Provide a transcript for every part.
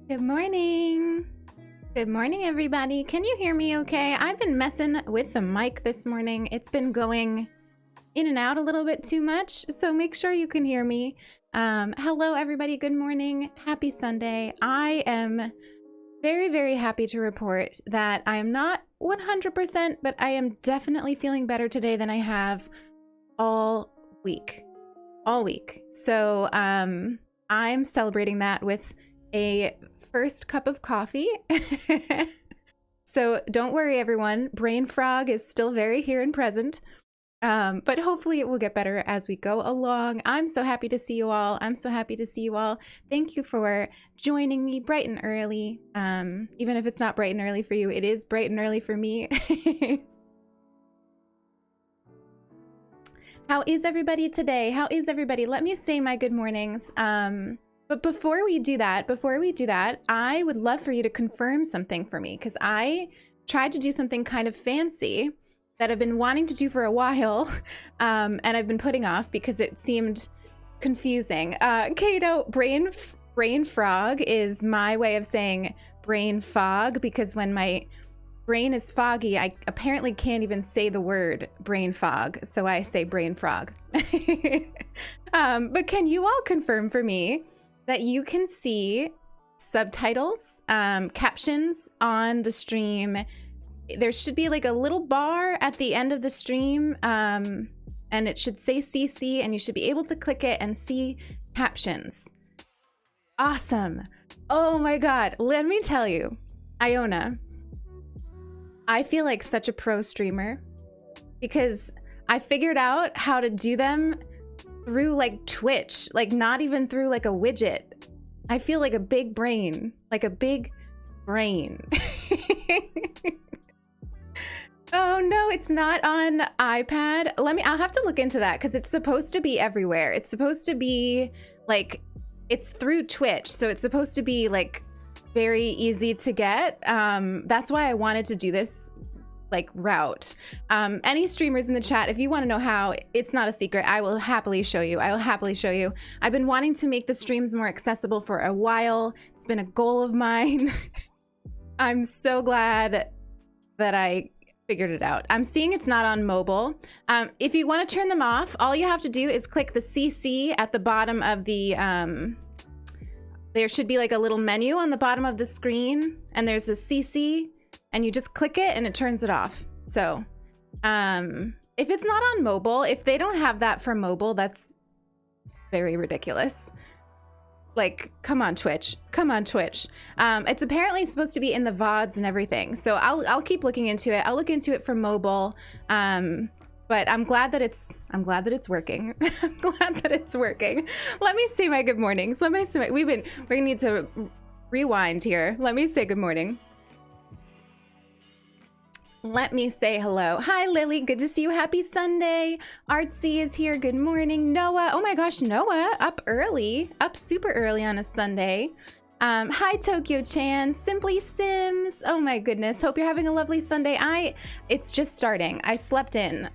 Good morning. Good morning, everybody. Can you hear me okay? I've been messing with the mic this morning. It's been going in and out a little bit too much, so make sure you can hear me. Hello, everybody. Good morning. Happy Sunday. I am very, very happy to report that I am not 100%, but I am definitely feeling better today than I have all week. All week. So I'm celebrating that with a first cup of coffee. So don't worry, everyone. Brain fog is still very here and present. But hopefully it will get better as we go along. I'm so happy to see you all. I'm so happy to see you all. Thank you for joining me bright and early. Even if it's not bright and early for you, it is bright and early for me. How is everybody today? How is everybody? Let me say my good mornings. But before we do that, I would love for you to confirm something for me, because I tried to do something kind of fancy that I've been wanting to do for a while, and I've been putting off because it seemed confusing. Kato, brain frog is my way of saying brain fog, because when my brain is foggy, I apparently can't even say the word brain fog, so I say brain frog. But can you all confirm for me that you can see subtitles, captions on the stream? There should be like a little bar at the end of the stream, and it should say CC, and you should be able to click it and see captions. Awesome. Oh my God. Let me tell you, Iona, I feel like such a pro streamer because I figured out how to do them through like Twitch, like not even through like a widget. I feel like a big brain, like a big brain. Oh no, it's not on iPad. I'll have to look into that because it's supposed to be everywhere. It's supposed to be like, it's through Twitch, so it's supposed to be like very easy to get. That's why I wanted to do this like route. Any streamers in the chat, if you want to know how, it's not a secret. I will happily show you. I've been wanting to make the streams more accessible for a while. It's been a goal of mine. I'm so glad that I figured it out. I'm seeing it's not on mobile. If you want to turn them off, all you have to do is click the CC at the bottom of the there should be like a little menu on the bottom of the screen, and there's a CC, and you just click it and it turns it off. So if it's not on mobile, if they don't have that for mobile, that's very ridiculous. Like, come on, Twitch. Come on, Twitch. It's apparently supposed to be in the VODs and everything. So I'll keep looking into it. I'll look into it for mobile. But I'm glad that it's working. I'm glad that it's working. Let me say my good mornings. We're gonna need to rewind here. Let me say good morning. Let me say hello. Hi, Lily. Good to see you. Happy Sunday. Artsy is here. Good morning. Noah. Oh my gosh, Noah. Up early. Up super early on a Sunday. Hi, Tokyo Chan. Simply Sims. Oh my goodness. Hope you're having a lovely Sunday. It's just starting. I slept in.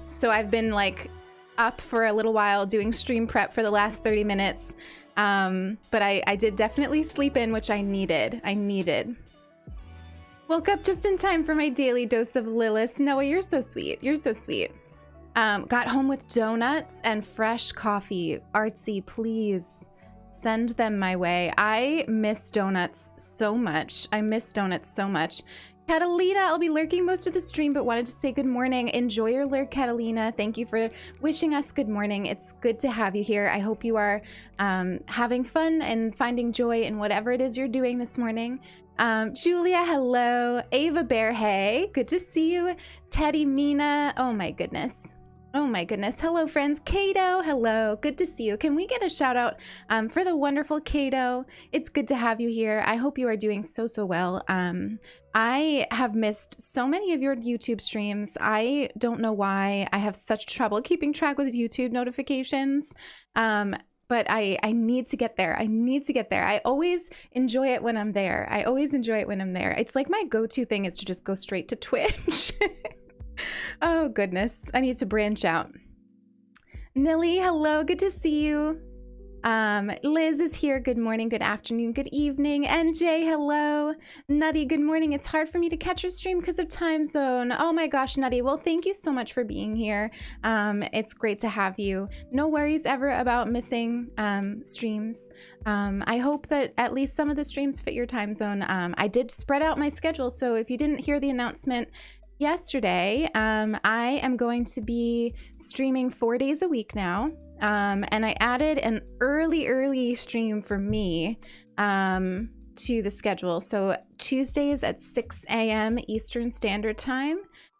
So I've been like up for a little while doing stream prep for the last 30 minutes. But I did definitely sleep in, which I needed. Woke up just in time for my daily dose of Lilith. Noah, you're so sweet. You're so sweet. Got home with donuts and fresh coffee. Artsy, please send them my way. I miss donuts so much. Catalina, I'll be lurking most of the stream, but wanted to say good morning. Enjoy your lurk, Catalina. Thank you for wishing us good morning. It's good to have you here. I hope you are having fun and finding joy in whatever it is you're doing this morning. Julia, hello. Ava Bear, hey, good to see you. Teddy Mina, oh my goodness. Hello, friends. Kato, hello. Good to see you. Can we get a shout out for the wonderful Kato? It's good to have you here. I hope you are doing so well. I have missed so many of your YouTube streams. I don't know why I have such trouble keeping track with YouTube notifications. But I need to get there. I always enjoy it when I'm there. It's like my go-to thing is to just go straight to Twitch. Oh, goodness. I need to branch out. Nilly, hello. Good to see you. Liz is here. Good morning, good afternoon, good evening. NJ, hello. Nutty, good morning. It's hard for me to catch your stream because of time zone. Oh my gosh, Nutty. Well, thank you so much for being here. It's great to have you. No worries ever about missing streams. I hope that at least some of the streams fit your time zone. I did spread out my schedule, so if you didn't hear the announcement yesterday, I am going to be streaming 4 days a week now. And I added an early stream for me to the schedule. So Tuesdays at 6 a.m. Eastern Standard Time.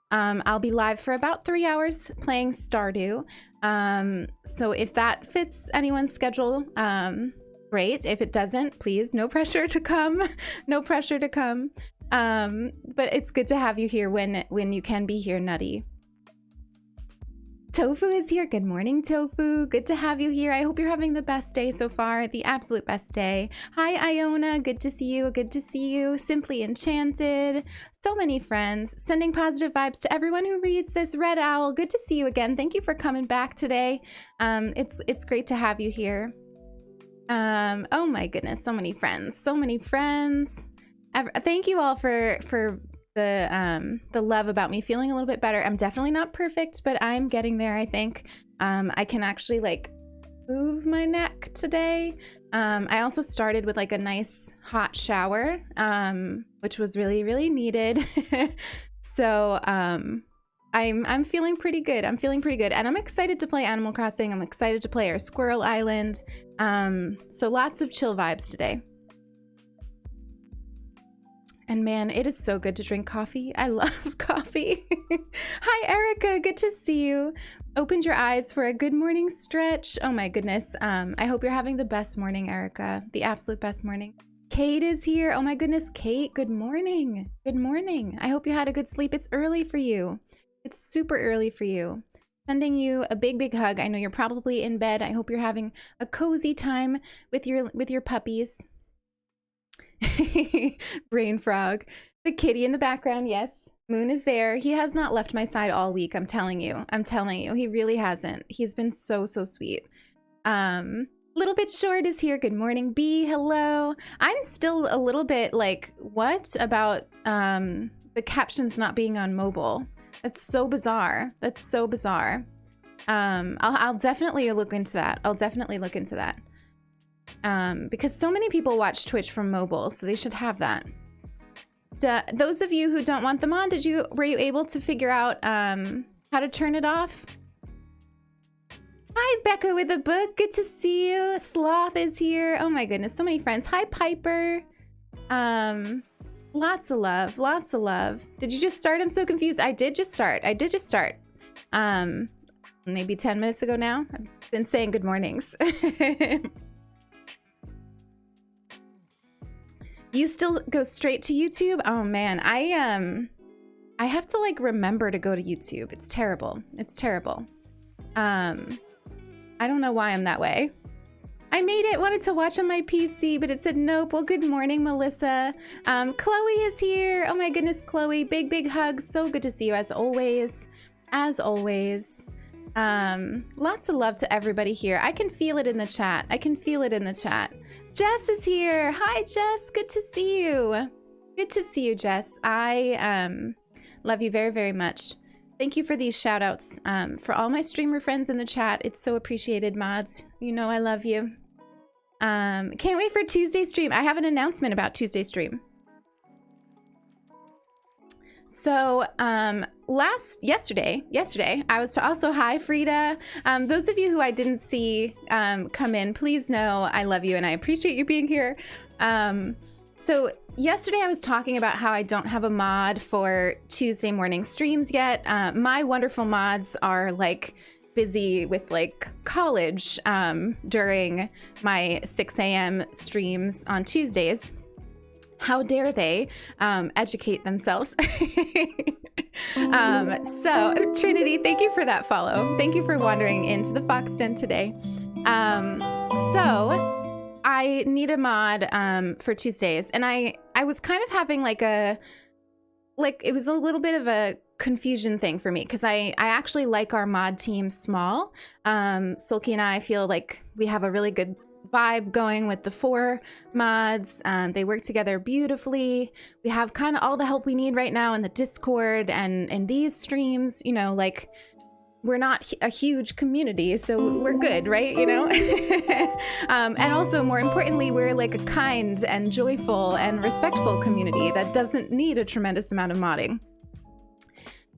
I'll be live for about 3 hours playing Stardew. So if that fits anyone's schedule, great. If it doesn't, please, no pressure to come. No pressure to come. But it's good to have you here when you can be here, Nutty. Tofu is here. Good morning, Tofu. Good to have you here. I hope you're having the best day so far, the absolute best day. Hi, Iona. Good to see you. Good to see you. Simply Enchanted. So many friends. Sending positive vibes to everyone who reads this. Red Owl. Good to see you again. Thank you for coming back today. It's great to have you here. Oh my goodness, so many friends. So many friends. Thank you all for the love about me feeling a little bit better. I'm definitely not perfect, but I'm getting there, I think. I can actually like move my neck today. I also started with like a nice hot shower, which was really needed. So I'm feeling pretty good. I'm feeling pretty good, and I'm excited to play Animal Crossing. I'm excited to play our Squirrel Island. So lots of chill vibes today. And man, it is so good to drink coffee. I love coffee. Hi, Erica. Good to see you. Opened your eyes for a good morning stretch. Oh my goodness. I hope you're having the best morning, Erica. The absolute best morning. Kate is here. Oh my goodness, Kate. Good morning. Good morning. I hope you had a good sleep. It's early for you. It's super early for you. Sending you a big hug. I know you're probably in bed. I hope you're having a cozy time with your puppies. Brain frog. The kitty in the background, yes. Moon is there. He has not left my side all week. I'm telling you. He really hasn't. He's been so sweet. Little bit short is here. Good morning, B. Hello. I'm still a little bit like, what about the captions not being on mobile? That's so bizarre. That's so bizarre. I'll definitely look into that. Because so many people watch Twitch from mobile, so they should have that. Those of you who don't want them on, were you able to figure out how to turn it off? Hi, Becca with a book. Good to see you. Sloth is here. Oh my goodness, so many friends. Hi, Piper. Lots of love. Lots of love. Did you just start? I'm so confused. I did just start. Maybe 10 minutes ago now. I've been saying good mornings. You still go straight to YouTube? Oh man, I have to like remember to go to YouTube. It's terrible. It's terrible. I don't know why I'm that way. I made it, wanted to watch on my PC, but it said nope. Well, good morning, Melissa. Chloe is here. Oh my goodness, Chloe. Big hugs. So good to see you as always. As always. Lots of love to everybody here. I can feel it in the chat. Jess is here. Hi, Jess. Good to see you. Good to see you, Jess. I love you very much. Thank you for these shout outs for all my streamer friends in the chat. It's so appreciated, mods. You know I love you. Can't wait for Tuesday stream. I have an announcement about Tuesday stream. So yesterday I was also, hi Frida. Those of you who I didn't see come in, please know I love you and I appreciate you being here. So yesterday I was talking about how I don't have a mod for Tuesday morning streams yet. My wonderful mods are like busy with like college during my 6 a.m. streams on Tuesdays. How dare they educate themselves? So Trinity, thank you for that follow. Thank you for wandering into the Fox Den today. So I need a mod for Tuesdays, and I was kind of having it was a little bit of a confusion thing for me because I actually like our mod team small. Silky and I feel like we have a really good vibe going with the 4 mods. They work together beautifully. We have kind of all the help we need right now in the Discord and in these streams. You know, like, we're not a huge community, so we're good, right? You know? And also, more importantly, we're like a kind and joyful and respectful community that doesn't need a tremendous amount of modding.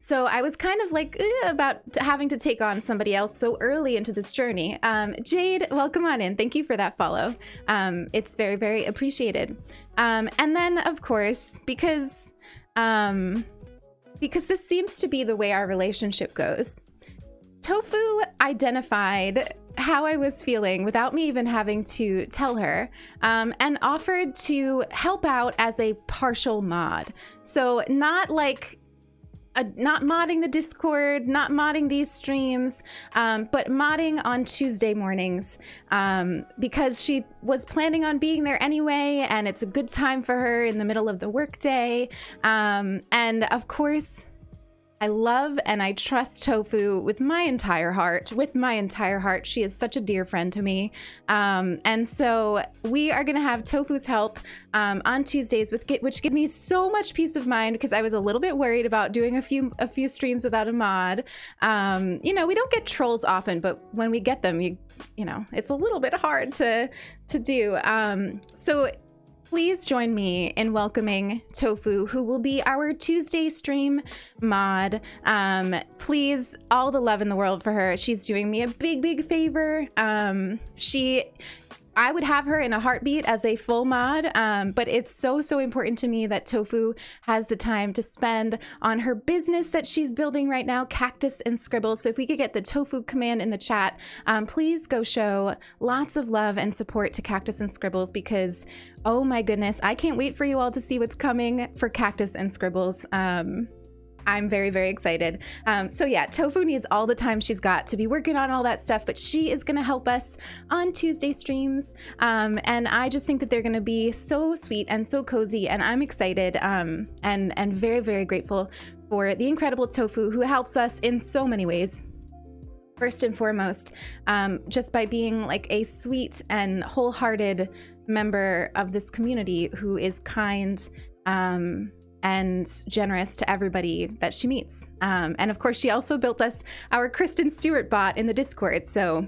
So I was kind of like about having to take on somebody else so early into this journey. Jade, welcome on in. Thank you for that follow. It's very, very appreciated. And then, of course, because this seems to be the way our relationship goes, Tofu identified how I was feeling without me even having to tell her, and offered to help out as a partial mod. So not modding the Discord, not modding these streams, but modding on Tuesday mornings, because she was planning on being there anyway, and it's a good time for her in the middle of the workday. And of course, I love and I trust Tofu with my entire heart. She is such a dear friend to me. And so we are going to have Tofu's help on Tuesdays, which gives me so much peace of mind, because I was a little bit worried about doing a few streams without a mod. You know, we don't get trolls often, but when we get them, you know, it's a little bit hard to do. So please join me in welcoming Tofu, who will be our Tuesday stream mod. Please, all the love in the world for her. She's doing me a big, big favor. I would have her in a heartbeat as a full mod, but it's so, so important to me that Tofu has the time to spend on her business that she's building right now, Cactus and Scribbles. So if we could get the Tofu command in the chat, please go show lots of love and support to Cactus and Scribbles, because, oh my goodness, I can't wait for you all to see what's coming for Cactus and Scribbles. I'm very, very excited. So yeah, Tofu needs all the time she's got to be working on all that stuff, but she is going to help us on Tuesday streams. And I just think that they're going to be so sweet and so cozy, and I'm excited, and very, very grateful for the incredible Tofu, who helps us in so many ways. First and foremost, just by being like a sweet and wholehearted member of this community who is kind, and generous to everybody that she meets. And of course, she also built us our Kristen Stewart bot in the Discord. So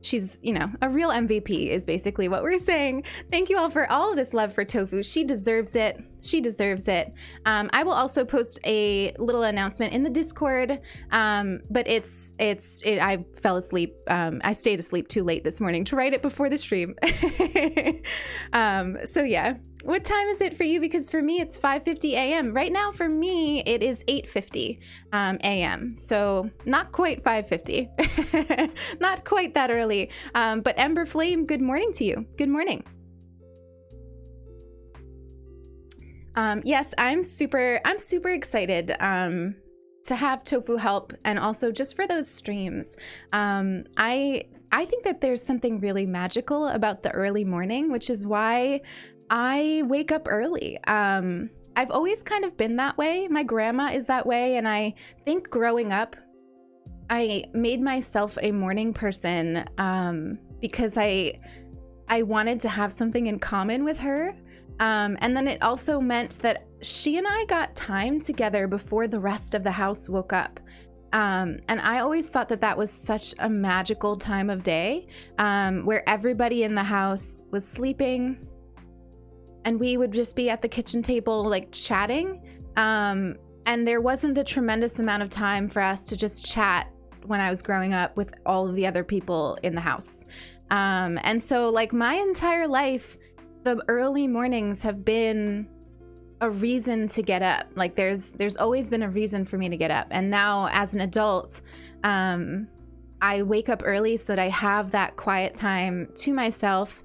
she's, you know, a real MVP is basically what we're saying. Thank you all for all of this love for Tofu. She deserves it. She deserves it. I will also post a little announcement in the Discord, but I fell asleep. I stayed asleep too late this morning to write it before the stream. So yeah. What time is it for you? Because for me, it's 5:50 a.m. Right now, for me, it is 8:50 a.m. So not quite 5:50. Not quite that early. But Ember Flame, good morning to you. Good morning. Yes, I'm super excited to have Tofu help, and also just for those streams. I think that there's something really magical about the early morning, which is why I wake up early. I've always kind of been that way. My grandma is that way, and I think growing up, I made myself a morning person because I wanted to have something in common with her. And then it also meant that she and I got time together before the rest of the house woke up. And I always thought that that was such a magical time of day, where everybody in the house was sleeping, and we would just be at the kitchen table, like chatting. And there wasn't a tremendous amount of time for us to just chat when I was growing up with all of the other people in the house. And so like my entire life, the early mornings have been a reason to get up. Like there's always been a reason for me to get up. And now as an adult, I wake up early so that I have that quiet time to myself,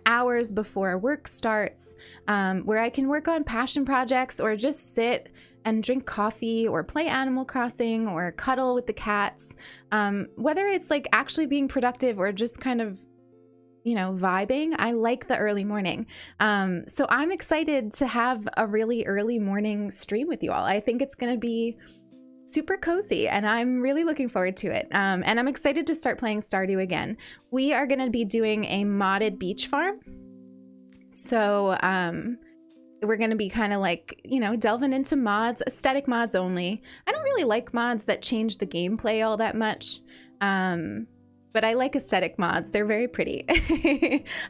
hours before work starts, where I can work on passion projects or just sit and drink coffee or play Animal Crossing or cuddle with the cats. Whether it's like actually being productive or just kind of, you know, vibing, I like the early morning. So I'm excited to have a really early morning stream with you all. I think it's going to be super cozy, and I'm really looking forward to it. And I'm excited to start playing Stardew again. We are going to be doing a modded beach farm. So we're going to be kind of like, you know, delving into mods, aesthetic mods only. I don't really like mods that change the gameplay all that much. But I like aesthetic mods. They're very pretty.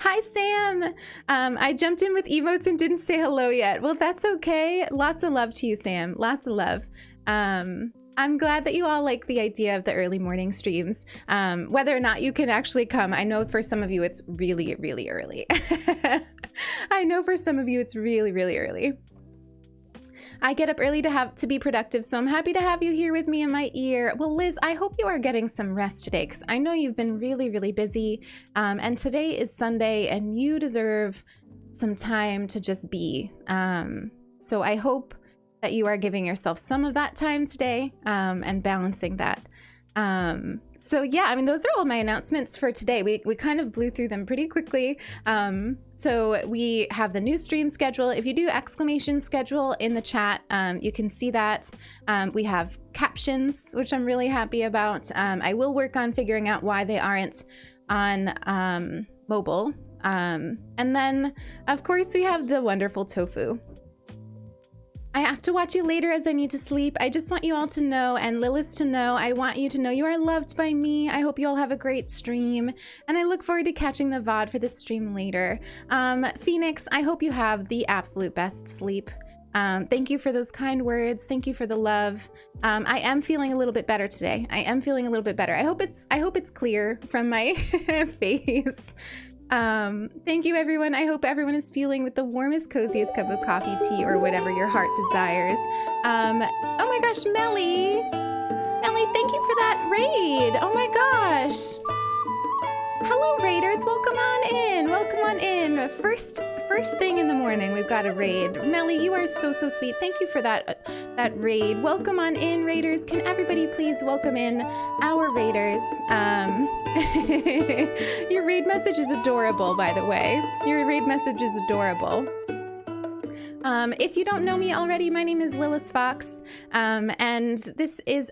Hi, Sam. I jumped in with emotes and didn't say hello yet. Well, that's okay. Lots of love to you, Sam. Lots of love. I'm glad that you all like the idea of the early morning streams. Whether or not you can actually come, I know for some of you it's really, really early. I know for some of you it's really, really early. I get up early to be productive, so I'm happy to have you here with me in my ear. Well, Liz, I hope you are getting some rest today, because I know you've been really, really busy. And today is Sunday, and you deserve some time to just be. So I hope that you are giving yourself some of that time today, and balancing that. So yeah, I mean, those are all my announcements for today. We kind of blew through them pretty quickly. So we have the new stream schedule. If you do exclamation schedule in the chat, you can see that. We have captions, which I'm really happy about. I will work on figuring out why they aren't on mobile. And then, of course, we have the wonderful tofu. I have to watch you later as I need to sleep. I just want you all to know, and Lilith to know, I want you to know you are loved by me. I hope you all have a great stream, and I look forward to catching the VOD for this stream later. Phoenix, I hope you have the absolute best sleep. Thank you for those kind words. Thank you for the love. I am feeling a little bit better today. I am feeling a little bit better. I hope it's clear from my face. Thank you, everyone. I hope everyone is feeling with the warmest, coziest cup of coffee, tea, or whatever your heart desires. Oh my gosh, Melly, thank you for that raid. Oh my gosh. Hello, raiders. Welcome on in. Welcome on in. First thing in the morning, we've got a raid. Melly, you are so sweet. Thank you for that raid. Welcome on in, raiders. Can everybody please welcome in our raiders? Your raid message is adorable, by the way. Your raid message is adorable. If you don't know me already, my name is Lilith Fox, and this is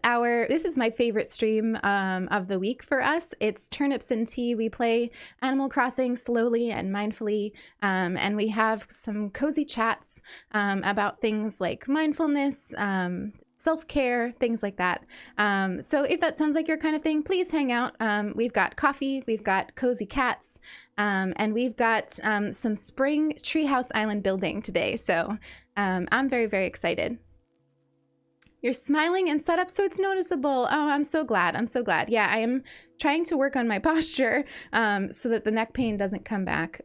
my favorite stream of the week for us. It's Turnips and Tea. We play Animal Crossing slowly and mindfully, and we have some cozy chats about things like mindfulness, self-care, things like that. So if that sounds like your kind of thing, please hang out. We've got coffee, we've got cozy cats, and we've got some spring treehouse island building today. So I'm very, very excited. You're smiling and set up so it's noticeable. Oh, I'm so glad. I'm so glad. Yeah, I am trying to work on my posture so that the neck pain doesn't come back.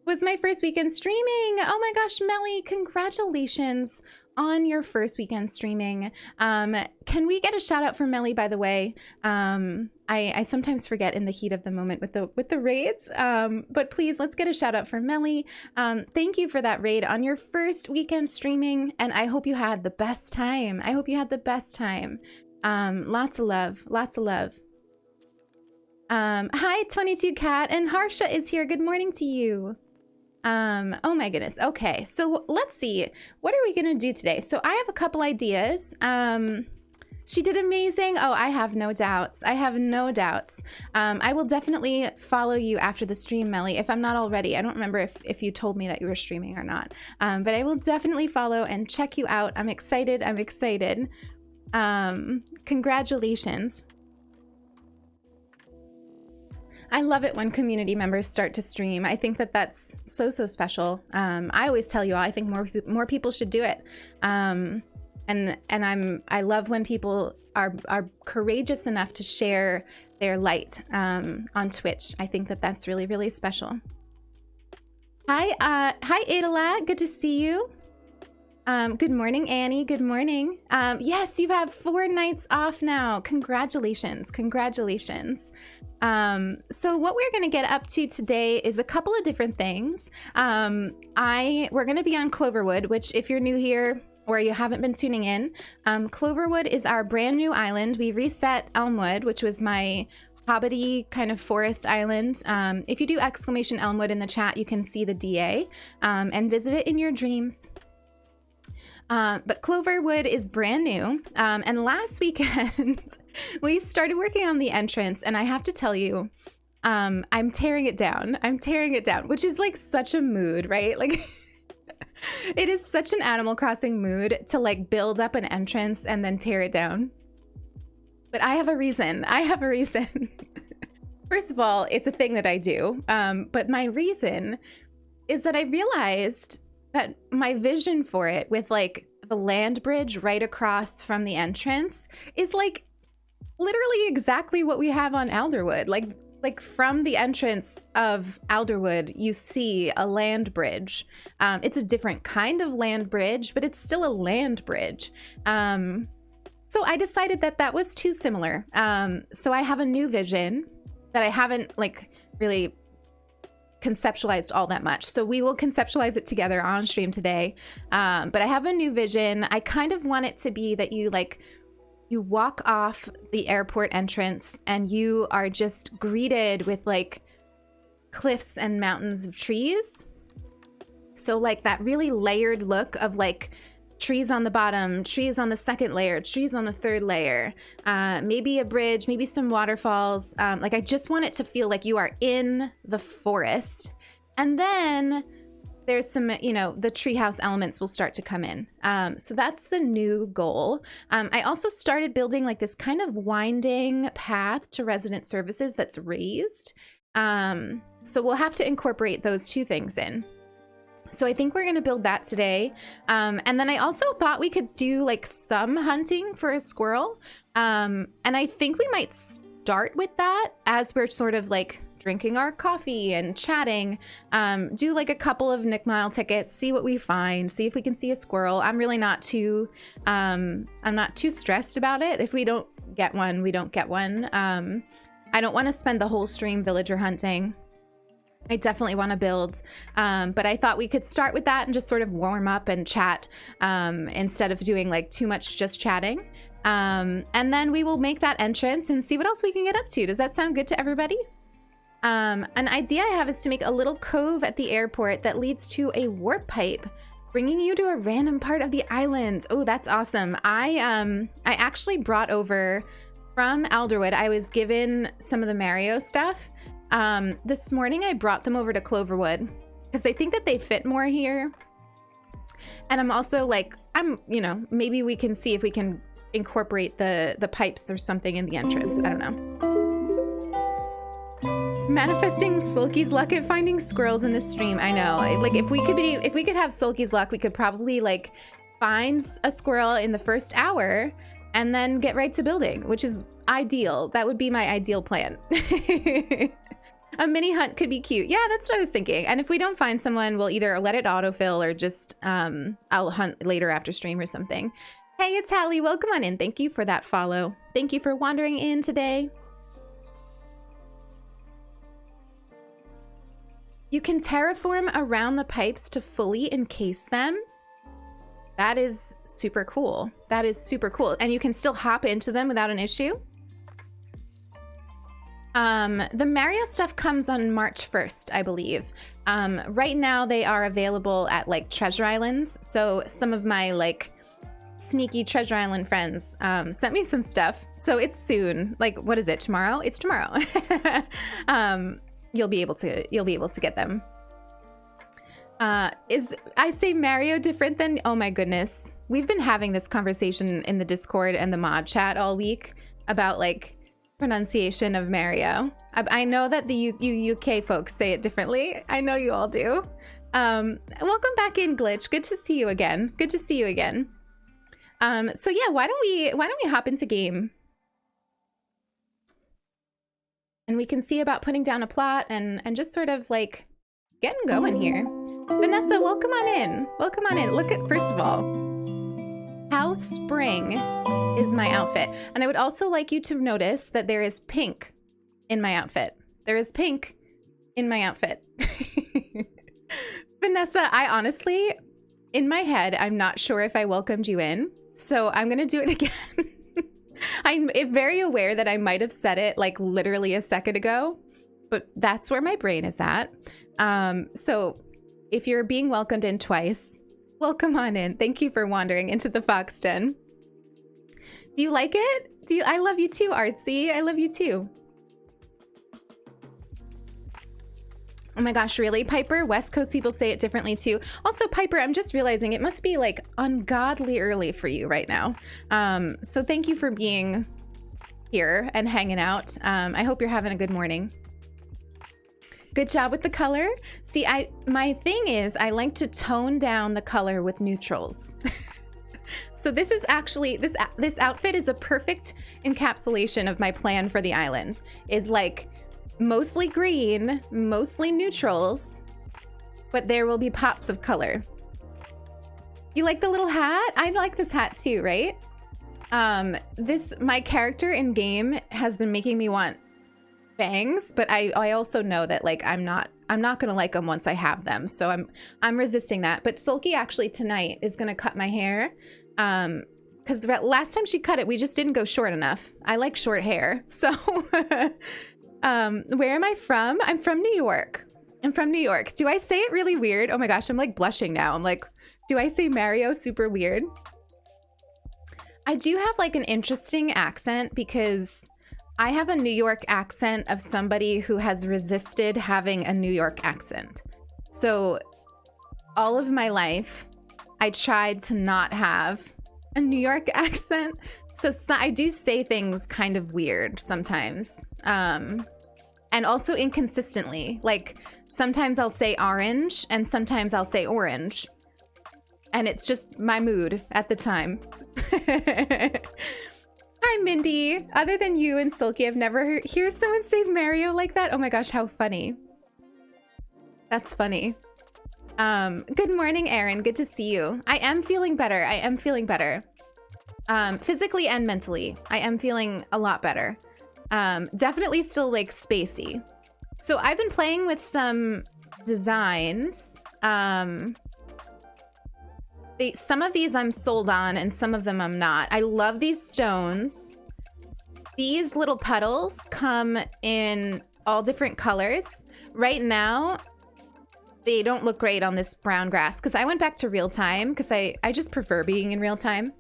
Was my first weekend streaming. Oh my gosh, Melly, congratulations on your first weekend streaming. Can we get a shout out for Melly, by the way? I sometimes forget in the heat of the moment with the raids, but please, let's get a shout out for Melly. Thank you for that raid on your first weekend streaming, and I hope you had the best time. I hope you had the best time. Lots of love, lots of love. Hi, 22 Cat, and Harsha is here. Good morning to you. Oh my goodness. Okay, so let's see. What are we gonna do today? So I have a couple ideas. She did amazing. Oh, I have no doubts. I have no doubts. I will definitely follow you after the stream, Melly, if I'm not already. I don't remember if you told me that you were streaming or not. But I will definitely follow and check you out. I'm excited. I'm excited. Congratulations. I love it when community members start to stream. I think that that's so special. I always tell you all, I think more people should do it. And I love when people are courageous enough to share their light on Twitch. I think that that's really, really special. Hi Adelat, good to see you. Good morning, Annie. Good morning. Yes, you have 4 nights off now. Congratulations. Congratulations. So what we're going to get up to today is a couple of different things. We're going to be on Cloverwood, which if you're new here or you haven't been tuning in, Cloverwood is our brand new island. We reset Elmwood, which was my hobbity kind of forest island. If you do exclamation Elmwood in the chat, you can see the DA and visit it in your dreams. But Cloverwood is brand new. And last weekend, we started working on the entrance. And I have to tell you, I'm tearing it down. I'm tearing it down, which is like such a mood, right? Like it is such an Animal Crossing mood to like build up an entrance and then tear it down. But I have a reason. I have a reason. First of all, it's a thing that I do. But my reason is that I realized that my vision for it with like the land bridge right across from the entrance is like literally exactly what we have on Alderwood. Like from the entrance of Alderwood, you see a land bridge. It's a different kind of land bridge, but it's still a land bridge. So I decided that that was too similar. So I have a new vision that I haven't like really conceptualized all that much. So we will conceptualize it together on stream today. But I have a new vision. I kind of want it to be that you walk off the airport entrance and you are just greeted with like cliffs and mountains of trees. So like that really layered look of like trees on the bottom, trees on the second layer, trees on the third layer, maybe a bridge, maybe some waterfalls. Like I just want it to feel like you are in the forest. And then there's some, you know, the treehouse elements will start to come in. So that's the new goal. I also started building like this kind of winding path to resident services that's raised. So we'll have to incorporate those two things in. So I think we're going to build that today. And then I also thought we could do like some hunting for a squirrel. And I think we might start with that as we're sort of like drinking our coffee and chatting. Do like a couple of Nick Mile tickets, see what we find, see if we can see a squirrel. I'm really not too, I'm not too stressed about it. If we don't get one, we don't get one. I don't want to spend the whole stream villager hunting. I definitely want to build, but I thought we could start with that and just sort of warm up and chat instead of doing like too much just chatting. And then we will make that entrance and see what else we can get up to. Does that sound good to everybody? An idea I have is to make a little cove at the airport that leads to a warp pipe, bringing you to a random part of the island. Oh, that's awesome. I actually brought over from Alderwood. I was given some of the Mario stuff. This morning I brought them over to Cloverwood because I think that they fit more here. And I'm also like, you know, maybe we can see if we can incorporate the pipes or something in the entrance. I don't know. Manifesting Sulky's luck at finding squirrels in the stream. I know. Like if we could have Sulky's luck, we could probably like find a squirrel in the first hour and then get right to building, which is ideal. That would be my ideal plan. A mini hunt could be cute. Yeah, that's what I was thinking. And if we don't find someone, we'll either let it autofill or just I'll hunt later after stream or something. Hey, it's Hallie. Welcome on in. Thank you for that follow. Thank you for wandering in today. You can terraform around the pipes to fully encase them. That is super cool. That is super cool. And you can still hop into them without an issue. The Mario stuff comes on March 1st, I believe. Right now they are available at like Treasure Islands. So some of my like sneaky Treasure Island friends sent me some stuff. So it's soon. Like, what is it? Tomorrow? It's tomorrow. You'll be able to get them. Is I say Mario different than, oh my goodness. We've been having this conversation in the Discord and the mod chat all week about like pronunciation of Mario. I know that the UK folks say it differently. I know you all do. Welcome back in, Glitch. Good to see you again. Good to see you again. So yeah, why don't we hop into game? And we can see about putting down a plot and just sort of like getting going here. Vanessa, welcome on in. Welcome on in. Look at, first of all, how spring is my outfit. And I would also like you to notice that there is pink in my outfit. There is pink in my outfit. Vanessa, I honestly, in my head, I'm not sure if I welcomed you in. So I'm going to do it again. I'm very aware that I might have said it like literally a second ago, but that's where my brain is at. So if you're being welcomed in twice, Welcome on in. Thank you for wandering into the fox den. Do you like it? I love you too, Artsy. I love you too. Oh my gosh, really, Piper? West Coast people say it differently too. Also, Piper, I'm just realizing it must be like ungodly early for you right now. So thank you for being here and hanging out. I hope you're having a good morning. Good job with the color. See, my thing is I like to tone down the color with neutrals. So this is actually, this outfit is a perfect encapsulation of my plan for the island. Is like mostly green, mostly neutrals, but there will be pops of color. You like the little hat? I like this hat too, right? My character in game has been making me want bangs, but I also know that like I'm not gonna like them once I have them, so I'm resisting that. But Sulky actually tonight is gonna cut my hair, because last time she cut it, we just didn't go short enough. I like short hair, so where am I from? I'm from New York. I'm from New York. Do I say it really weird? Oh my gosh, I'm like blushing now. I'm like, do I say Mario super weird? I do have like an interesting accent because I have a New York accent of somebody who has resisted having a New York accent. So all of my life, I tried to not have a New York accent. So I do say things kind of weird sometimes. And also inconsistently. Like sometimes I'll say orange and sometimes I'll say orange. And it's just my mood at the time. Hi, Mindy. Other than you and Silky, I've never heard someone say Mario like that. Oh my gosh, how funny. That's funny. Good morning, Erin. Good to see you. I am feeling better. I am feeling better. Physically and mentally. I am feeling a lot better. Definitely still like spacey. So I've been playing with some designs. Some of these I'm sold on and some of them I'm not. I love these stones. These little puddles come in all different colors. Right now, they don't look great on this brown grass because I went back to real time because I just prefer being in real time.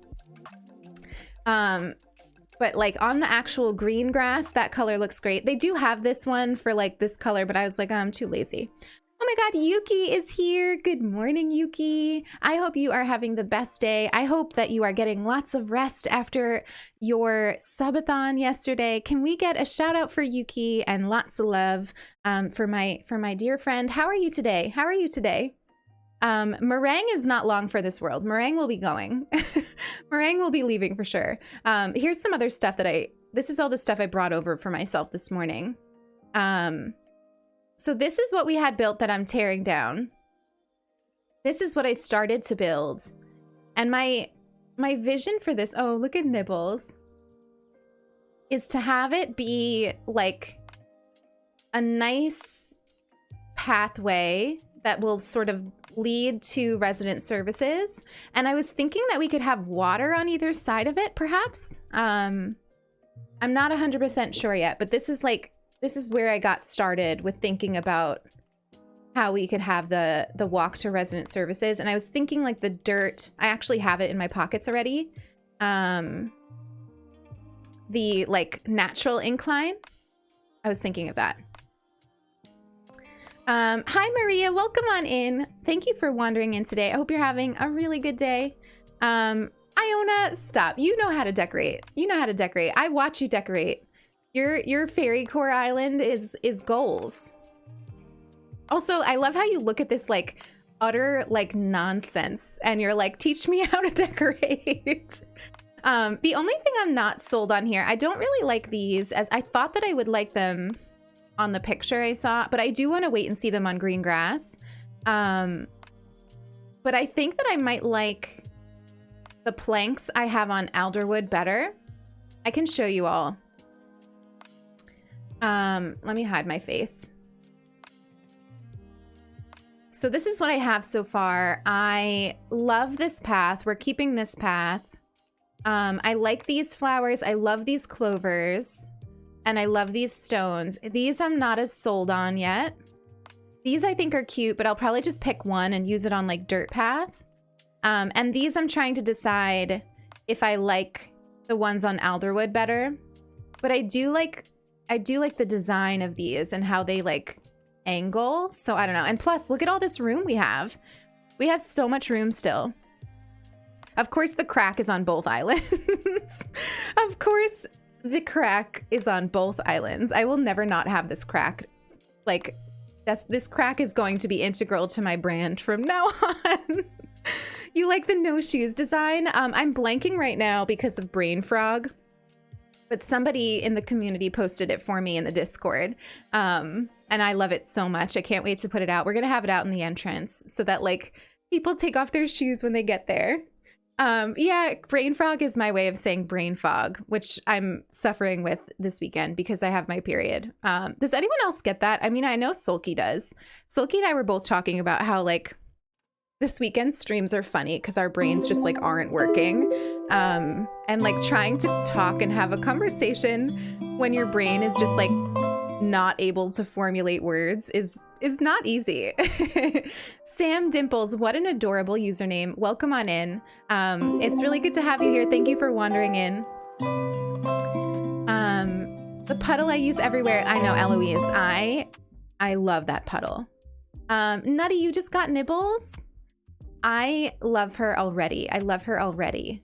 But like on the actual green grass, that color looks great. They do have this one for like this color, but I was like, oh, I'm too lazy. Oh my God, Yuki is here. Good morning, Yuki. I hope you are having the best day. I hope that you are getting lots of rest after your subathon yesterday. Can we get a shout out for Yuki and lots of love for my dear friend? How are you today? How are you today? Meringue is not long for this world. Meringue will be going. Meringue will be leaving for sure. Here's some other stuff that this is all the stuff I brought over for myself this morning. So this is what we had built that I'm tearing down. This is what I started to build. And my vision for this, oh, look at Nibbles, is to have it be like a nice pathway that will sort of lead to resident services. And I was thinking that we could have water on either side of it, perhaps. I'm not 100% sure yet, but this is where I got started with thinking about how we could have the walk to resident services. And I was thinking like the dirt, I actually have it in my pockets already. The like natural incline. I was thinking of that. Hi, Maria. Welcome on in. Thank you for wandering in today. I hope you're having a really good day. Iona, stop. You know how to decorate. You know how to decorate. I watch you decorate. Your fairy core island is goals. Also, I love how you look at this like utter like nonsense and you're like, teach me how to decorate. The only thing I'm not sold on here, I don't really like these, as I thought that I would like them on the picture I saw, but I do want to wait and see them on green grass. But I think that I might like the planks I have on Alderwood better. I can show you all. Let me hide my face. So this is what I have so far. I love this path. We're keeping this path. I like these flowers. I love these clovers. And I love these stones. These I'm not as sold on yet. These I think are cute, but I'll probably just pick one and use it on like dirt path. And these I'm trying to decide if I like the ones on Alderwood better. But I do like the design of these and how they like angle. So I don't know. And plus, look at all this room we have. We have so much room still. Of course, the crack is on both islands. Of course, the crack is on both islands. I will never not have this crack. Like, this crack is going to be integral to my brand from now on. You like the no shoes design? I'm blanking right now because of Brain Frog, but somebody in the community posted it for me in the Discord. And I love it so much. I can't wait to put it out. We're going to have it out in the entrance so that like people take off their shoes when they get there. Yeah, brain frog is my way of saying brain fog, which I'm suffering with this weekend because I have my period. Does anyone else get that? I mean, I know Sulky does. Sulky and I were both talking about how like this weekend streams are funny because our brains just like aren't working. And like trying to talk and have a conversation when your brain is just like not able to formulate words is not easy. Sam Dimples, what an adorable username. Welcome on in. It's really good to have you here. Thank you for wandering in. The puddle I use everywhere. I know, Eloise. I love that puddle. Nutty, you just got nibbles? I love her already. I love her already.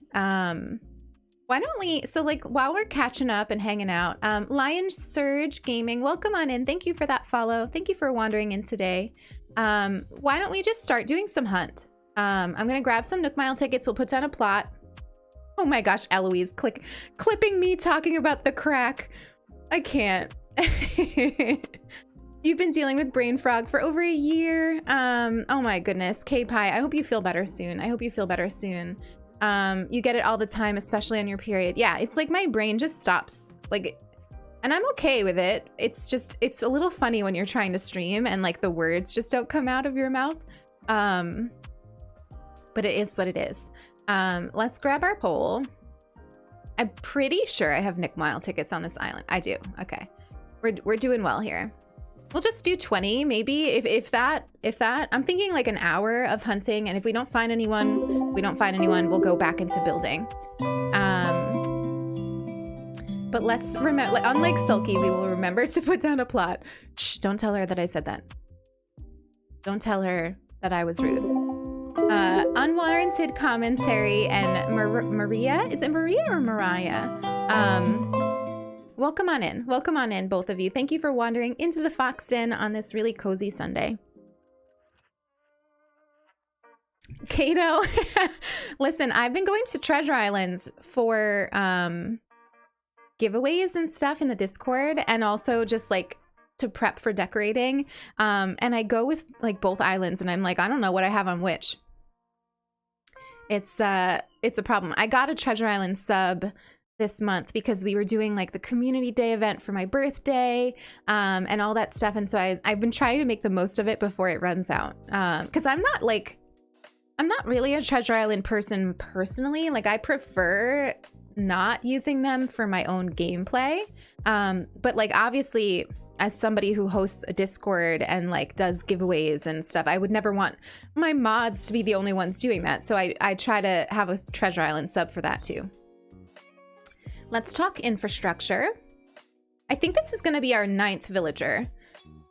Why don't we, so like while we're catching up and hanging out, Lion Surge Gaming, welcome on in. Thank you for that follow. Thank you for wandering in today. Why don't we just start doing some hunt? I'm gonna grab some Nook Mile tickets. We'll put down a plot. Oh my gosh, Eloise, clipping me talking about the crack. I can't. You've been dealing with brain frog for over a year. Oh my goodness, K-Pie, I hope you feel better soon. I hope you feel better soon. You get it all the time, especially on your period. Yeah, it's like my brain just stops, like, and I'm okay with it. It's just, it's a little funny when you're trying to stream and like the words just don't come out of your mouth. But it is what it is. Let's grab our poll. I'm pretty sure I have Nick Mile tickets on this island. I do. Okay. We're doing well here. We'll just do 20, maybe, if that. I'm thinking like an hour of hunting, and if we don't find anyone, we'll go back into building. But let's remember, like, unlike Sulky, we will remember to put down a plot. Shh, don't tell her that I said that. Don't tell her that I was rude. Unwarranted commentary and Maria, is it Maria or Mariah? Welcome on in. Welcome on in, both of you. Thank you for wandering into the Fox Den on this really cozy Sunday. Kato, listen, I've been going to Treasure Islands for giveaways and stuff in the Discord, and also just like to prep for decorating. And I go with like both islands, and I'm like, I don't know what I have on which. It's a problem. I got a Treasure Island sub this month because we were doing like the community day event for my birthday, and all that stuff. And so I've been trying to make the most of it before it runs out. Cause I'm not really a Treasure Island person personally. Like I prefer not using them for my own gameplay. But like obviously as somebody who hosts a Discord and like does giveaways and stuff, I would never want my mods to be the only ones doing that. So I try to have a Treasure Island sub for that too. Let's talk infrastructure. I think this is going to be our 9th villager.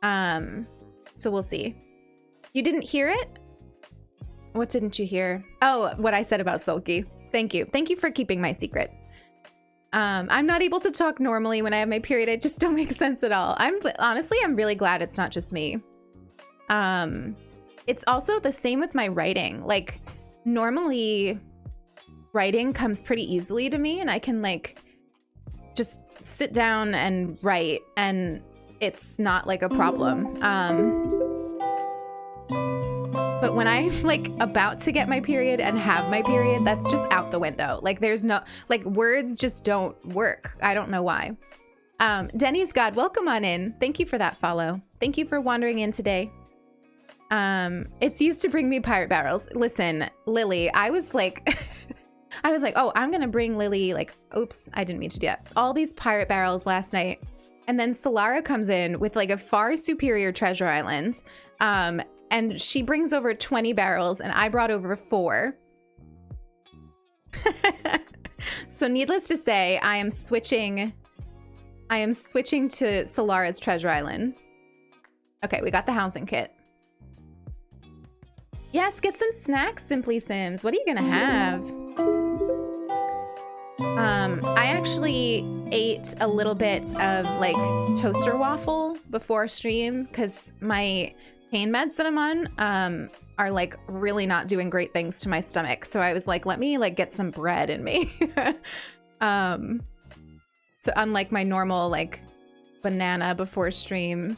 So we'll see. You didn't hear it? What didn't you hear? Oh, what I said about Sulky. Thank you. Thank you for keeping my secret. I'm not able to talk normally when I have my period. It just don't make sense at all. Honestly, I'm really glad it's not just me. It's also the same with my writing. Like normally writing comes pretty easily to me, and I can like just sit down and write, and it's not like a problem. But when I'm like about to get my period and have my period, that's just out the window. Like there's no, like words just don't work. I don't know why. Denny's God, welcome on in. Thank you for that follow. Thank you for wandering in today. It's used to bring me pirate barrels. Listen, Lily, I was like, oh, I'm going to bring Lily, like, oops, I didn't mean to do that. All these pirate barrels last night. And then Solara comes in with like a far superior treasure island. And she brings over 20 barrels and I brought over 4. So needless to say, I am switching to Solara's Treasure Island. Okay, we got the housing kit. Yes, get some snacks, Simply Sims. What are you gonna have? I actually ate a little bit of like toaster waffle before stream because my pain meds that I'm on are like really not doing great things to my stomach. So I was like, let me like get some bread in me. So unlike my normal like banana before stream.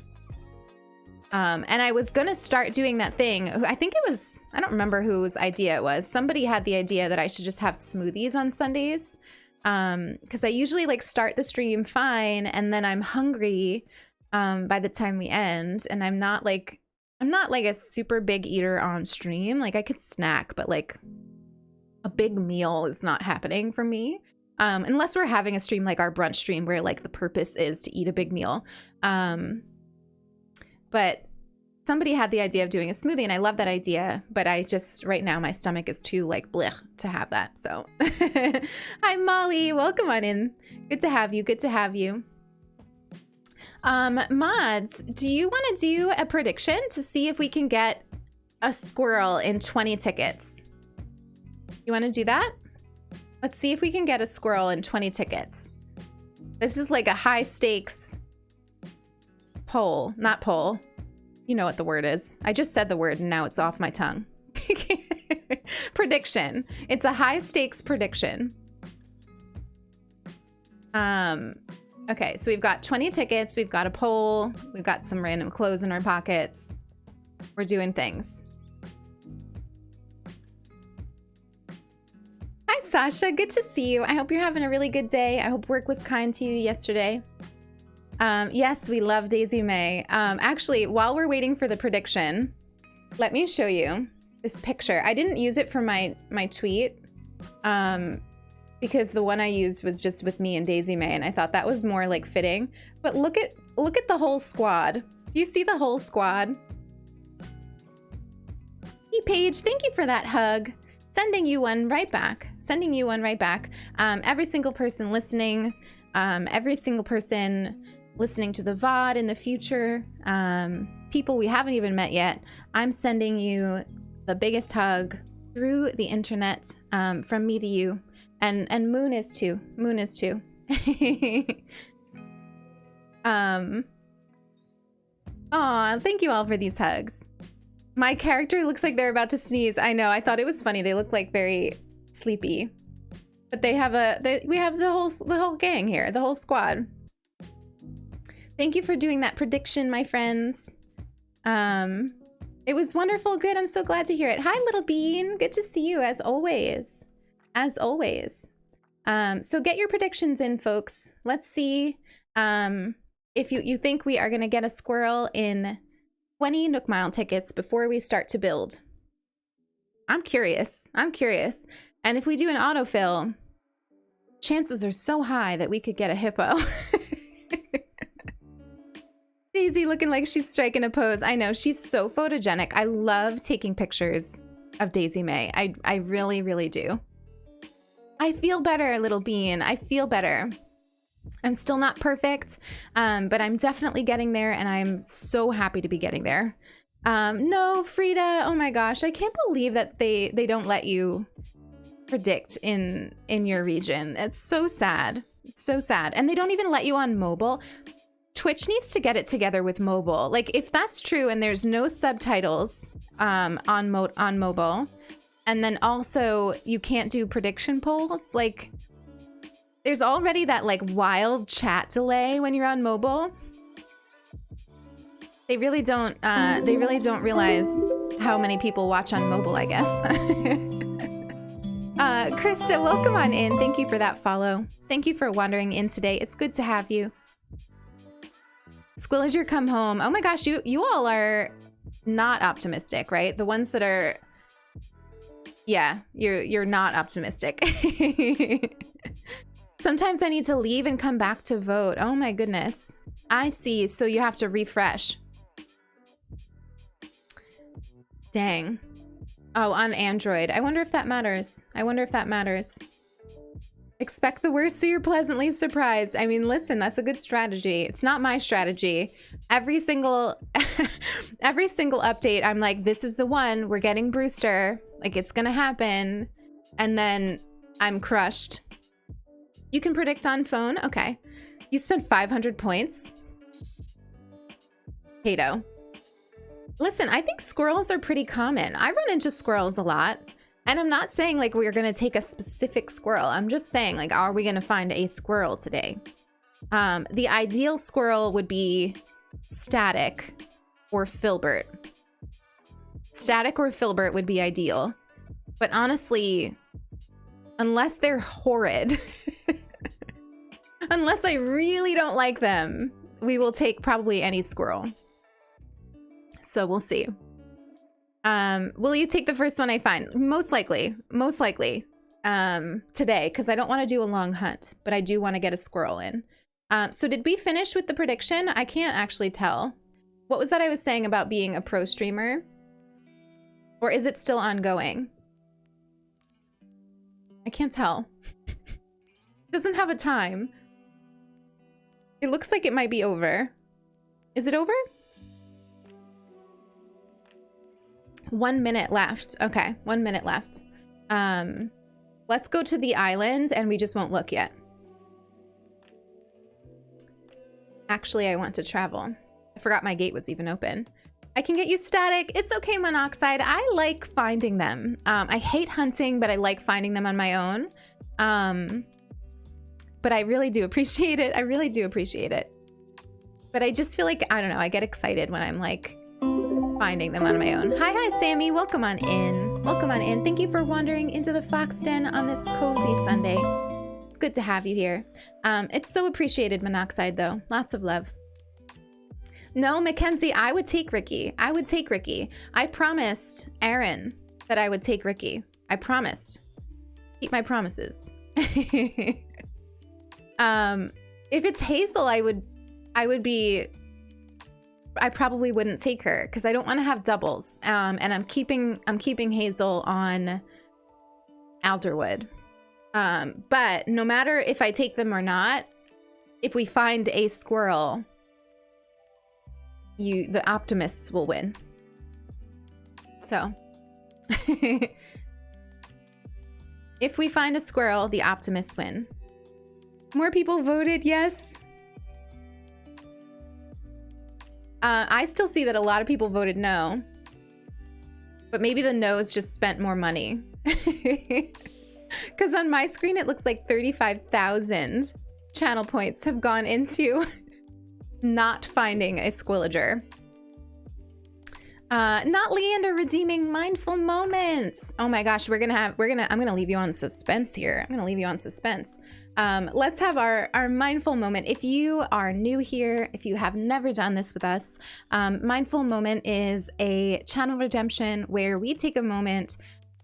And I was gonna start doing that thing. I think it was, I don't remember whose idea it was. Somebody had the idea that I should just have smoothies on Sundays. Because I usually like start the stream fine and then I'm hungry by the time we end. And I'm not like a super big eater on stream. Like I could snack, but like a big meal is not happening for me. Unless we're having a stream like our brunch stream where like the purpose is to eat a big meal. But somebody had the idea of doing a smoothie and I love that idea, but I just, right now, my stomach is too like blech to have that, so. Hi, Molly, welcome on in. Good to have you, good to have you. Mods, do you want to do a prediction to see if we can get a squirrel in 20 tickets? You want to do that? Let's see if we can get a squirrel in 20 tickets. This is like a high stakes poll, not poll. You know what the word is. I just said the word and now it's off my tongue. Prediction. It's a high stakes prediction. Okay, so we've got 20 tickets, we've got a poll, we've got some random clothes in our pockets. We're doing things. Hi, Sasha. Good to see you. I hope you're having a really good day. I hope work was kind to you yesterday. Yes, we love Daisy May. Actually, while we're waiting for the prediction, let me show you this picture. I didn't use it for my tweet because the one I used was just with me and Daisy May, and I thought that was more like fitting. But look at the whole squad. Do you see the whole squad? Hey, Paige, thank you for that hug. Sending you one right back. Sending you one right back. Every single person listening, every single person listening to the VOD in the future, people we haven't even met yet, I'm sending you the biggest hug through the internet from me to you. And Moon is too. Moon is too. Aw, thank you all for these hugs. My character looks like they're about to sneeze. I know, I thought it was funny. They look like very sleepy. But they have we have the whole gang here, the whole squad. Thank you for doing that prediction, my friends. It was wonderful. Good. I'm so glad to hear it. Hi, little bean. Good to see you as always. As always. So get your predictions in, folks. Let's see if you think we are going to get a squirrel in 20 Nook Mile tickets before we start to build. I'm curious. I'm curious. And if we do an autofill, chances are so high that we could get a hippo. Daisy looking like she's striking a pose. I know, she's so photogenic. I love taking pictures of Daisy May. I really, really do. I feel better, little bean. I feel better. I'm still not perfect, but I'm definitely getting there, and I'm so happy to be getting there. No, Frida, oh my gosh, I can't believe that they don't let you predict in your region. It's so sad. It's so sad. And they don't even let you on mobile. Twitch needs to get it together with mobile. Like, if that's true and there's no subtitles on mobile, and then also you can't do prediction polls, like, there's already that like wild chat delay when you're on mobile. They really don't realize how many people watch on mobile, I guess. Krista, welcome on in. Thank you for that follow. Thank you for wandering in today. It's good to have you. Squillager, come home. Oh my gosh, you all are not optimistic, right? The ones that are, yeah, you're not optimistic. Sometimes I need to leave and come back to vote. Oh my goodness. I see. So you have to refresh. Dang. Oh, on Android. I wonder if that matters. I wonder if that matters. Expect the worst so you're pleasantly surprised. I mean, listen, that's a good strategy. It's not my strategy. Every single every single update, I'm like, this is the one. We're getting Brewster. Like, it's gonna happen. And then I'm crushed. You can predict on phone? Okay. You spent 500 points. Kato. Listen, I think squirrels are pretty common. I run into squirrels a lot. And I'm not saying like we're going to take a specific squirrel. I'm just saying like, are we going to find a squirrel today? The ideal squirrel would be static or filbert. Static or filbert would be ideal. But honestly, unless they're horrid, unless I really don't like them, we will take probably any squirrel. So we'll see. Will you take the first one I find? Most likely today, because I don't want to do a long hunt, but I do want to get a squirrel in. So did we finish with the prediction? I can't actually tell. What was that I was saying about being a pro streamer? Or is it still ongoing? I can't tell. It doesn't have a time. It looks like it might be over. Is it over? 1 minute left. Okay, 1 minute left. Let's go to the island and we just won't look yet. Actually, I want to travel. I forgot my gate was even open. I can get you static. It's okay, Monoxide. I like finding them. I hate hunting, but I like finding them on my own. But I really do appreciate it. I really do appreciate it. But I just feel like, I don't know, I get excited when I'm like finding them on my own. Hi, Sammy. Welcome on in. Welcome on in. Thank you for wandering into the Fox Den on this cozy Sunday. It's good to have you here. It's so appreciated, Monoxide, though. Lots of love. No, Mackenzie, I would take Ricky. I would take Ricky. I promised Aaron that I would take Ricky. I promised. Keep my promises. If it's Hazel, I probably wouldn't take her because I don't want to have doubles. And I'm keeping Hazel on Alderwood. But no matter if I take them or not, if we find a squirrel, the optimists will win. So if we find a squirrel, the optimists win. More people voted yes. I still see that a lot of people voted no, but maybe the no's just spent more money. Because on my screen, it looks like 35,000 channel points have gone into not finding a squillager. Not Leander redeeming mindful moments. Oh my gosh, I'm gonna leave you on suspense here. I'm gonna leave you on suspense. Let's have our mindful moment. If you are new here, if you have never done this with us, mindful moment is a channel redemption where we take a moment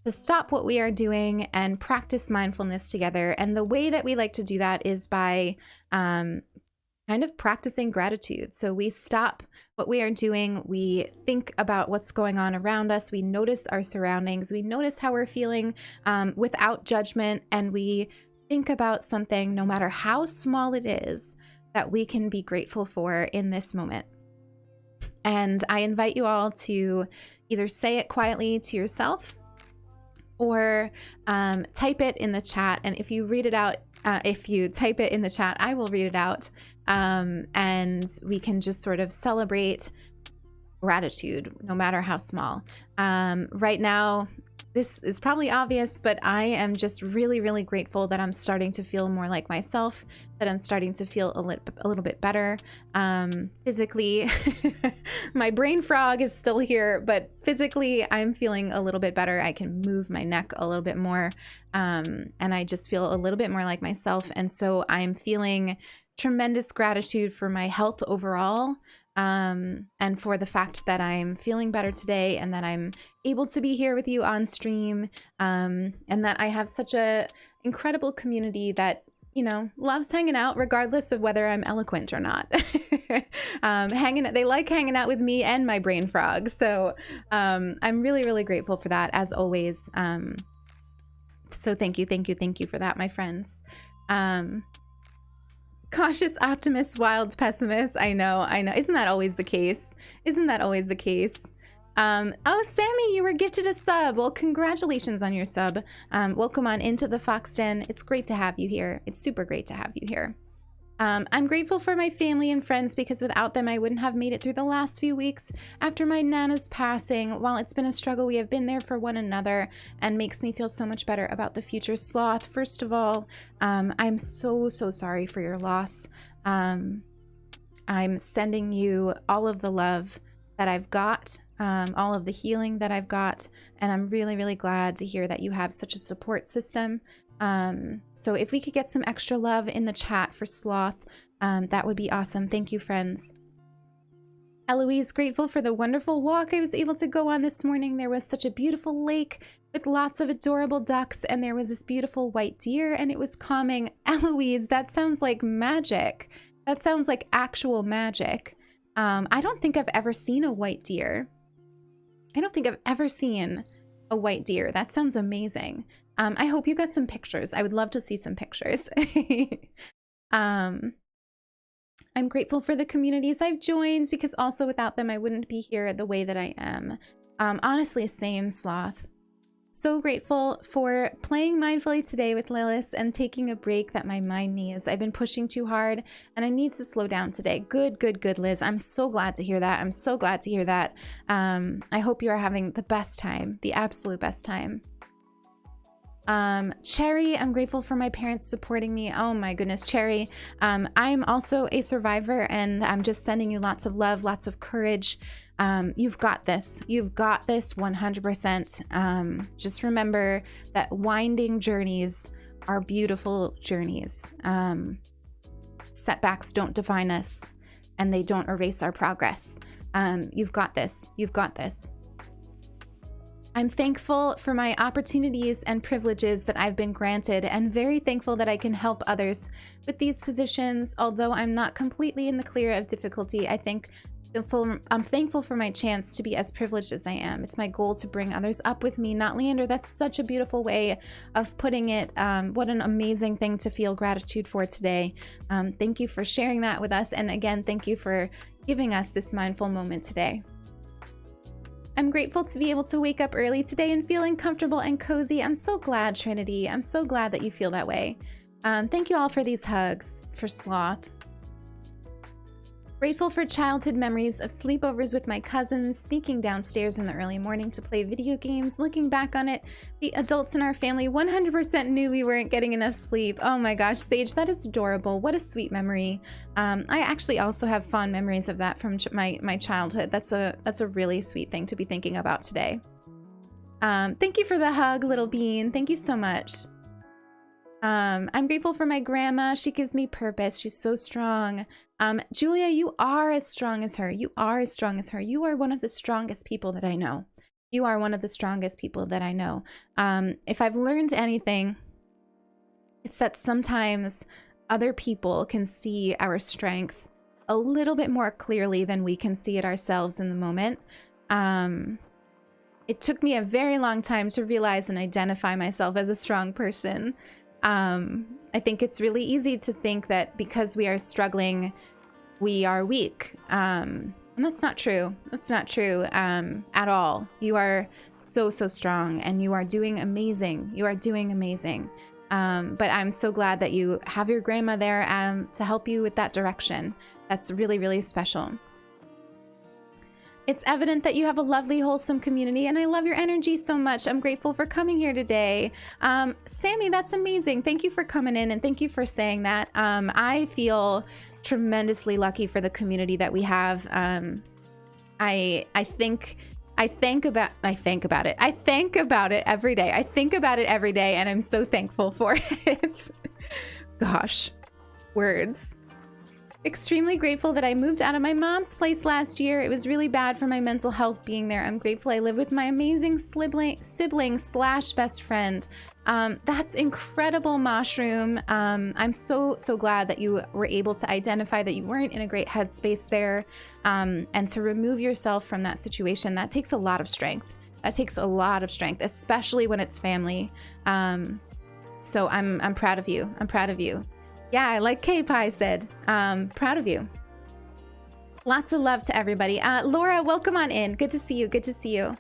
to stop what we are doing and practice mindfulness together. And the way that we like to do that is by kind of practicing gratitude. So we stop what we are doing, we think about what's going on around us, we notice our surroundings, we notice how we're feeling without judgment, and we think about something, no matter how small it is, that we can be grateful for in this moment. And I invite you all to either say it quietly to yourself or type it in the chat. And if you read it out, if you type it in the chat, I will read it out. And we can just sort of celebrate gratitude, no matter how small. Right now, this is probably obvious, but I am just really, really grateful that I'm starting to feel more like myself, that I'm starting to feel a little bit better. Physically, my brain frog is still here, but physically I'm feeling a little bit better. I can move my neck a little bit more, and I just feel a little bit more like myself. And so I'm feeling tremendous gratitude for my health overall. And for the fact that I'm feeling better today and that I'm able to be here with you on stream, and that I have such a incredible community that you know, loves hanging out regardless of whether I'm eloquent or not. They like hanging out with me and my brain frog. So I'm really, really grateful for that, as always. So thank you for that, my friends. Cautious optimist, wild pessimist. I know. Isn't that always the case? Oh, Sammy, you were gifted a sub. Well, congratulations on your sub. Welcome on into the Fox Den. It's great to have you here. It's super great to have you here. I'm grateful for my family and friends, because without them, I wouldn't have made it through the last few weeks after my Nana's passing. While it's been a struggle, we have been there for one another, and makes me feel so much better about the future. Sloth, first of all, I'm so sorry for your loss. I'm sending you all of the love that I've got, all of the healing that I've got, and I'm really, really glad to hear that you have such a support system. So if we could get some extra love in the chat for Sloth, that would be awesome. Thank you, friends. Eloise, grateful for the wonderful walk I was able to go on this morning. There was such a beautiful lake with lots of adorable ducks, and there was this beautiful white deer, and it was calming. Eloise, that sounds like magic. That sounds like actual magic. I don't think I've ever seen a white deer. That sounds amazing. I hope you got some pictures. I would love to see some pictures. I'm grateful for the communities I've joined, because also without them, I wouldn't be here the way that I am. Honestly, same, Sloth. So grateful for playing mindfully today with Lilith and taking a break that my mind needs. I've been pushing too hard and I need to slow down today. Good, Liz. I'm so glad to hear that. I hope you are having the best time, the absolute best time. Cherry, I'm grateful for my parents supporting me. Oh my goodness, Cherry. I'm also a survivor, and I'm just sending you lots of love, lots of courage. You've got this 100%. Just remember that winding journeys are beautiful journeys. Setbacks don't define us, and they don't erase our progress. You've got this. I'm thankful for my opportunities and privileges that I've been granted, and very thankful that I can help others with these positions. Although I'm not completely in the clear of difficulty, I'm thankful for my chance to be as privileged as I am. It's my goal to bring others up with me, not Leander. That's such a beautiful way of putting it. What an amazing thing to feel gratitude for today. Thank you for sharing that with us. And again, thank you for giving us this mindful moment today. I'm grateful to be able to wake up early today and feeling comfortable and cozy. I'm so glad, Trinity. I'm so glad that you feel that way. Thank you all for these hugs for Sloth. Grateful for childhood memories of sleepovers with my cousins, sneaking downstairs in the early morning to play video games. Looking back on it, the adults in our family 100% knew we weren't getting enough sleep. Oh my gosh, Sage, that is adorable. What a sweet memory. I actually also have fond memories of that from my childhood. That's a really sweet thing to be thinking about today. Thank you for the hug, little bean. Thank you so much. I'm grateful for my grandma. She gives me purpose. She's so strong. Julia, you are as strong as her. You are one of the strongest people that I know. If I've learned anything, it's that sometimes other people can see our strength a little bit more clearly than we can see it ourselves in the moment. It took me a very long time to realize and identify myself as a strong person. I think it's really easy to think that because we are struggling, we are weak. And that's not true. At all. You are so strong, and you are doing amazing. But I'm so glad that you have your grandma there to help you with that direction. That's really, really special. It's evident that you have a lovely, wholesome community, and I love your energy so much. I'm grateful for coming here today. Sammy, that's amazing. Thank you for coming in, and thank you for saying that. I feel tremendously lucky for the community that we have. I think about it every day, and I'm so thankful for it. Gosh, words. Extremely grateful that I moved out of my mom's place last year. It was really bad for my mental health being there. I'm grateful I live with my amazing sibling slash best friend. That's incredible, Mushroom. I'm so glad that you were able to identify that you weren't in a great headspace there, and to remove yourself from that situation. That takes a lot of strength. That takes a lot of strength, especially when it's family. So I'm proud of you. I'm proud of you. Yeah, like K-Pie said, proud of you. Lots of love to everybody. Laura, welcome on in. Good to see you. Good to see you.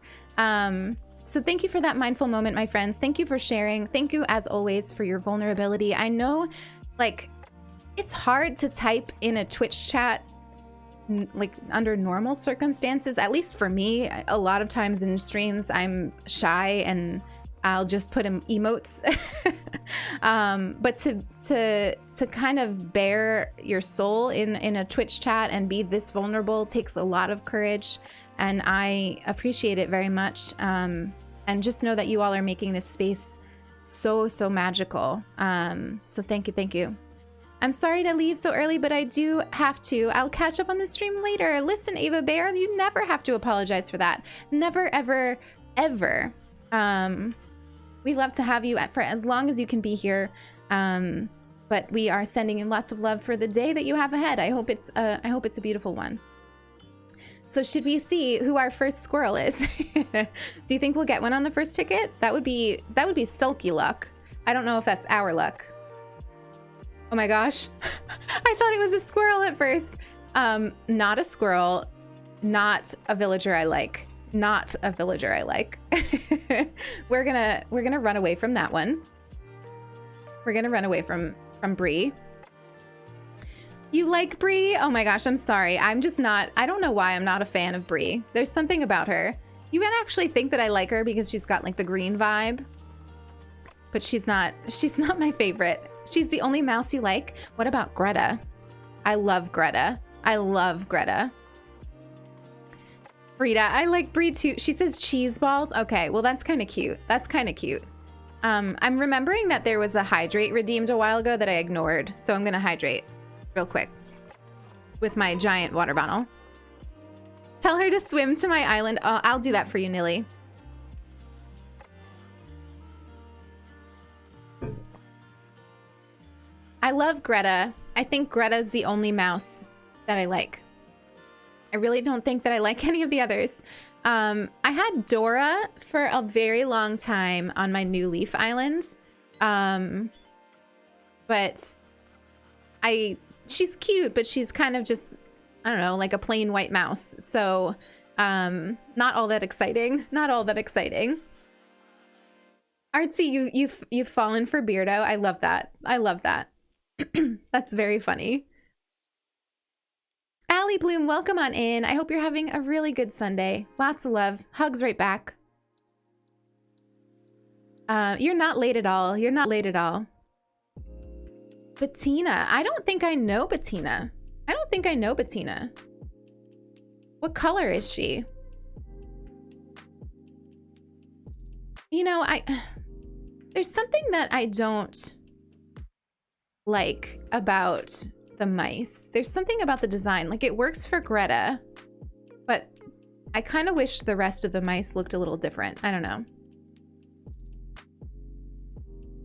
So thank you for that mindful moment, my friends. Thank you for sharing. Thank you, as always, for your vulnerability. I know, like, it's hard to type in a Twitch chat, like, under normal circumstances. At least for me, a lot of times in streams, I'm shy and I'll just put emotes. But to kind of bare your soul in a Twitch chat and be this vulnerable takes a lot of courage, and I appreciate it very much. And just know that you all are making this space so magical. So thank you. I'm sorry to leave so early, but I do have to. I'll catch up on the stream later. Listen, Ava Bear, you never have to apologize for that. Never, ever, ever. We love to have you for as long as you can be here, but we are sending you lots of love for the day that you have ahead. I hope it's a beautiful one. So should we see who our first squirrel is? Do you think we'll get one on the first ticket? That would be Sulky luck. I don't know if that's our luck. Oh my gosh, I thought it was a squirrel at first. Not a squirrel, not a villager I like. Not a villager I like. We're gonna run away from that one. We're gonna run away from Bree. You like Bree? Oh my gosh, I'm sorry. I'm just not, I don't know why I'm not a fan of Bree. There's something about her. You would actually think that I like her because she's got like the green vibe. But she's not my favorite. She's the only mouse you like? What about Greta? I love Greta. I love Greta. Frida, I like Bree too. She says cheese balls. Okay, well that's kind of cute. That's kind of cute. I'm remembering that there was a hydrate redeemed a while ago that I ignored, so I'm gonna hydrate real quick with my giant water bottle. Tell her to swim to my island. I'll do that for you, Nilly. I love Greta. I think Greta's the only mouse that I like. I really don't think that I like any of the others. I had Dora for a very long time on my New Leaf Island. But she's cute, but she's kind of just, I don't know, like a plain white mouse. So, not all that exciting. Not all that exciting. Artsy, you've fallen for Beardo. I love that. I love that. That's very funny. Allie Bloom, welcome on in. I hope you're having a really good Sunday. Lots of love. Hugs right back. You're not late at all. You're not late at all. Bettina. I don't think I know Bettina. I don't think I know Bettina. What color is she? You know, there's something that I don't like about the mice. There's something about the design. Like, it works for Greta, but I kind of wish the rest of the mice looked a little different. I don't know.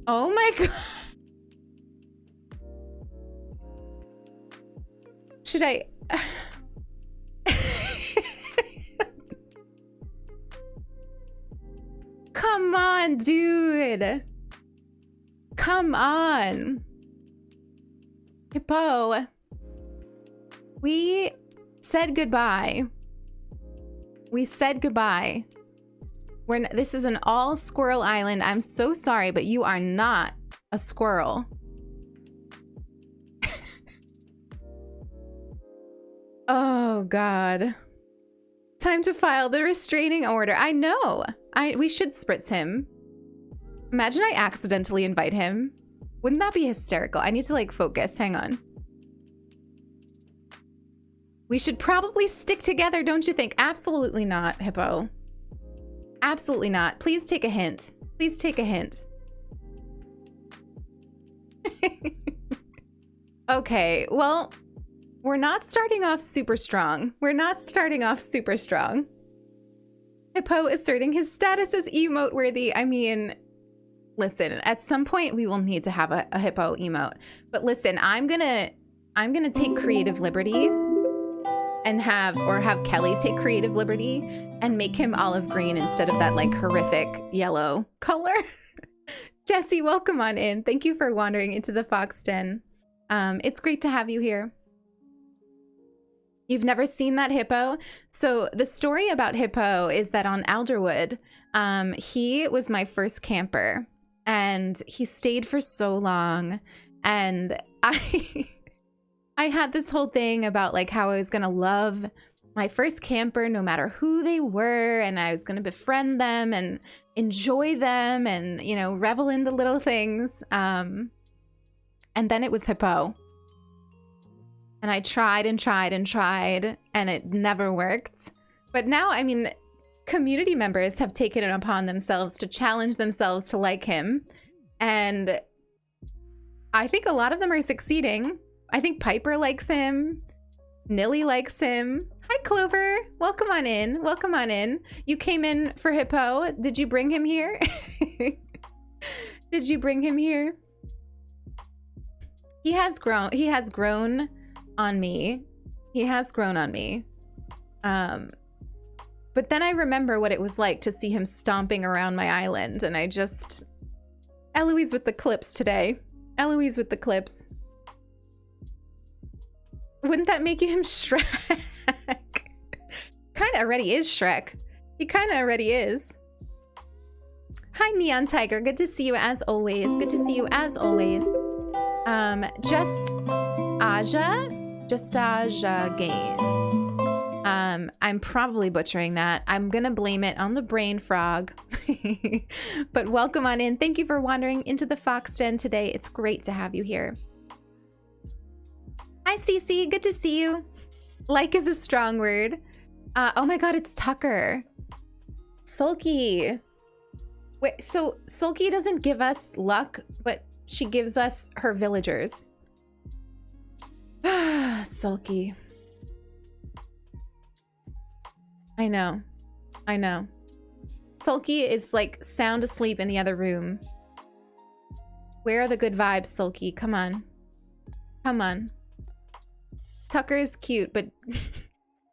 Oh my god. Should I... Come on, dude. Come on. Hippo. We said goodbye. We said goodbye. This is an all squirrel island. I'm so sorry, but you are not a squirrel. Oh god. Time to file the restraining order. I know. We should spritz him. Imagine I accidentally invite him. Wouldn't that be hysterical? I need to like focus. Hang on. We should probably stick together, don't you think? Absolutely not, Hippo. Absolutely not. Please take a hint. Please take a hint. Okay, well, we're not starting off super strong. We're not starting off super strong. Hippo asserting his status as emote worthy. I mean, listen, at some point we will need to have a hippo emote. But listen, I'm gonna take creative liberty and have Kelly take creative liberty and make him olive green instead of that like horrific yellow color. Jesse, welcome on in. Thank you for wandering into the Fox Den. It's great to have you here. You've never seen that hippo? So the story about Hippo is that on Alderwood, he was my first camper and he stayed for so long. And I had this whole thing about like how I was going to love my first camper no matter who they were. And I was going to befriend them and enjoy them and, you know, revel in the little things. And then it was Hippo. And I tried and tried and tried, and it never worked. But now, I mean, community members have taken it upon themselves to challenge themselves to like him. And I think a lot of them are succeeding. I think Piper likes him. Nilly likes him. Hi, Clover. Welcome on in. Welcome on in. You came in for Hippo. Did you bring him here? Did you bring him here? He has grown. He has grown on me. He has grown on me. But then I remember what it was like to see him stomping around my island, and I just... Eloise with the clips today. Eloise with the clips. Wouldn't that make him Shrek? Kinda already is Shrek. He kinda already is. Hi, Neon Tiger. Good to see you as always. Good to see you as always. Just Aja Gain. I'm probably butchering that. I'm gonna blame it on the brain frog. But welcome on in. Thank you for wandering into the Fox Den today. It's great to have you here. Hi, Cece. Good to see you. Like is a strong word. Oh my god, it's Tucker. Sulky. Wait, so Sulky doesn't give us luck, but she gives us her villagers. Sulky. I know. I know. Sulky is like sound asleep in the other room. Where are the good vibes, Sulky? Come on. Come on. Tucker is cute, but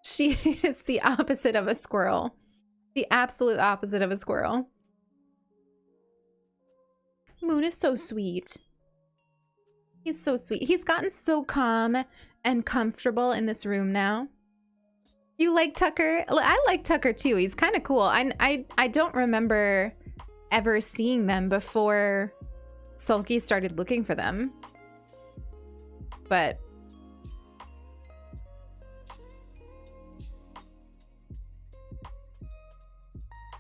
she is the opposite of a squirrel. The absolute opposite of a squirrel. Moon is so sweet. He's so sweet. He's gotten so calm and comfortable in this room now. You like Tucker? I like Tucker too. He's kind of cool. I don't remember ever seeing them before Sulky started looking for them. But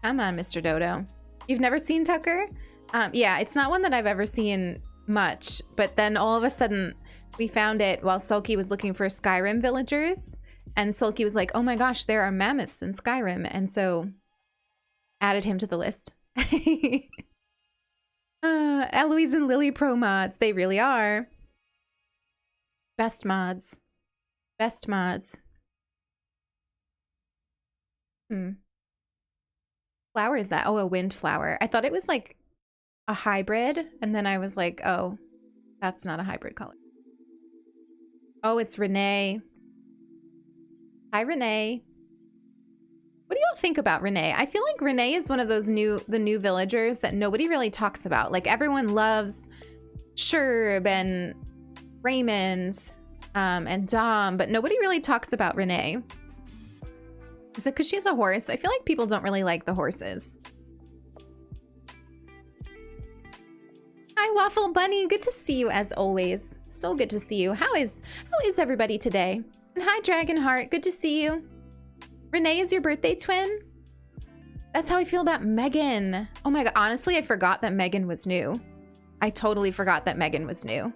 come on, Mr. Dodo. You've never seen Tucker? Yeah, it's not one that I've ever seen much, but then all of a sudden we found it while Sulky was looking for Skyrim villagers, and Sulky was like, oh my gosh, there are mammoths in Skyrim, and so added him to the list. Eloise and Lily pro mods, they really are. Best mods. Best mods. Flower is that? Oh, a windflower. I thought it was like a hybrid, and then I was like, oh, that's not a hybrid color. Oh, it's Renee. Hi, Renee. What do y'all think about Renee? I feel like Renee is one of those new villagers that nobody really talks about. Like everyone loves Sherb and Raymond and Dom, but nobody really talks about Renee. Is it because she has a horse? I feel like people don't really like the horses. Hi, Waffle Bunny. Good to see you as always. So good to see you. How is everybody today? And hi, Dragonheart. Good to see you. Renee is your birthday twin? That's how I feel about Megan. Oh my god. Honestly, I forgot that Megan was new. I totally forgot that Megan was new.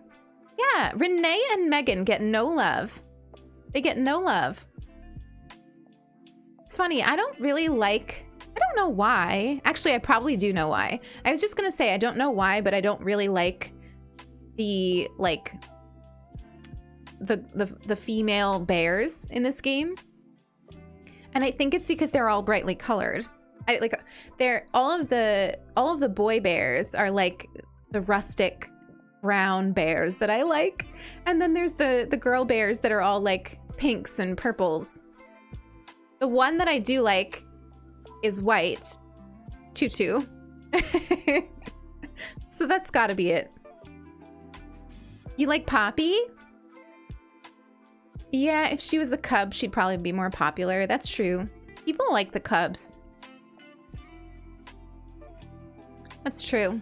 Yeah, Renee and Megan get no love. They get no love. It's funny. I don't really like... I don't know why. Actually, I probably do know why. I was just gonna say I don't know why, but I don't really like the, like, the female bears in this game. And I think it's because they're all brightly colored. All of the boy bears are like the rustic brown bears that I like. And then there's the girl bears that are all like pinks and purples. The one that I do like is white. Tutu. So that's gotta be it. You like Poppy? Yeah, if she was a cub, she'd probably be more popular. That's true. People like the cubs. That's true.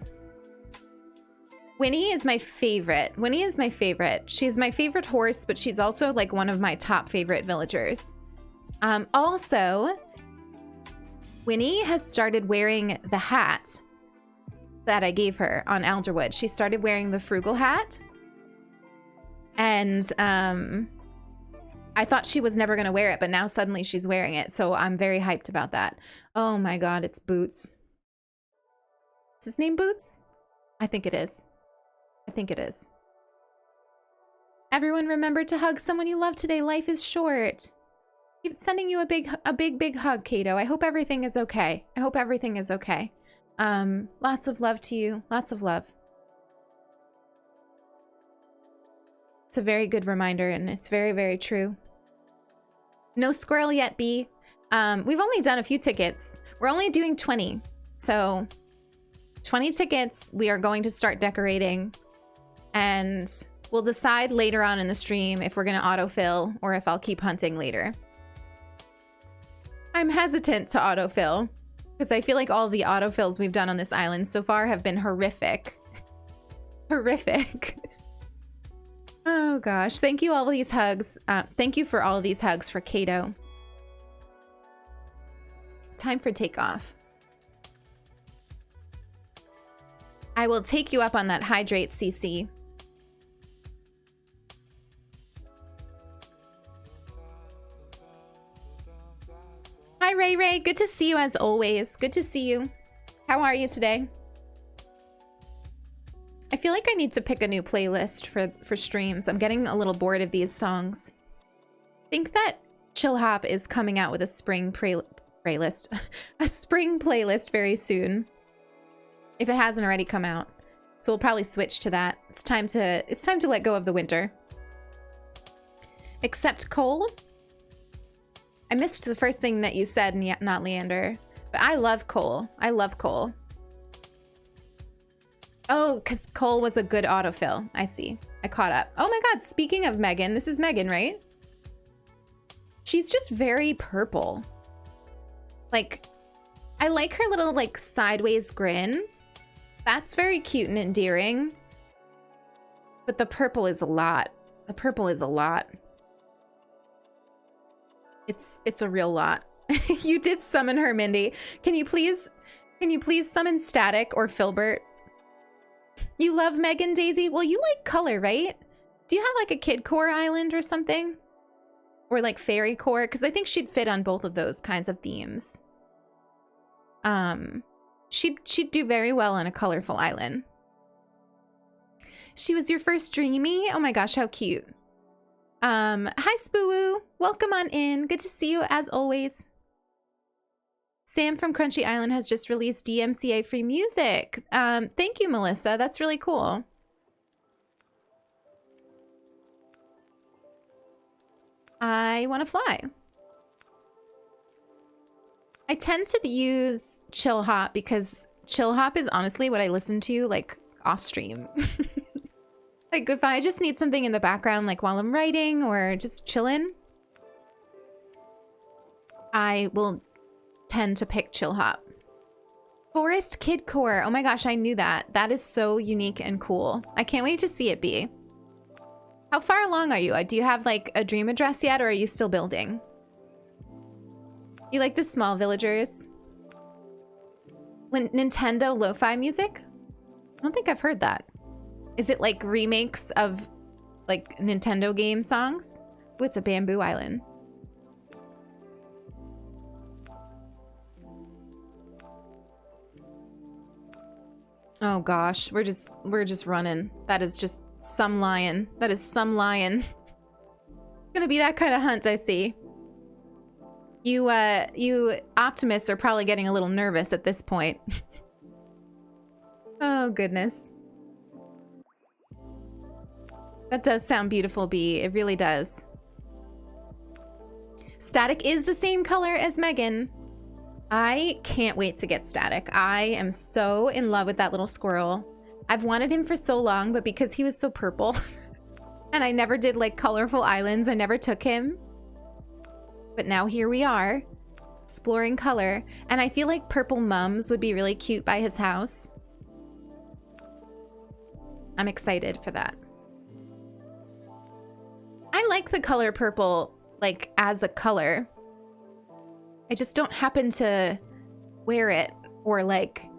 Winnie is my favorite. Winnie is my favorite. She's my favorite horse, but she's also like one of my top favorite villagers. Also, Winnie has started wearing the hat that I gave her on Alderwood. She started wearing the frugal hat. And I thought she was never going to wear it, but now suddenly she's wearing it. So I'm very hyped about that. Oh my God, it's Boots. Is his name Boots? I think it is. I think it is. Everyone remember to hug someone you love today. Life is short. Keep sending you a big hug, Kato. I hope everything is okay. I hope everything is okay. Lots of love to you. Lots of love. It's a very good reminder, and it's very, very true. No squirrel yet, B. We've only done a few tickets. We're only doing 20. So 20 tickets. We are going to start decorating, and we'll decide later on in the stream if we're going to autofill or if I'll keep hunting later. I'm hesitant to autofill because I feel like all the autofills we've done on this island so far have been horrific. Horrific. Oh gosh, thank you all these hugs. Thank you for all of these hugs for Kato. Time for takeoff. I will take you up on that hydrate, CC. Hi, Ray Ray. Good to see you as always. Good to see you. How are you today? I feel like I need to pick a new playlist for streams. I'm getting a little bored of these songs. I think that Chill Hop is coming out with a spring playlist. A spring playlist very soon. If it hasn't already come out. So we'll probably switch to that. It's time to let go of the winter. Except Cole. I missed the first thing that you said, not Leander. But I love Cole. I love Cole. Oh, because Cole was a good autofill. I see. I caught up. Oh my God, speaking of Megan, this is Megan, right? She's just very purple. Like, I like her little like sideways grin. That's very cute and endearing. But the purple is a lot. The purple is a lot. It's a real lot. You did summon her, Mindy. Can you please summon Static or Filbert? You love Megan, Daisy? Well, you like color, right? Do you have like a kid core island or something? Or like fairy core? Because I think she'd fit on both of those kinds of themes. She'd do very well on a colorful island. She was your first dreamy? Oh my gosh, how cute. Hi Spoo-woo. Welcome on in. Good to see you as always. Sam from Crunchy Island has just released DMCA free music. Thank you, Melissa. That's really cool. I want to fly. I tend to use Chill Hop because Chill Hop is honestly what I listen to like off stream. Like if I just need something in the background, like while I'm writing or just chilling, I will tend to pick Chill Hop. Forest Kid Core. Oh my gosh, I knew that. That is so unique and cool. I can't wait to see it be. How far along are you? Do you have like a dream address yet, or are you still building? You like the small villagers? Nintendo lo-fi music? I don't think I've heard that. Is it like remakes of like Nintendo game songs? Ooh, it's a bamboo island. Oh gosh, we're just running. That is just some lion. That is some lion. Gonna be that kind of hunt, I see. You optimists are probably getting a little nervous at this point. Oh, goodness. That does sound beautiful, Bee. It really does. Static is the same color as Megan. I can't wait to get Static. I am so in love with that little squirrel. I've wanted him for so long, but because he was so purple and I never did like colorful islands, I never took him. But now here we are, exploring color. And I feel like purple mums would be really cute by his house. I'm excited for that. I like the color purple, like as a color. I just don't happen to wear it or like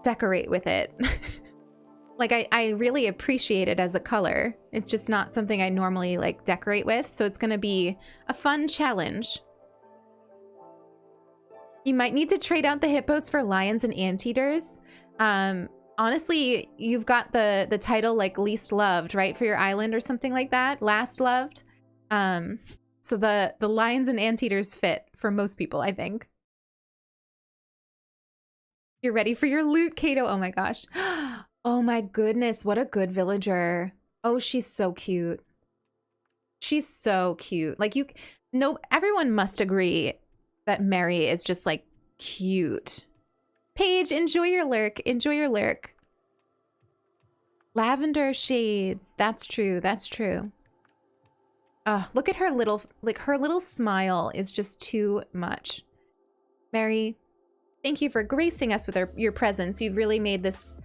decorate with it. Like I really appreciate it as a color. It's just not something I normally like decorate with. So it's gonna be a fun challenge. You might need to trade out the hippos for lions and anteaters. Honestly, you've got the title like least loved, right? For your island or something like that. Last loved. So the lions and anteaters fit for most people, I think. You're ready for your loot, Kato. Oh my gosh. Oh my goodness, what a good villager. Oh, she's so cute. She's so cute. Like everyone must agree that Mary is just like cute. Paige, enjoy your lurk. Enjoy your lurk. Lavender shades. That's true. That's true. Look at her little, like her little smile is just too much. Mary, thank you for gracing us with your presence. You've really made this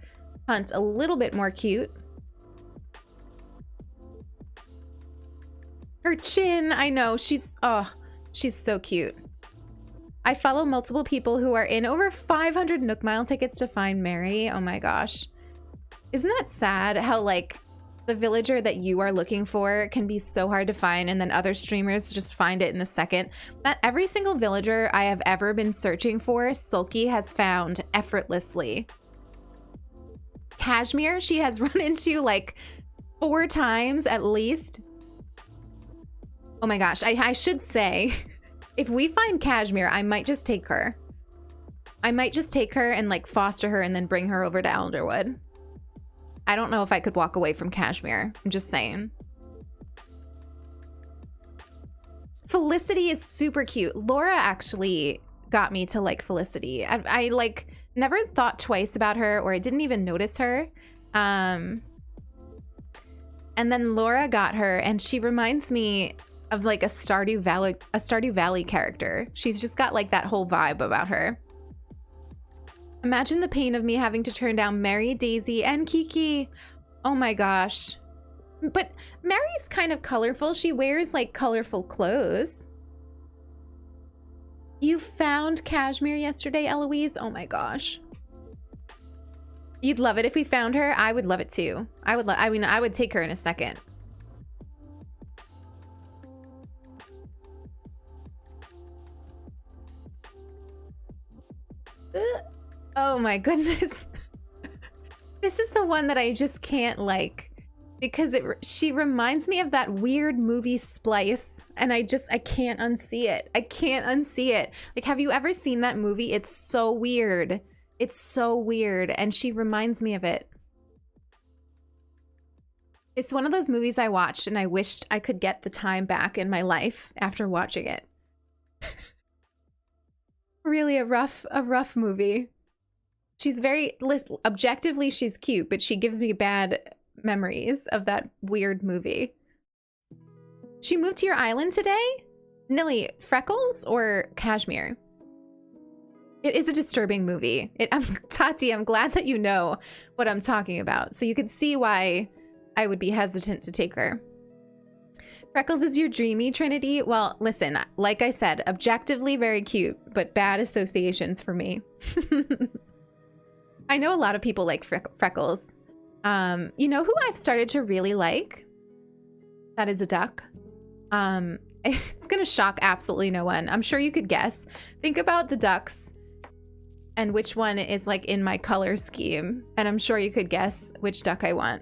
hunt a little bit more cute. Her chin, I know, she's so cute. I follow multiple people who are in over 500 Nook Mile tickets to find Mary. Oh my gosh. Isn't that sad how like the villager that you are looking for can be so hard to find and then other streamers just find it in a second? That every single villager I have ever been searching for, Sulky has found effortlessly. Cashmere, she has run into like 4 times at least. Oh my gosh, I should say, if we find Cashmere, I might just take her. I might just take her and like foster her and then bring her over to Elderwood. I don't know if I could walk away from Cashmere. I'm just saying. Felicity is super cute. Laura actually got me to like Felicity. I like never thought twice about her, or I didn't even notice her. And then Laura got her, and she reminds me of like a Stardew Valley character. She's just got like that whole vibe about her. Imagine the pain of me having to turn down Mary, Daisy, and Kiki. Oh my gosh. But Mary's kind of colorful. She wears like colorful clothes. You found Cashmere yesterday, Eloise? Oh my gosh. You'd love it if we found her. I would love it too. I would take her in a second. Oh my goodness. This is the one that I just can't like, because she reminds me of that weird movie Splice, and I can't unsee it. I can't unsee it. Like, have you ever seen that movie? It's so weird. It's so weird, and she reminds me of it. It's one of those movies I watched and I wished I could get the time back in my life after watching it. Really a rough movie. She's objectively she's cute, but she gives me bad memories of that weird movie. She moved to your island today? Nilly, Freckles or Cashmere? It is a disturbing movie. Tati, I'm glad that you know what I'm talking about, so you could see why I would be hesitant to take her. Freckles is your dreamy Trinity? Well, listen, like I said, objectively very cute, but bad associations for me. I know a lot of people like Freckles. You know who I've started to really like? That is a duck. It's gonna shock absolutely no one. I'm sure you could guess. Think about the ducks and which one is like in my color scheme, and I'm sure you could guess which duck I want.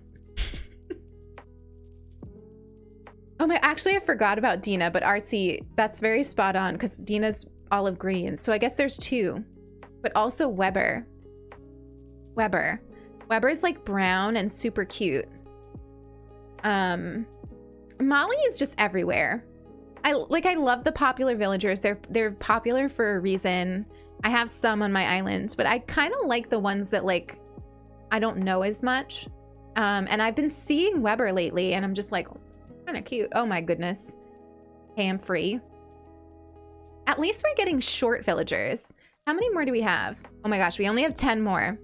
Oh my, actually I forgot about Dina, but Artsy, that's very spot on because Dina's olive green. So I guess there's two, but also Weber. Weber's like brown and super cute. Molly is just everywhere. I love the popular villagers. They're popular for a reason. I have some on my island, but I kind of like the ones that like I don't know as much. And I've been seeing Weber lately and I'm just like, kind of cute. Oh my goodness. Hey, I'm free. At least we're getting short villagers. How many more do we have? Oh my gosh, we only have 10 more.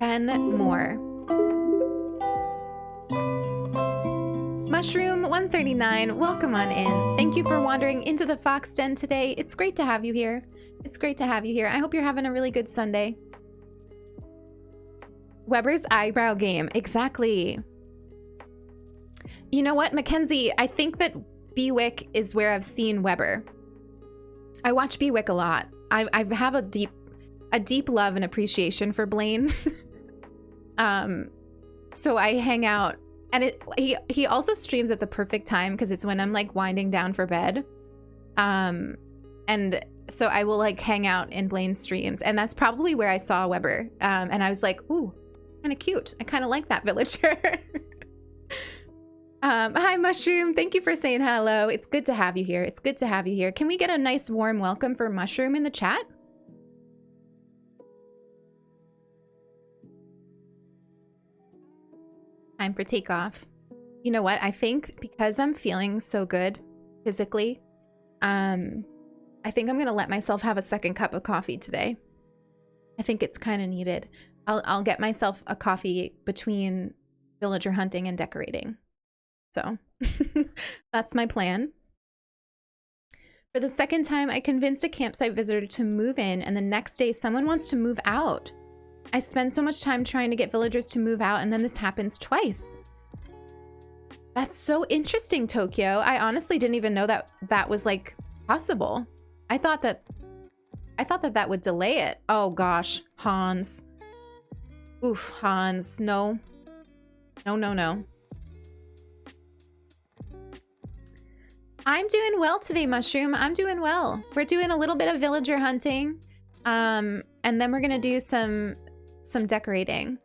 10 more. Mushroom 139, welcome on in. Thank you for wandering into the Fox Den today. It's great to have you here. It's great to have you here. I hope you're having a really good Sunday. Weber's eyebrow game, exactly. You know what, Mackenzie? I think that Bewick is where I've seen Weber. I watch Bewick a lot. I have a deep love and appreciation for Blaine. So I hang out. And he also streams at the perfect time because it's when I'm like winding down for bed. And so I will like hang out in Blaine's streams. And that's probably where I saw Weber. And I was like, ooh, kind of cute. I kind of like that villager. Hi, Mushroom. Thank you for saying hello. It's good to have you here. It's good to have you here. Can we get a nice warm welcome for Mushroom in the chat? Time for takeoff. You know what? I think because I'm feeling so good physically, I think I'm going to let myself have a second cup of coffee today. I think it's kind of needed. I'll get myself a coffee between villager hunting and decorating. So that's my plan. For the second time, I convinced a campsite visitor to move in, and the next day someone wants to move out. I spend so much time trying to get villagers to move out, and then this happens twice. That's so interesting, Tokyo. I honestly didn't even know that that was like possible. I thought that that would delay it. Oh gosh, Hans. Oof, Hans. No. No, no, no. I'm doing well today, Mushroom. I'm doing well. We're doing a little bit of villager hunting. And then we're gonna do some decorating.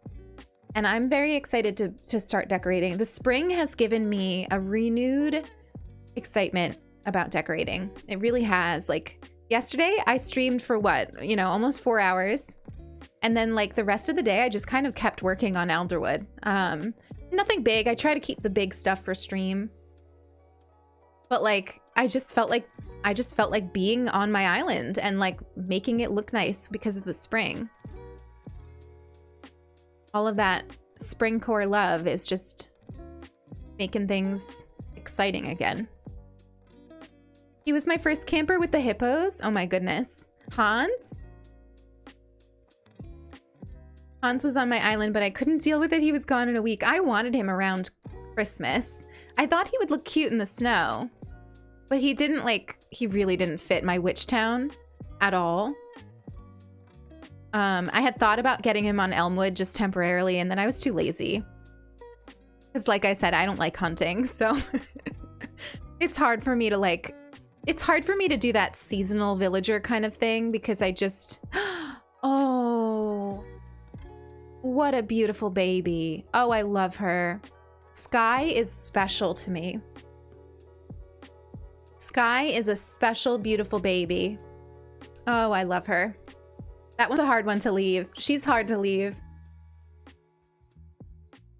And I'm very excited to start decorating. The spring has given me a renewed excitement about decorating. It really has. Like yesterday I streamed for what, you know, almost 4 hours. And then like the rest of the day, I just kind of kept working on Elderwood. Nothing big. I try to keep the big stuff for stream. But like, I just felt like being on my island and like making it look nice because of the spring. All of that spring core love is just making things exciting again. He was my first camper with the hippos. Oh my goodness. Hans? Hans was on my island, but I couldn't deal with it. He was gone in a week. I wanted him around Christmas. I thought he would look cute in the snow, but he didn't he really didn't fit my witch town at all. I had thought about getting him on Elmwood just temporarily, and then I was too lazy. Because like I said, I don't like hunting, so it's hard for me to do that seasonal villager kind of thing because I just, oh, what a beautiful baby. Oh, I love her. Sky is special to me. Sky is a special, beautiful baby. Oh, I love her. That one's a hard one to leave. She's hard to leave.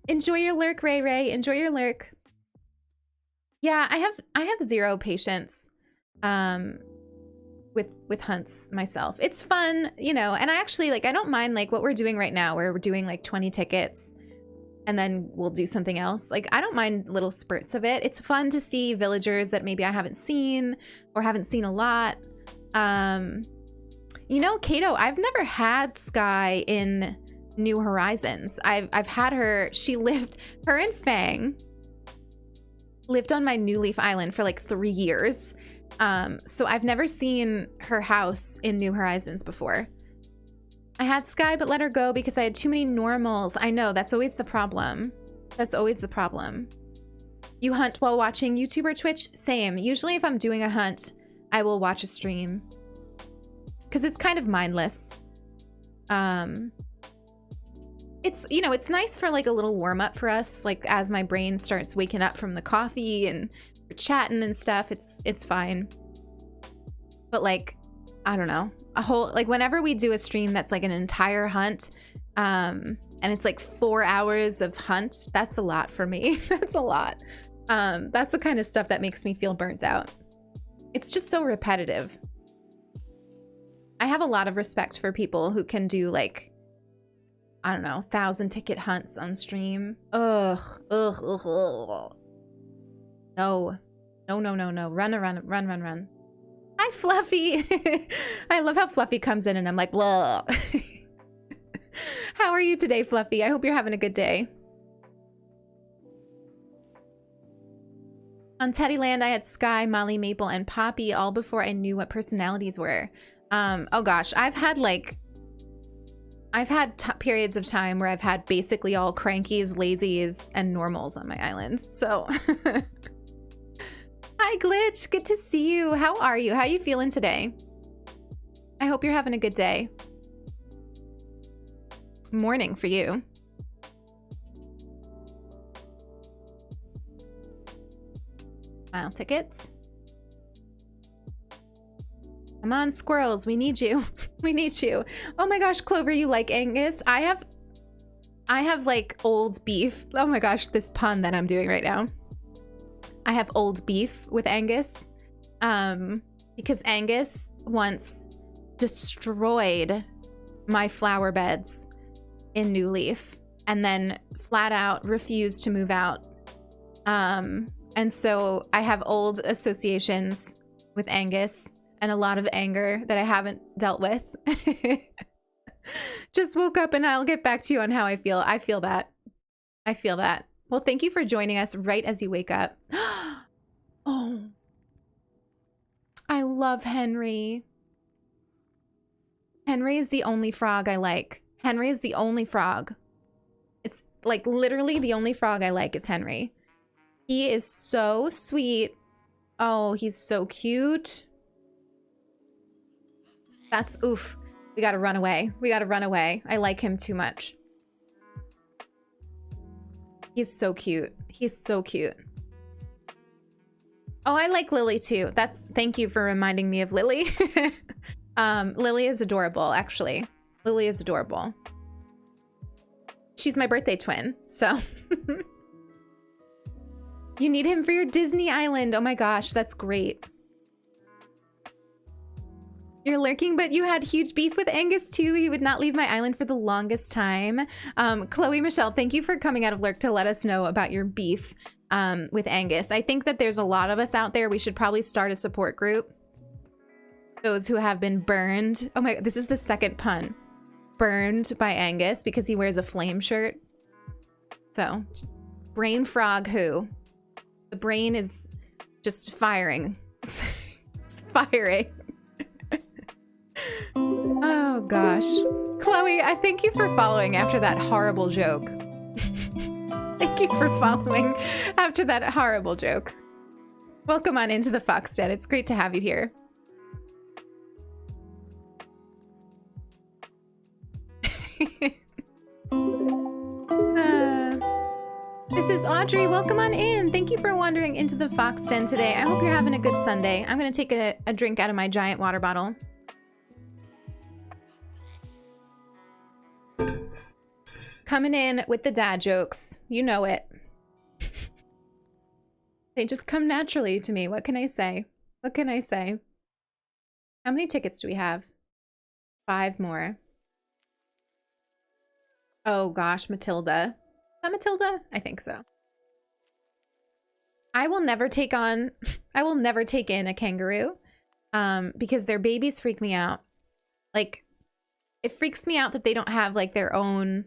Enjoy your lurk, Ray Ray. Enjoy your lurk. Yeah, I have zero patience with hunts myself. It's fun, you know, and I actually I don't mind what we're doing right now where we're doing 20 tickets and then we'll do something else. I don't mind little spurts of it. It's fun to see villagers that maybe I haven't seen or haven't seen a lot. You know, Kato, I've never had Sky in New Horizons. I've had her, her and Fang lived on my New Leaf Island for 3 years. So I've never seen her house in New Horizons before. I had Sky but let her go because I had too many normals. I know, that's always the problem. That's always the problem. You hunt while watching YouTube or Twitch? Same. Usually if I'm doing a hunt, I will watch a stream. Because it's kind of mindless. It's, you know, it's nice for like a little warm up for us. Like as my brain starts waking up from the coffee and we're chatting and stuff, it's fine. But like, I don't know, a whole, like whenever we do a stream that's like an entire hunt, and it's like 4 hours of hunt, that's a lot for me. That's a lot. That's the kind of stuff that makes me feel burnt out. It's just so repetitive. I have a lot of respect for people who can do like, I don't know, 1,000 ticket hunts on stream. Ugh. No. No. Run. Hi, Fluffy. I love how Fluffy comes in and I'm like, blah. How are you today, Fluffy? I hope you're having a good day. On Teddyland, I had Sky, Molly, Maple, and Poppy all before I knew what personalities were. Oh gosh, I've had periods of time where I've had basically all crankies, lazies, and normals on my island. So, hi Glitch, good to see you. How are you? How are you feeling today? I hope you're having a good day. Morning for you. Mile tickets. Come on, squirrels, we need you. We need you. Oh my gosh, Clover, you like Angus? I have like old beef. Oh my gosh, this pun that I'm doing right now. I have old beef with Angus. Because Angus once destroyed my flower beds in New Leaf and then flat out refused to move out. And so I have old associations with Angus and a lot of anger that I haven't dealt with. Just woke up and I'll get back to you on how I feel. I feel that. I feel that. Well, thank you for joining us right as you wake up. Oh, I love Henry. Henry is the only frog I like. Henry is the only frog. It's like literally the only frog I like is Henry. He is so sweet. Oh, he's so cute. That's oof. We gotta run away. We gotta run away. I like him too much. He's so cute. He's so cute. Oh, I like Lily too. Thank you for reminding me of Lily. Lily is adorable, actually. Lily is adorable. She's my birthday twin, so. You need him for your Disney Island. Oh my gosh, that's great. You're lurking, but you had huge beef with Angus too. He would not leave my island for the longest time. Chloe Michelle, thank you for coming out of lurk to let us know about your beef with Angus. I think that there's a lot of us out there. We should probably start a support group. Those who have been burned. Oh my, this is the second pun. Burned by Angus because he wears a flame shirt. So, brain frog who? The brain is just firing. It's firing. Oh gosh. Chloe, I thank you for following after that horrible joke. Thank you for following after that horrible joke. Welcome on into the Fox Den. It's great to have you here. This is Audrey. Welcome on in. Thank you for wandering into the Fox Den today. I hope you're having a good Sunday. I'm going to take a drink out of my giant water bottle. Coming in with the dad jokes. You know it. They just come naturally to me. What can I say? What can I say? How many tickets do we have? 5 more. Oh gosh, Matilda. Is that Matilda? I think so. I will never take in a kangaroo because their babies freak me out. Like, it freaks me out that they don't have like their own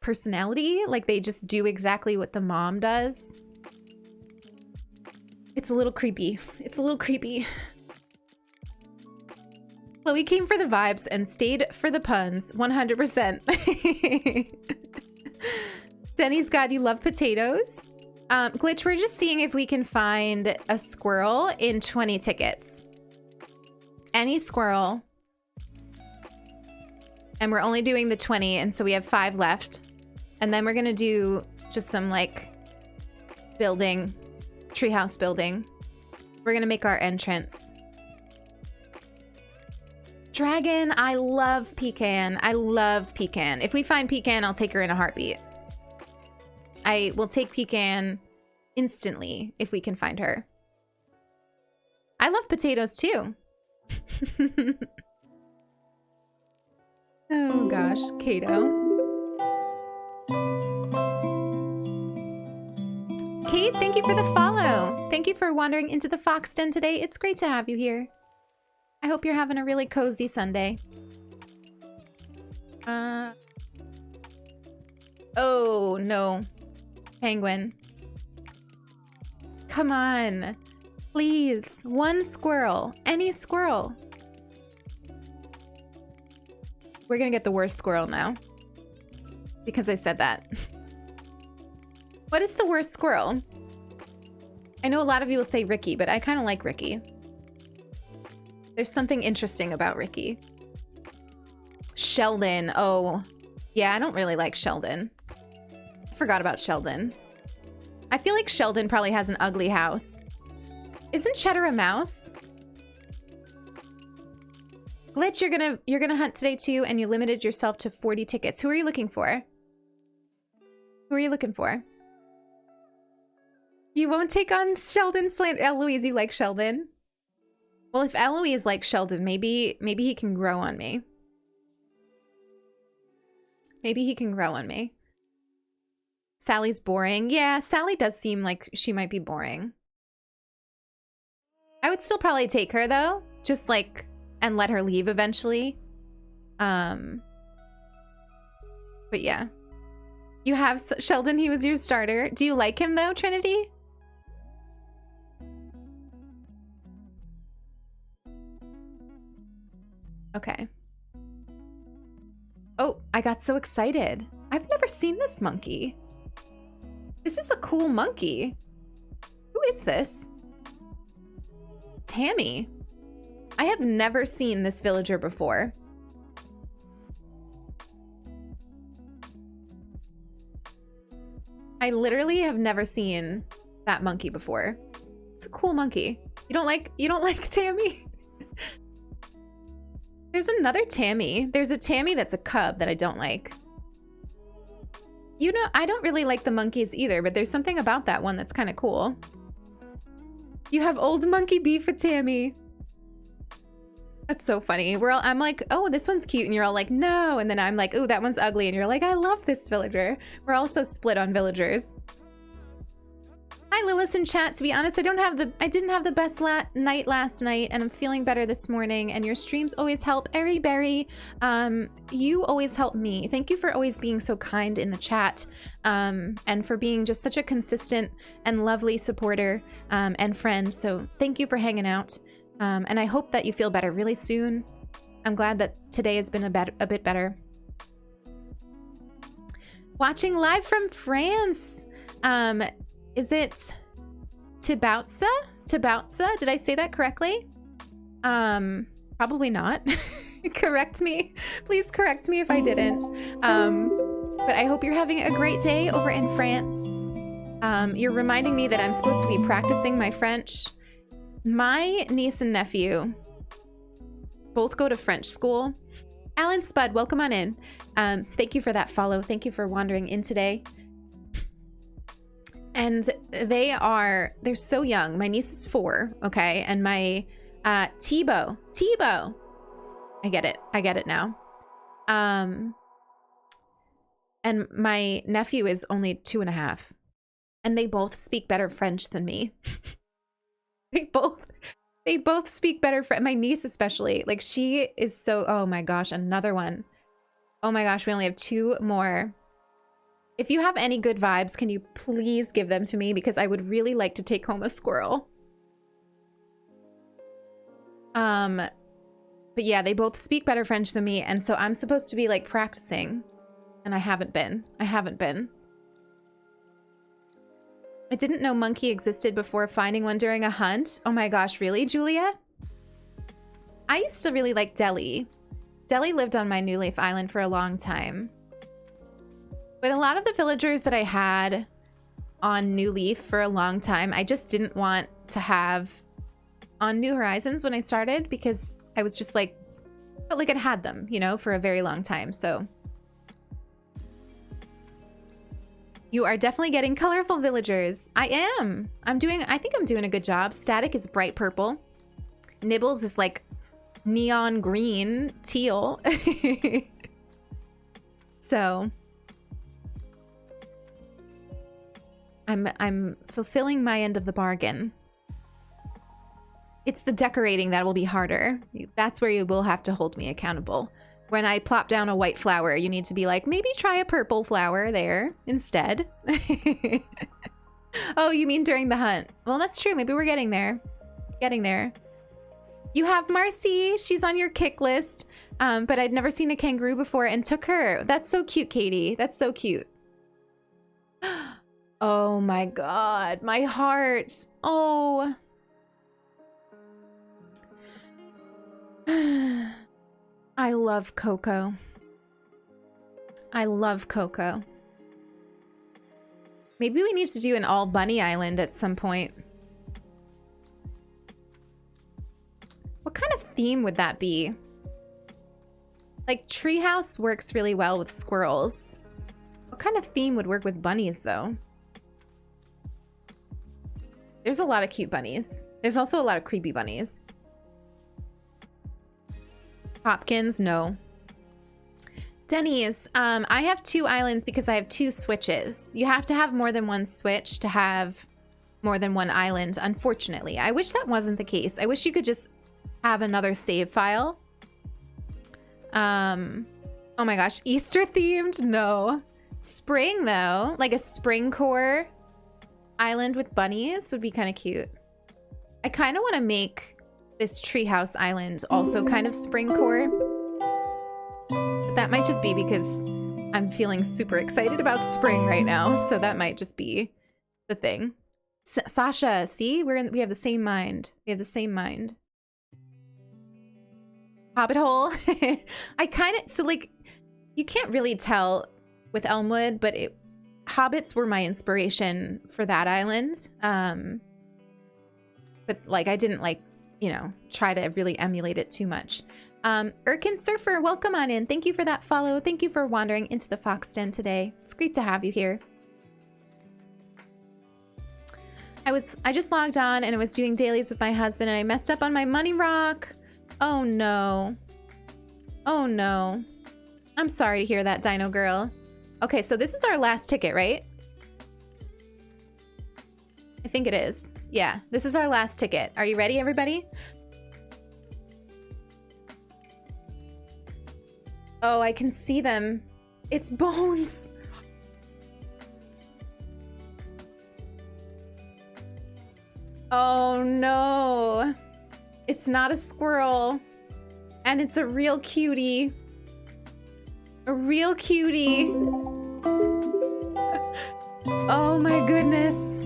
personality. Like they just do exactly what the mom does. It's a little creepy. It's a little creepy. Chloe came for the vibes and stayed for the puns, 100%. Denny's God, you love potatoes? Glitch, we're just seeing if we can find a squirrel in 20 tickets. Any squirrel. And we're only doing the 20, and so we have 5 left. And then we're gonna do just some, like, building, treehouse building. We're gonna make our entrance. Dragon, I love Pecan. I love Pecan. If we find Pecan, I'll take her in a heartbeat. I will take Pecan instantly if we can find her. I love potatoes too. Oh gosh, Kato. Kate, thank you for the follow. Thank you for wandering into the Fox Den today. It's great to have you here. I hope you're having a really cozy Sunday. Oh no. Penguin. Come on. Please. One squirrel. Any squirrel. We're gonna get the worst squirrel now. Because I said that. What is the worst squirrel? I know a lot of you will say Ricky, but I kind of like Ricky. There's something interesting about Ricky. Sheldon. Oh. Yeah, I don't really like Sheldon. I forgot about Sheldon. I feel like Sheldon probably has an ugly house. Isn't Cheddar a mouse? Glitch, you're gonna hunt today too, and you limited yourself to 40 tickets. Who are you looking for? Who are you looking for? You won't take on Sheldon Slant. Eloise, you like Sheldon? Well, if Eloise likes Sheldon, maybe he can grow on me. Maybe he can grow on me. Sally's boring. Yeah, Sally does seem like she might be boring. I would still probably take her though, just like, and let her leave eventually. But yeah. You have Sheldon, he was your starter. Do you like him though, Trinity? Okay. Oh, I got so excited. I've never seen this monkey. This is a cool monkey. Who is this? Tammy. I have never seen this villager before. I literally have never seen that monkey before. It's a cool monkey. You don't like Tammy? There's another Tammy. There's a Tammy that's a cub that I don't like. You know, I don't really like the monkeys either, but there's something about that one that's kind of cool. You have old monkey beef with Tammy. That's so funny. I'm like, oh, this one's cute. And you're all like, no. And then I'm like, oh, that one's ugly. And you're like, I love this villager. We're also split on villagers. Hi, Lilith in chat. To be honest, I didn't have the best night last night, and I'm feeling better this morning. And your streams always help. Airy Berry, you always help me. Thank you for always being so kind in the chat, and for being just such a consistent and lovely supporter and friend. So thank you for hanging out. And I hope that you feel better really soon. I'm glad that today has been a bit better. Watching live from France. Is it Tibautsa? Tibautsa? Did I say that correctly? Probably not. Correct me. Please correct me if I didn't. But I hope you're having a great day over in France. You're reminding me that I'm supposed to be practicing my French. My niece and nephew both go to French school. Alan Spud, welcome on in. Thank you for that follow. Thank you for wandering in today. And they're so young. My niece is 4, okay? And my Tebow, I get it now. And my nephew is only 2.5. And they both speak better French than me. They both speak better French. My niece especially. Like, she is so, oh my gosh, another one. Oh my gosh, we only have 2 more. If you have any good vibes, can you please give them to me? Because I would really like to take home a squirrel. But yeah, they both speak better French than me. And so I'm supposed to be like practicing. And I haven't been. I didn't know monkey existed before finding one during a hunt. Oh my gosh, really, Julia? I used to really like Deli. Deli lived on my New Leaf Island for a long time. But a lot of the villagers that I had on New Leaf for a long time, I just didn't want to have on New Horizons when I started because I was just like, felt like I'd had them, you know, for a very long time, so. You are definitely getting colorful villagers. I am. I think I'm doing a good job. Static is bright purple. Nibbles is like neon green, teal. So I'm fulfilling my end of the bargain. It's the decorating that will be harder. That's where you will have to hold me accountable. When I plop down a white flower, you need to be like, maybe try a purple flower there instead. Oh, you mean during the hunt? Well, that's true. Maybe we're getting there. Getting there. You have Marcy. She's on your kick list. But I'd never seen a kangaroo before and took her. That's so cute, Katie. That's so cute. Oh my God. My heart. Oh. I love Coco. I love Coco. Maybe we need to do an all bunny island at some point. What kind of theme would that be? Like, treehouse works really well with squirrels. What kind of theme would work with bunnies, though? There's a lot of cute bunnies. There's also a lot of creepy bunnies. Hopkins, no. Denny's, I have 2 islands because I have 2 switches. You have to have more than one switch to have more than one island, unfortunately. I wish that wasn't the case. I wish you could just have another save file. Oh my gosh, Easter themed? No. Spring though, like a spring core island with bunnies would be kind of cute. I kind of want to make this treehouse island also kind of spring core. But that might just be because I'm feeling super excited about spring right now, so that might just be the thing. Sasha, see, we have the same mind. We have the same mind. Hobbit hole. I kind of, so like, you can't really tell with Elmwood, but hobbits were my inspiration for that island. But like, I didn't like, you know, try to really emulate it too much. Erkin Surfer, welcome on in. Thank you for that follow. Thank you for wandering into the Fox Den today. It's great to have you here. I just logged on and I was doing dailies with my husband and I messed up on my money rock. Oh no. Oh no. I'm sorry to hear that, Dino Girl. Okay, so this is our last ticket, right? I think it is. Yeah, this is our last ticket. Are you ready, everybody? Oh, I can see them. It's Bones. Oh no. It's not a squirrel. And it's a real cutie. A real cutie. Oh my goodness.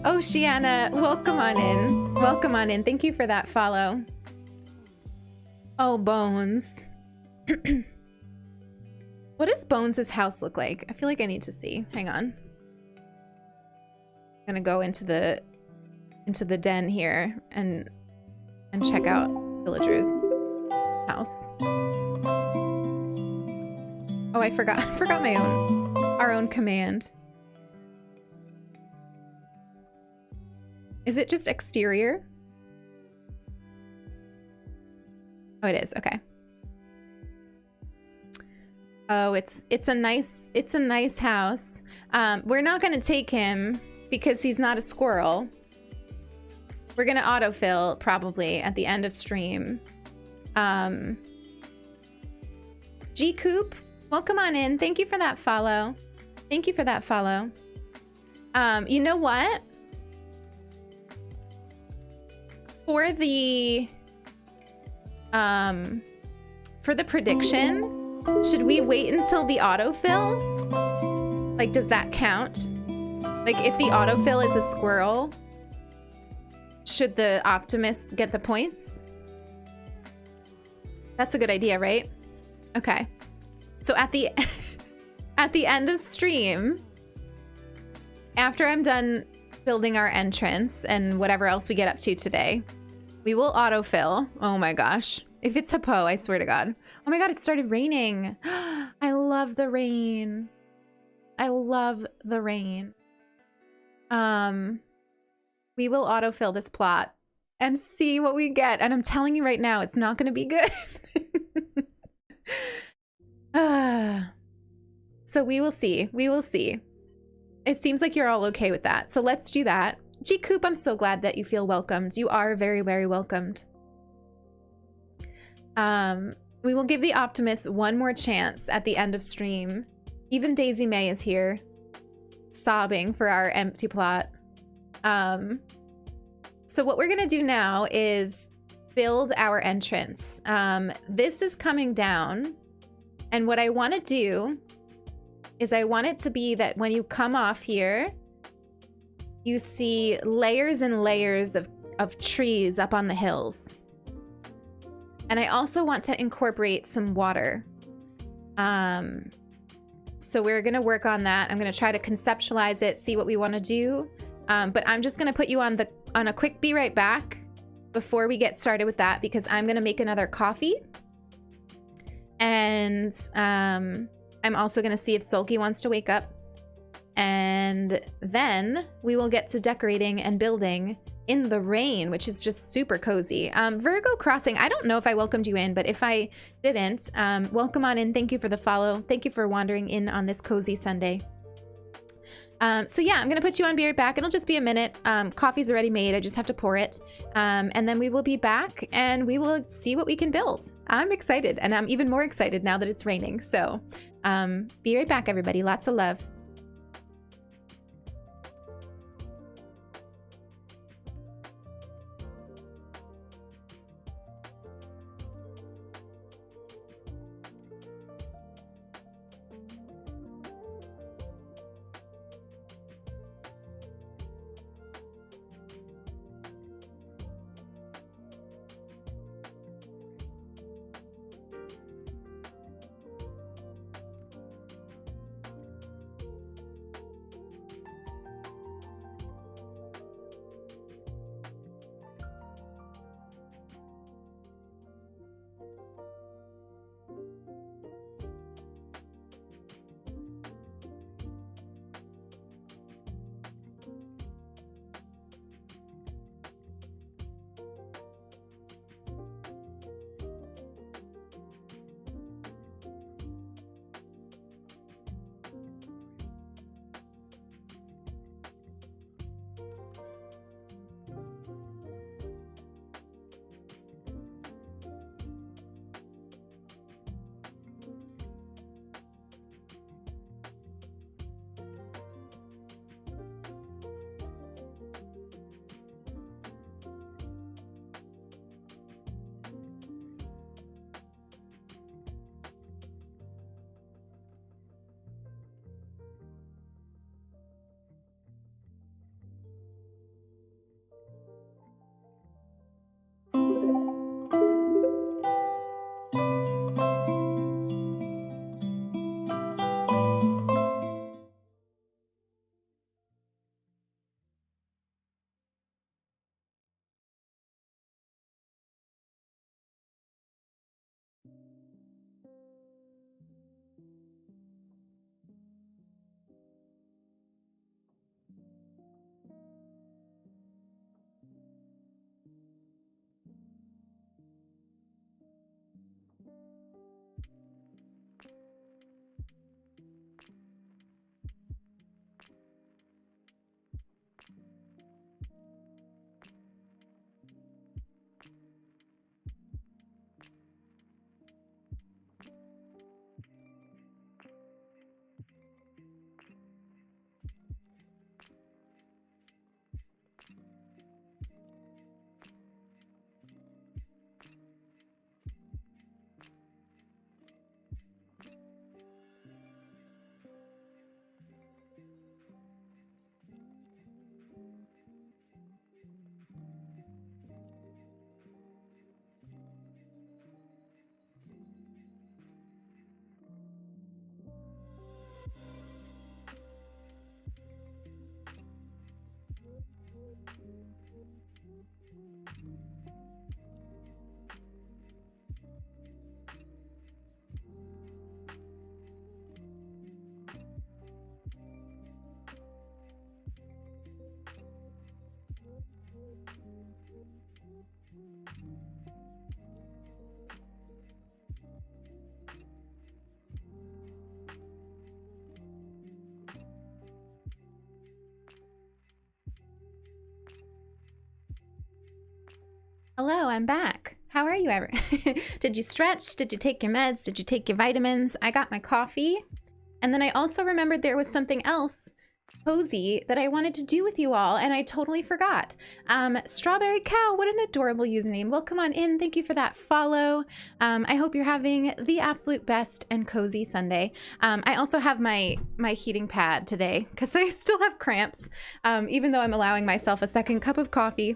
Oceana, welcome on in. Welcome on in. Thank you for that follow. Oh, Bones. What does Bones' house look like? I feel like I need to see. Hang on. I'm gonna go into the den here and check out Villager's house. Oh, I forgot our own command. Is it just exterior? Oh, it is. Okay. Oh, it's a nice house. We're not gonna take him because he's not a squirrel. We're gonna autofill probably at the end of stream. G Coop, welcome on in. Thank you for that follow. Thank you for that follow. You know what? For the prediction, should we wait until the autofill? Like, does that count? Like, if the autofill is a squirrel, should the optimist get the points? That's a good idea, right? Okay. So at the at the end of stream, after I'm done building our entrance and whatever else we get up to today, we will autofill. Oh my gosh. If it's hippo, I swear to God. Oh my God, it started raining. I love the rain. I love the rain. We will autofill this plot and see what we get. And I'm telling you right now, it's not going to be good. So we will see. We will see. It seems like you're all okay with that. So let's do that. G Coop, I'm so glad that you feel welcomed. You are very, very welcomed. We will give the Optimist one more chance at the end of stream. Even Daisy May is here, sobbing for our empty plot. So what we're gonna do now is build our entrance. This is coming down, and what I want to do is I want it to be that when you come off here, you see layers and layers of trees up on the hills. And I also want to incorporate some water. So we're gonna work on that. I'm gonna try to conceptualize it, see what we want to do. But I'm just gonna put you on a quick be right back before we get started with that, because I'm gonna make another coffee. And I'm also gonna see if Sulky wants to wake up. And then we will get to decorating and building in the rain, which is just super cozy. Virgo Crossing, I don't know if I welcomed you in, but if I didn't, welcome on in. Thank you for the follow. Thank you for wandering in on this cozy Sunday. So yeah, I'm gonna put you on, be right back. It'll just be a minute. Coffee's already made, I just have to pour it. And then we will be back and we will see what we can build. I'm excited, and I'm even more excited now that it's raining. So be right back, everybody. Lots of love. Hello, I'm back. How are you ever? Did you stretch? Did you take your meds? Did you take your vitamins? I got my coffee. And then I also remembered there was something else cozy that I wanted to do with you all, and I totally forgot. Strawberry Cow, what an adorable username. Welcome on in. Thank you for that follow. I hope you're having the absolute best and cozy Sunday. I also have my heating pad today because I still have cramps, even though I'm allowing myself a second cup of coffee.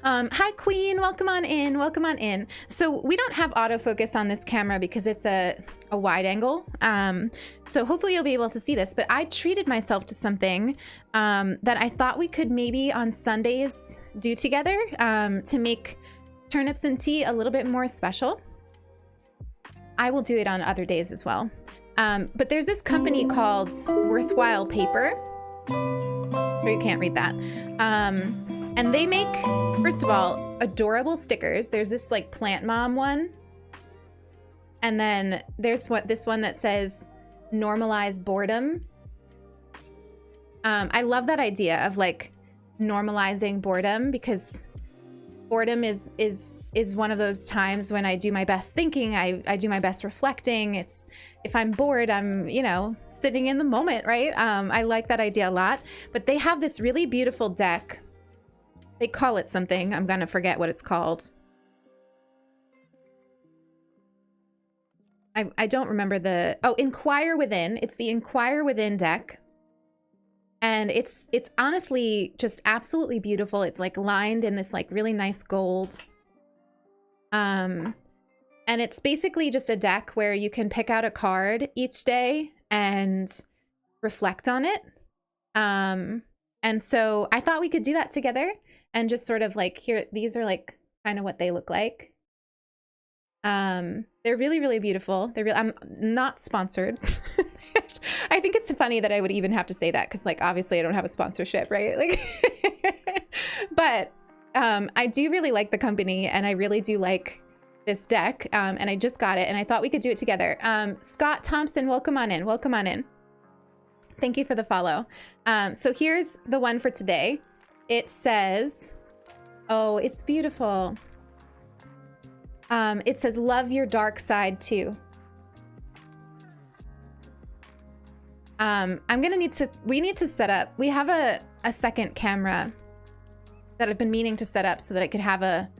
Hi Queen, welcome on in, welcome on in. So we don't have autofocus on this camera because it's a wide angle. So hopefully you'll be able to see this, but I treated myself to something that I thought we could maybe on Sundays do together to make turnips and tea a little bit more special. I will do it on other days as well. But there's this company called Worthwhile Paper. Or you can't read that. And they make, first of all, adorable stickers. There's this like plant mom one. And then there's this one that says normalize boredom. I love that idea of like normalizing boredom because boredom is one of those times when I do my best thinking. I do my best reflecting. It's if I'm bored, I'm, you know, sitting in the moment, right? I like that idea a lot. But they have this really beautiful deck. They call it something. I'm gonna forget what it's called. I don't remember the... Oh, Inquire Within. It's the Inquire Within deck. And it's honestly just absolutely beautiful. It's like lined in this like really nice gold. And it's basically just a deck where you can pick out a card each day and reflect on it. And so I thought we could do that together. And just sort of like, here, these are like kind of what they look like. They're really, really beautiful. I'm not sponsored. I think it's funny that I would even have to say that because like, obviously I don't have a sponsorship, right? Like, but I do really like the company and I really do like this deck. And I just got it and I thought we could do it together. Scott Thompson, welcome on in. Welcome on in. Thank you for the follow. So here's the one for today. It says, oh, it's beautiful. It says, love your dark side too. We need to set up, we have a second camera that I've been meaning to set up so that I could have a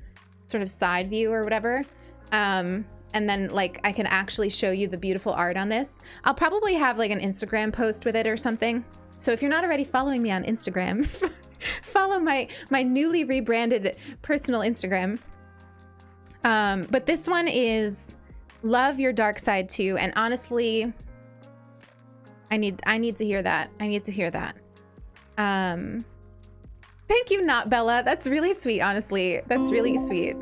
sort of side view or whatever. And then like, I can actually show you the beautiful art on this. I'll probably have like an Instagram post with it or something. So if you're not already following me on Instagram, follow my newly rebranded personal Instagram. But this one is love your dark side too. And honestly, I need to hear that. I need to hear that. Thank you, Not Bella. That's really sweet, honestly. That's really sweet.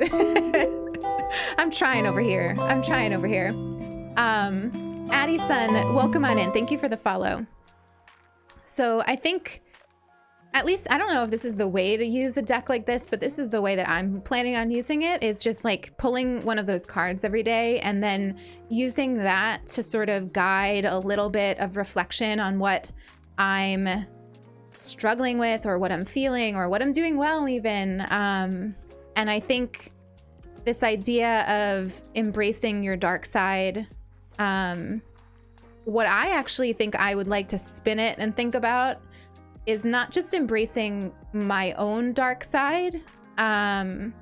I'm trying over here. Addie Sun, welcome on in. Thank you for the follow. So I think, at least, I don't know if this is the way to use a deck like this, but this is the way that I'm planning on using it, is just like pulling one of those cards every day and then using that to sort of guide a little bit of reflection on what I'm struggling with or what I'm feeling or what I'm doing well even. And I think this idea of embracing your dark side, what I actually think I would like to spin it and think about is not just embracing my own dark side, but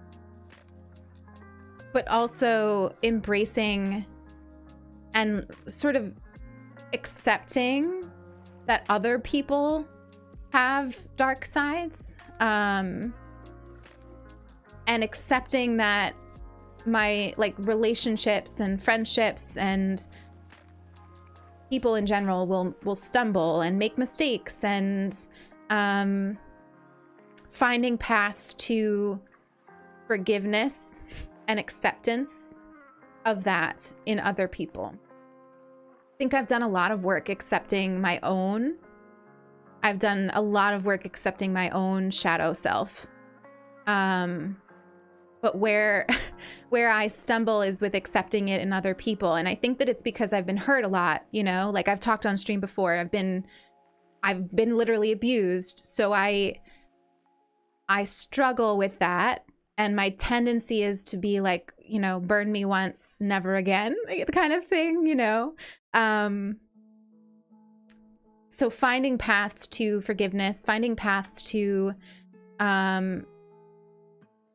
also embracing and sort of accepting that other people have dark sides, and accepting that my like relationships and friendships and people in general will stumble and make mistakes, and finding paths to forgiveness and acceptance of that in other people. I think I've done a lot of work accepting my own. I've done a lot of work accepting my own shadow self. But where I stumble is with accepting it in other people. And I think that it's because I've been hurt a lot, you know, like I've talked on stream before, I've been literally abused. So I struggle with that. And my tendency is to be like, you know, burn me once, never again, kind of thing, you know? So finding paths to forgiveness, finding paths to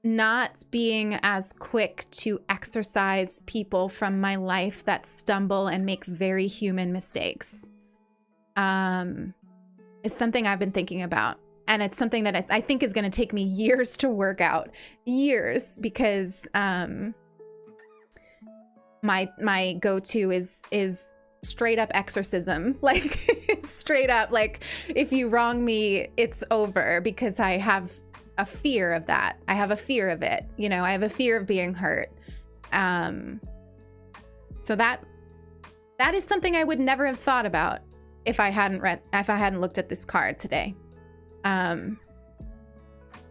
not being as quick to exorcise people from my life that stumble and make very human mistakes is something I've been thinking about. And it's something that I think is going to take me years to work out. Years, because my go-to is straight up exorcism. Like, straight up, like, if you wrong me, it's over, because I have a fear of that. I have a fear of it. You know, I have a fear of being hurt. So that is something I would never have thought about if I hadn't looked at this card today.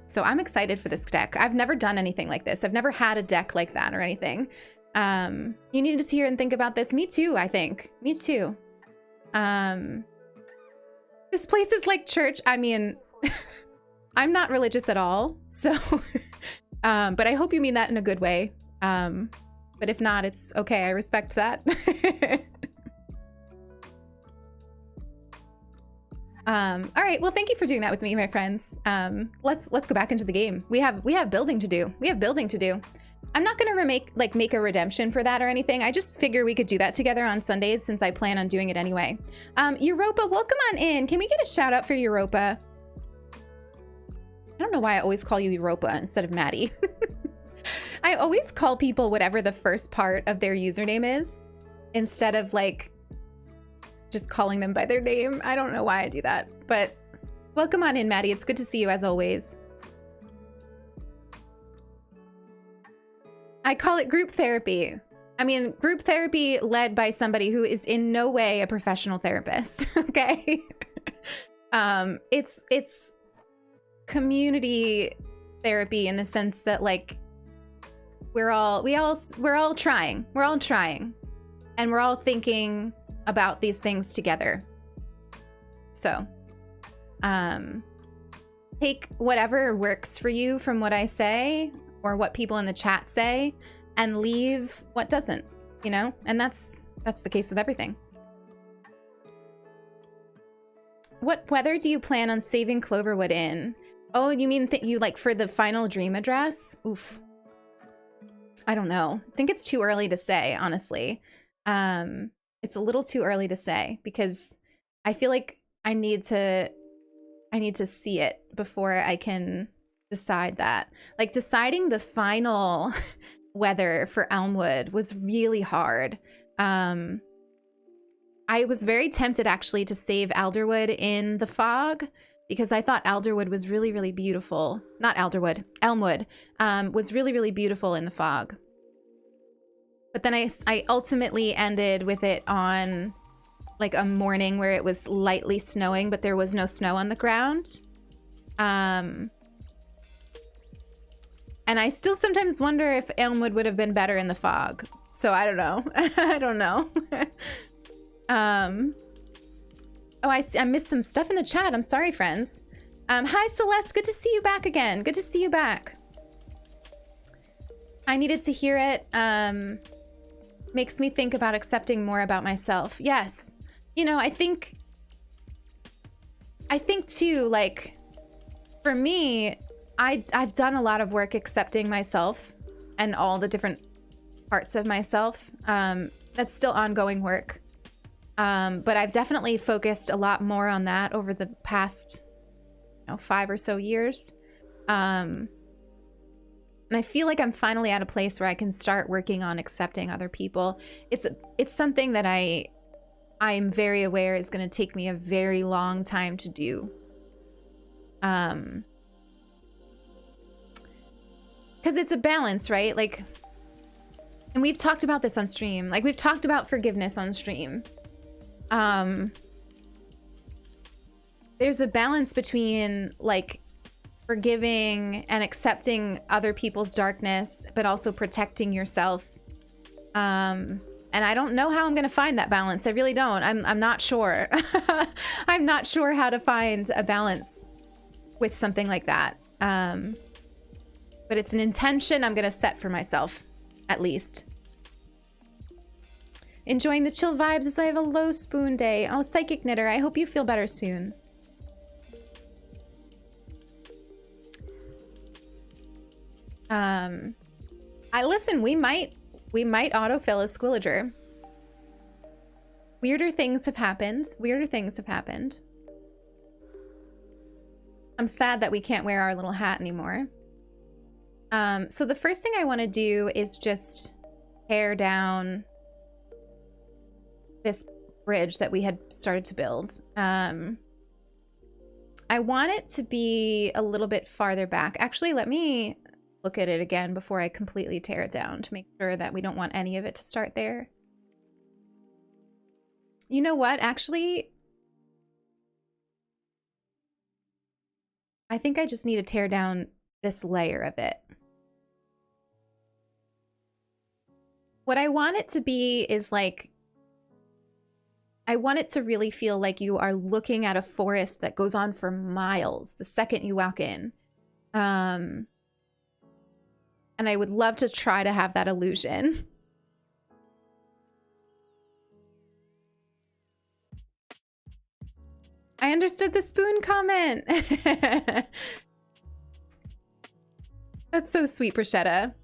So I'm excited for this deck. I've never done anything like this. I've never had a deck like that or anything. You need to hear and think about this. Me too, I think. Me too. This place is like church. I mean, I'm not religious at all. So, but I hope you mean that in a good way. But if not, it's okay. I respect that. All right. Well, thank you for doing that with me, my friends. Let's go back into the game. We have building to do. We have building to do. I'm not going to make a redemption for that or anything. I just figure we could do that together on Sundays, since I plan on doing it anyway. Europa, welcome on in. Can we get a shout out for Europa? I don't know why I always call you Europa instead of Maddie. I always call people whatever the first part of their username is, instead of like just calling them by their name. I don't know why I do that, but welcome on in, Maddie. It's good to see you as always. I call it group therapy. I mean, group therapy led by somebody who is in no way a professional therapist. Okay. It's community therapy in the sense that, like, we're all trying, and we're all thinking about these things together. So, take whatever works for you from what I say or what people in the chat say, and leave what doesn't, you know? And that's the case with everything. What weather do you plan on saving Cloverwood in? Oh, you mean you like for the final dream address? Oof. I don't know. I think it's too early to say, honestly. It's a little too early to say, because I feel like I need to see it before I can decide that. Like, deciding the final weather for Elmwood was really hard. I was very tempted actually to save Alderwood in the fog, because I thought Alderwood was really, really beautiful. Not Alderwood, Elmwood was really, really beautiful in the fog. But then I ultimately ended with it on like a morning where it was lightly snowing, but there was no snow on the ground. And I still sometimes wonder if Elmwood would have been better in the fog. So I don't know. I don't know. Oh, I missed some stuff in the chat. I'm sorry, friends. Hi, Celeste. Good to see you back again. Good to see you back. I needed to hear it. Makes me think about accepting more about myself. Yes. You know, I think too, like, for me, I've done a lot of work accepting myself and all the different parts of myself. That's still ongoing work. But I've definitely focused a lot more on that over the past, 5 or so years. And I feel like I'm finally at a place where I can start working on accepting other people. It's something that I'm very aware is going to take me a very long time to do. Because it's a balance, right? Like, and we've talked about this on stream. Like, we've talked about forgiveness on stream. There's a balance between, like, forgiving and accepting other people's darkness, but also protecting yourself. And I don't know how I'm going to find that balance. I really don't. I'm not sure. I'm not sure how to find a balance with something like that. But it's an intention I'm gonna set for myself, at least. Enjoying the chill vibes as I have a low spoon day. Oh, Psychic Knitter, I hope you feel better soon. Listen, we might autofill a Squillager. Weirder things have happened. Weirder things have happened. I'm sad that we can't wear our little hat anymore. So the first thing I want to do is just tear down this bridge that we had started to build. I want it to be a little bit farther back. Actually, let me look at it again before I completely tear it down to make sure that we don't want any of it to start there. You know what? Actually, I think I just need to tear down this layer of it. What I want it to be is like, I want it to really feel like you are looking at a forest that goes on for miles the second you walk in. And I would love to try to have that illusion. I understood the spoon comment. That's so sweet, Bruschetta.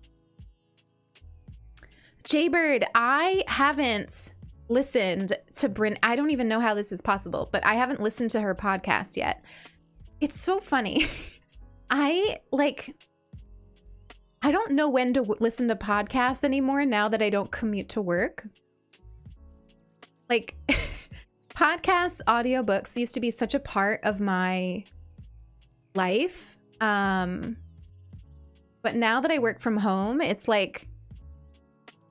Jaybird, I haven't listened to Bryn. I don't even know how this is possible, but I haven't listened to her podcast yet. It's so funny. I don't know when to listen to podcasts anymore now that I don't commute to work. Like, podcasts, audiobooks used to be such a part of my life. But now that I work from home, it's like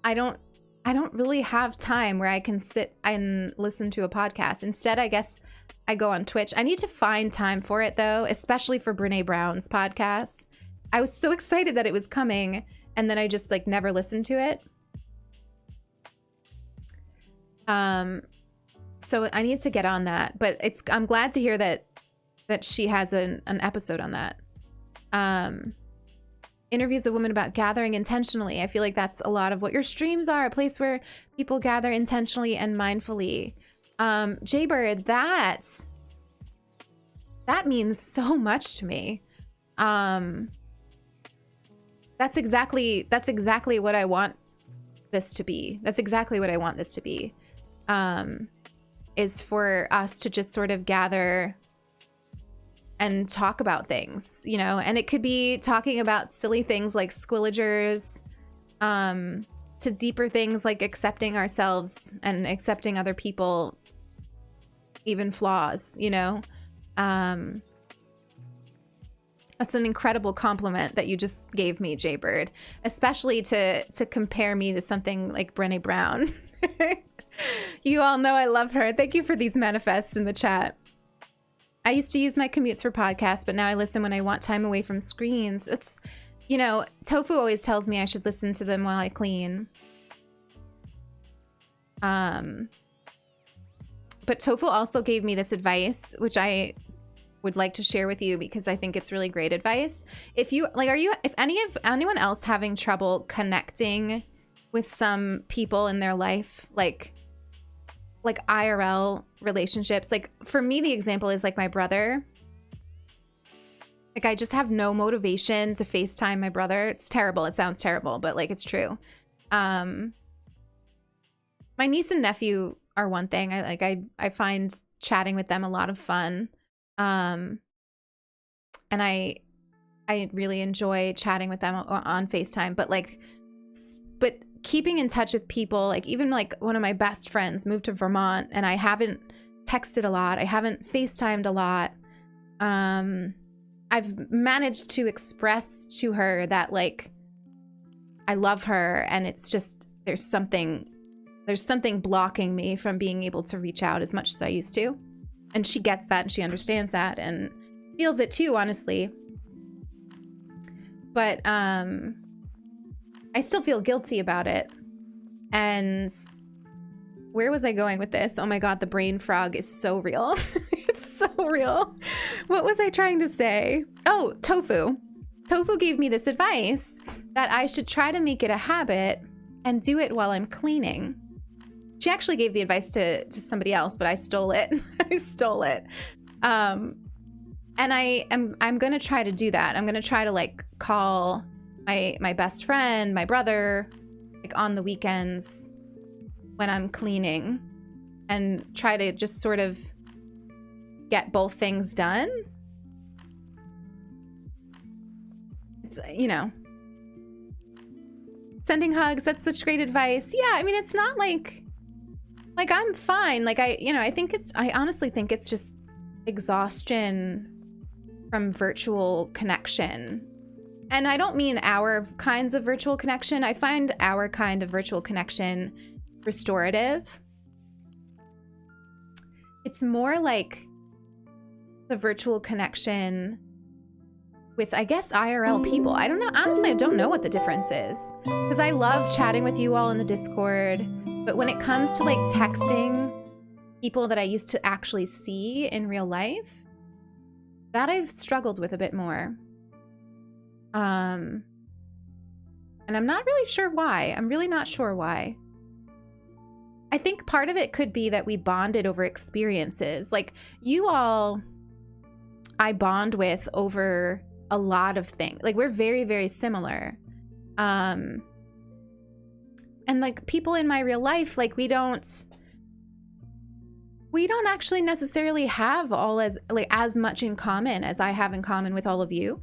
I don't really have time where I can sit and listen to a podcast. Instead, I guess I go on Twitch. I need to find time for it though, especially for Brene Brown's podcast. I was so excited that it was coming, and then I just like never listened to it. So I need to get on that, but I'm glad to hear that she has an episode on that. Interviews a woman about gathering intentionally. I feel like that's a lot of what your streams are, a place where people gather intentionally and mindfully. Jaybird, that means so much to me. That's exactly what I want this to be. That's exactly what I want this to be. Is for us to just sort of gather and talk about things, you know, and it could be talking about silly things like Squillagers, to deeper things like accepting ourselves and accepting other people, even flaws, you know. That's an incredible compliment that you just gave me, Jaybird, especially to compare me to something like Brené Brown. You all know I love her. Thank you for these manifests in the chat. I used to use my commutes for podcasts, but now I listen when I want time away from screens. It's, you know, Tofu always tells me I should listen to them while I clean. But Tofu also gave me this advice, which I would like to share with you because I think it's really great advice. If you like, if anyone else having trouble connecting with some people in their life, like IRL relationships, like for me, the example is like my brother. Like I just have no motivation to FaceTime my brother. It's terrible. It sounds terrible, but like it's true. My niece and nephew are one thing. I find chatting with them a lot of fun. And I really enjoy chatting with them on FaceTime, but keeping in touch with people, like even like one of my best friends moved to Vermont and I haven't texted a lot. I haven't FaceTimed a lot. I've managed to express to her that like I love her, and it's just there's something blocking me from being able to reach out as much as I used to. And she gets that and she understands that and feels it too, honestly. But I still feel guilty about it. And where was I going with this? Oh my God, the brain frog is so real. It's so real. What was I trying to say? Oh, Tofu. Tofu gave me this advice that I should try to make it a habit and do it while I'm cleaning. She actually gave the advice to somebody else, but I stole it. I stole it. And I'm gonna try to do that. I'm gonna try to like call my best friend, my brother, like on the weekends when I'm cleaning, and try to just sort of get both things done. It's, you know, sending hugs, that's such great advice. Yeah, I mean, it's not like I'm fine. Like I honestly think it's just exhaustion from virtual connection. And I don't mean our kinds of virtual connection. I find our kind of virtual connection restorative. It's more like the virtual connection with, I guess, IRL people. I don't know. Honestly, I don't know what the difference is, because I love chatting with you all in the Discord. But when it comes to like texting people that I used to actually see in real life, that I've struggled with a bit more. And I'm not really sure why. I'm really not sure why. I think part of it could be that we bonded over experiences. Like you all, I bond with over a lot of things. Like we're very, very similar. And like people in my real life, like we don't actually necessarily have all as much in common as I have in common with all of you.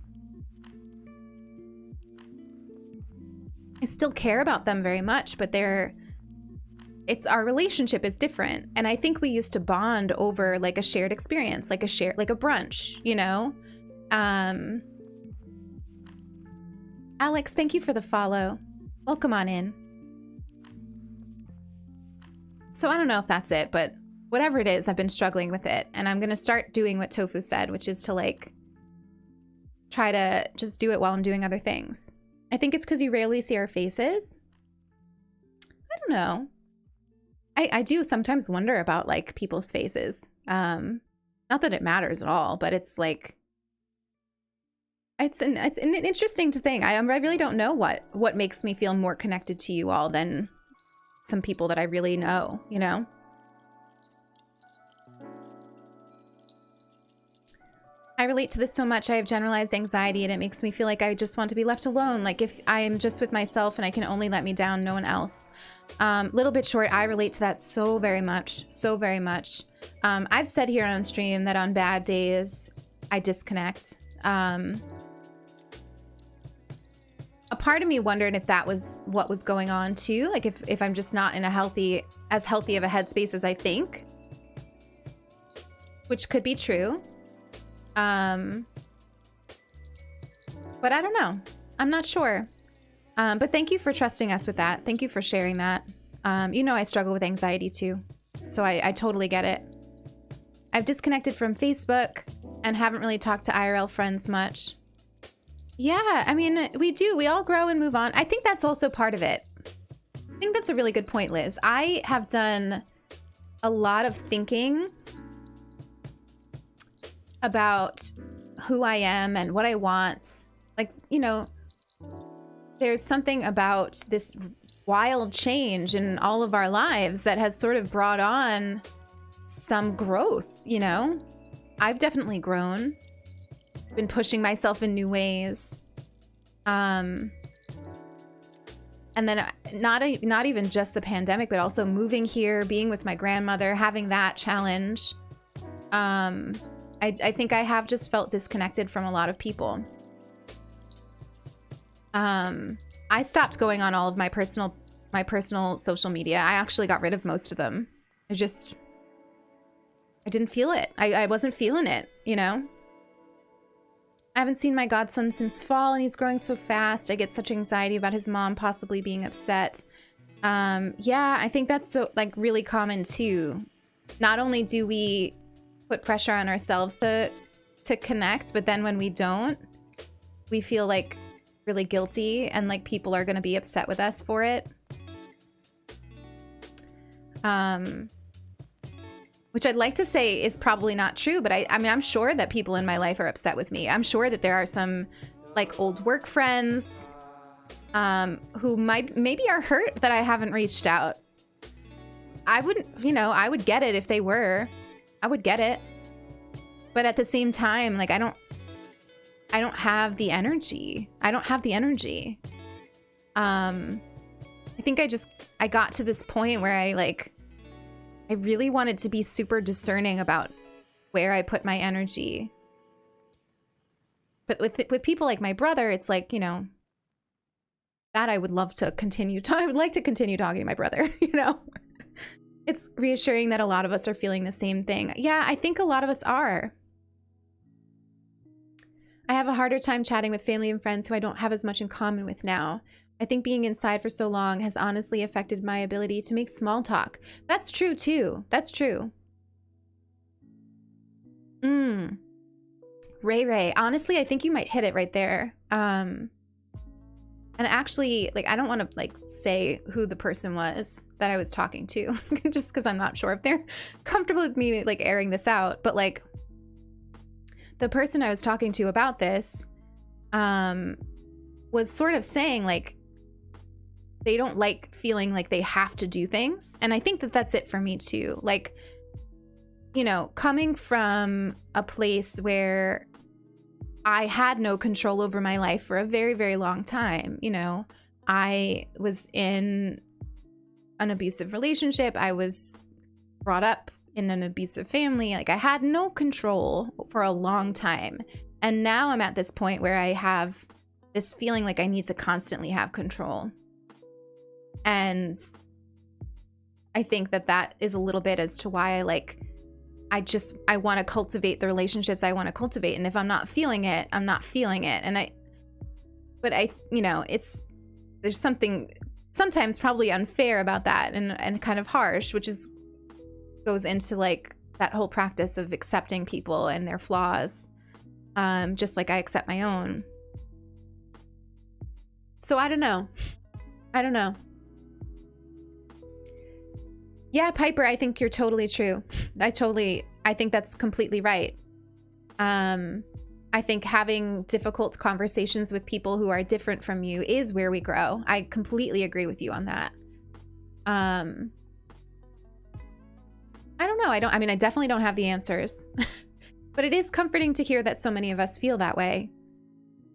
I still care about them very much, but our relationship is different. And I think we used to bond over like a shared experience, like a brunch, you know? Alex, thank you for the follow. Welcome on in. So I don't know if that's it, but whatever it is, I've been struggling with it. And I'm going to start doing what Tofu said, which is to like try to just do it while I'm doing other things. I think it's because you rarely see our faces. I don't know. I do sometimes wonder about like people's faces. Not that it matters at all, but it's like, it's an interesting thing. I really don't know what makes me feel more connected to you all than some people that I really know, you know? I relate to this so much. I have generalized anxiety and it makes me feel like I just want to be left alone. Like if I am just with myself and I can only let me down, no one else. Little bit short, I relate to that so very much. So very much. I've said here on stream that on bad days, I disconnect. A part of me wondered if that was what was going on too. Like if I'm just not in as healthy of a headspace as I think, which could be true. But I don't know. I'm not sure. But thank you for trusting us with that. Thank you for sharing that. You know I struggle with anxiety too, so I totally get it. I've disconnected from Facebook and haven't really talked to IRL friends much. Yeah, I mean, we do. We all grow and move on. I think that's also part of it. I think that's a really good point, Liz. I have done a lot of thinking about who I am and what I want. Like, you know, there's something about this wild change in all of our lives that has sort of brought on some growth, you know? I've definitely grown. Been pushing myself in new ways. And then not even just the pandemic, but also moving here, being with my grandmother, having that challenge. I think I have just felt disconnected from a lot of people. I stopped going on all of my personal social media. I actually got rid of most of them. I didn't feel it. I wasn't feeling it, you know? I haven't seen my godson since fall and he's growing so fast. I get such anxiety about his mom possibly being upset. Yeah, I think that's so like really common too. Not only do we put pressure on ourselves to connect, but then when we don't, we feel like really guilty and like people are going to be upset with us for it. Which I'd like to say is probably not true, but I mean, I'm sure that people in my life are upset with me. I'm sure that there are some like old work friends, who maybe are hurt that I haven't reached out. I wouldn't, I would get it if they were. I would get it. But at the same time, like, I don't have the energy. I don't have the energy. I think I got to this point where I really wanted to be super discerning about where I put my energy. But with people like my brother, it's like, that I would love to continue. I would like to continue talking to my brother, It's reassuring that a lot of us are feeling the same thing. Yeah, I think a lot of us are. I have a harder time chatting with family and friends who I don't have as much in common with now. I think being inside for so long has honestly affected my ability to make small talk. That's true too. That's true. Ray. Honestly, I think you might hit it right there. And actually, I don't want to say who the person was that I was talking to, just because I'm not sure if they're comfortable with me airing this out. But the person I was talking to about this was sort of saying they don't like feeling like they have to do things. And I think that that's it for me too. Coming from a place where I had no control over my life for a very, very long time. I was in an abusive relationship. I was brought up in an abusive family. I had no control for a long time. And now I'm at this point where I have this feeling like I need to constantly have control. And I think that is a little bit as to why I want to cultivate the relationships I want to cultivate. And if I'm not feeling it, I'm not feeling it. There's something sometimes probably unfair about that and kind of harsh, which goes into that whole practice of accepting people and their flaws, just like I accept my own. So I don't know. Yeah, Piper, I think you're totally true. I think that's completely right. I think having difficult conversations with people who are different from you is where we grow. I completely agree with you on that. I don't know. I definitely don't have the answers, but it is comforting to hear that so many of us feel that way.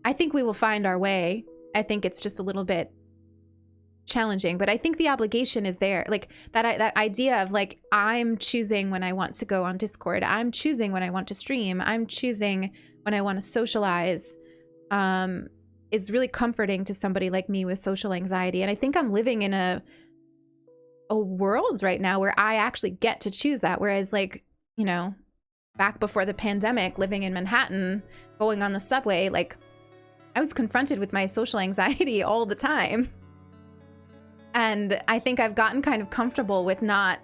I think we will find our way. I think it's just a little bit challenging, but I think the obligation is there. That idea of I'm choosing when I want to go on Discord. I'm choosing when I want to stream. I'm choosing when I want to socialize, is really comforting to somebody like me with social anxiety. And I think I'm living in a world right now where I actually get to choose that. Whereas back before the pandemic, living in Manhattan, going on the subway, I was confronted with my social anxiety all the time. And I think I've gotten kind of comfortable with not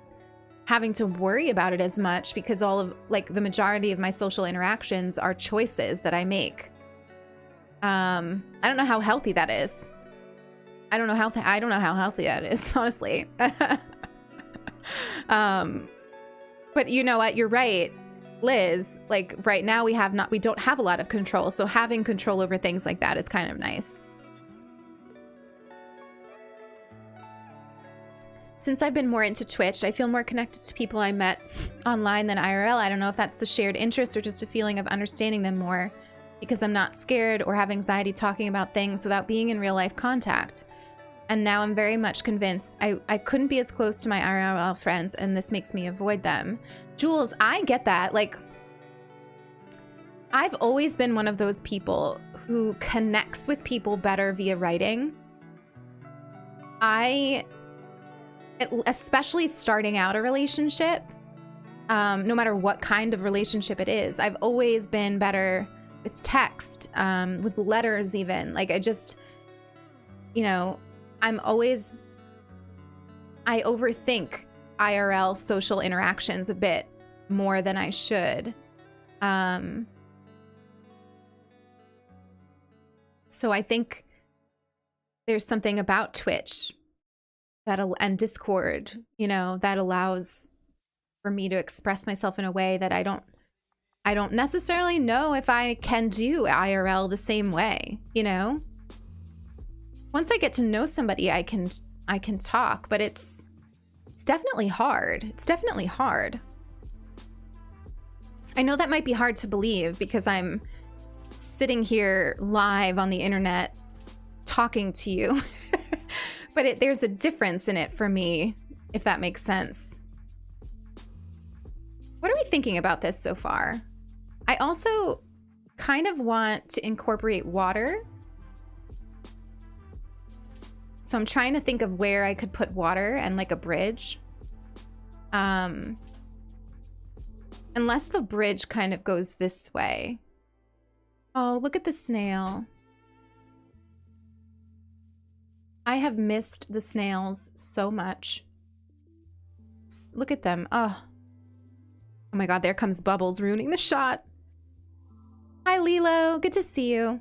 having to worry about it as much because all of the majority of my social interactions are choices that I make. I don't know how healthy that is. I don't know how healthy that is, honestly. But you know what? You're right, Liz. Right now we don't have a lot of control. So having control over things like that is kind of nice. Since I've been more into Twitch, I feel more connected to people I met online than IRL. I don't know if that's the shared interest or just a feeling of understanding them more because I'm not scared or have anxiety talking about things without being in real life contact. And now I'm very much convinced I couldn't be as close to my IRL friends, and this makes me avoid them. Jules, I get that. I've always been one of those people who connects with people better via writing. Especially starting out a relationship, no matter what kind of relationship it is, I've always been better with text, with letters even. I overthink IRL social interactions a bit more than I should. So I think there's something about Twitch and Discord, that allows for me to express myself in a way that I don't necessarily know if I can do IRL the same way. you know? Once I get to know somebody, I can talk, but it's definitely hard. It's definitely hard. I know that might be hard to believe because I'm sitting here live on the internet talking to you, but there's a difference in it for me, if that makes sense. What are we thinking about this so far? I also kind of want to incorporate water. So I'm trying to think of where I could put water and like a bridge. Unless the bridge kind of goes this way. Oh, look at the snail. I have missed the snails so much. Look at them. Oh my God, there comes Bubbles ruining the shot. Hi, Lilo. Good to see you.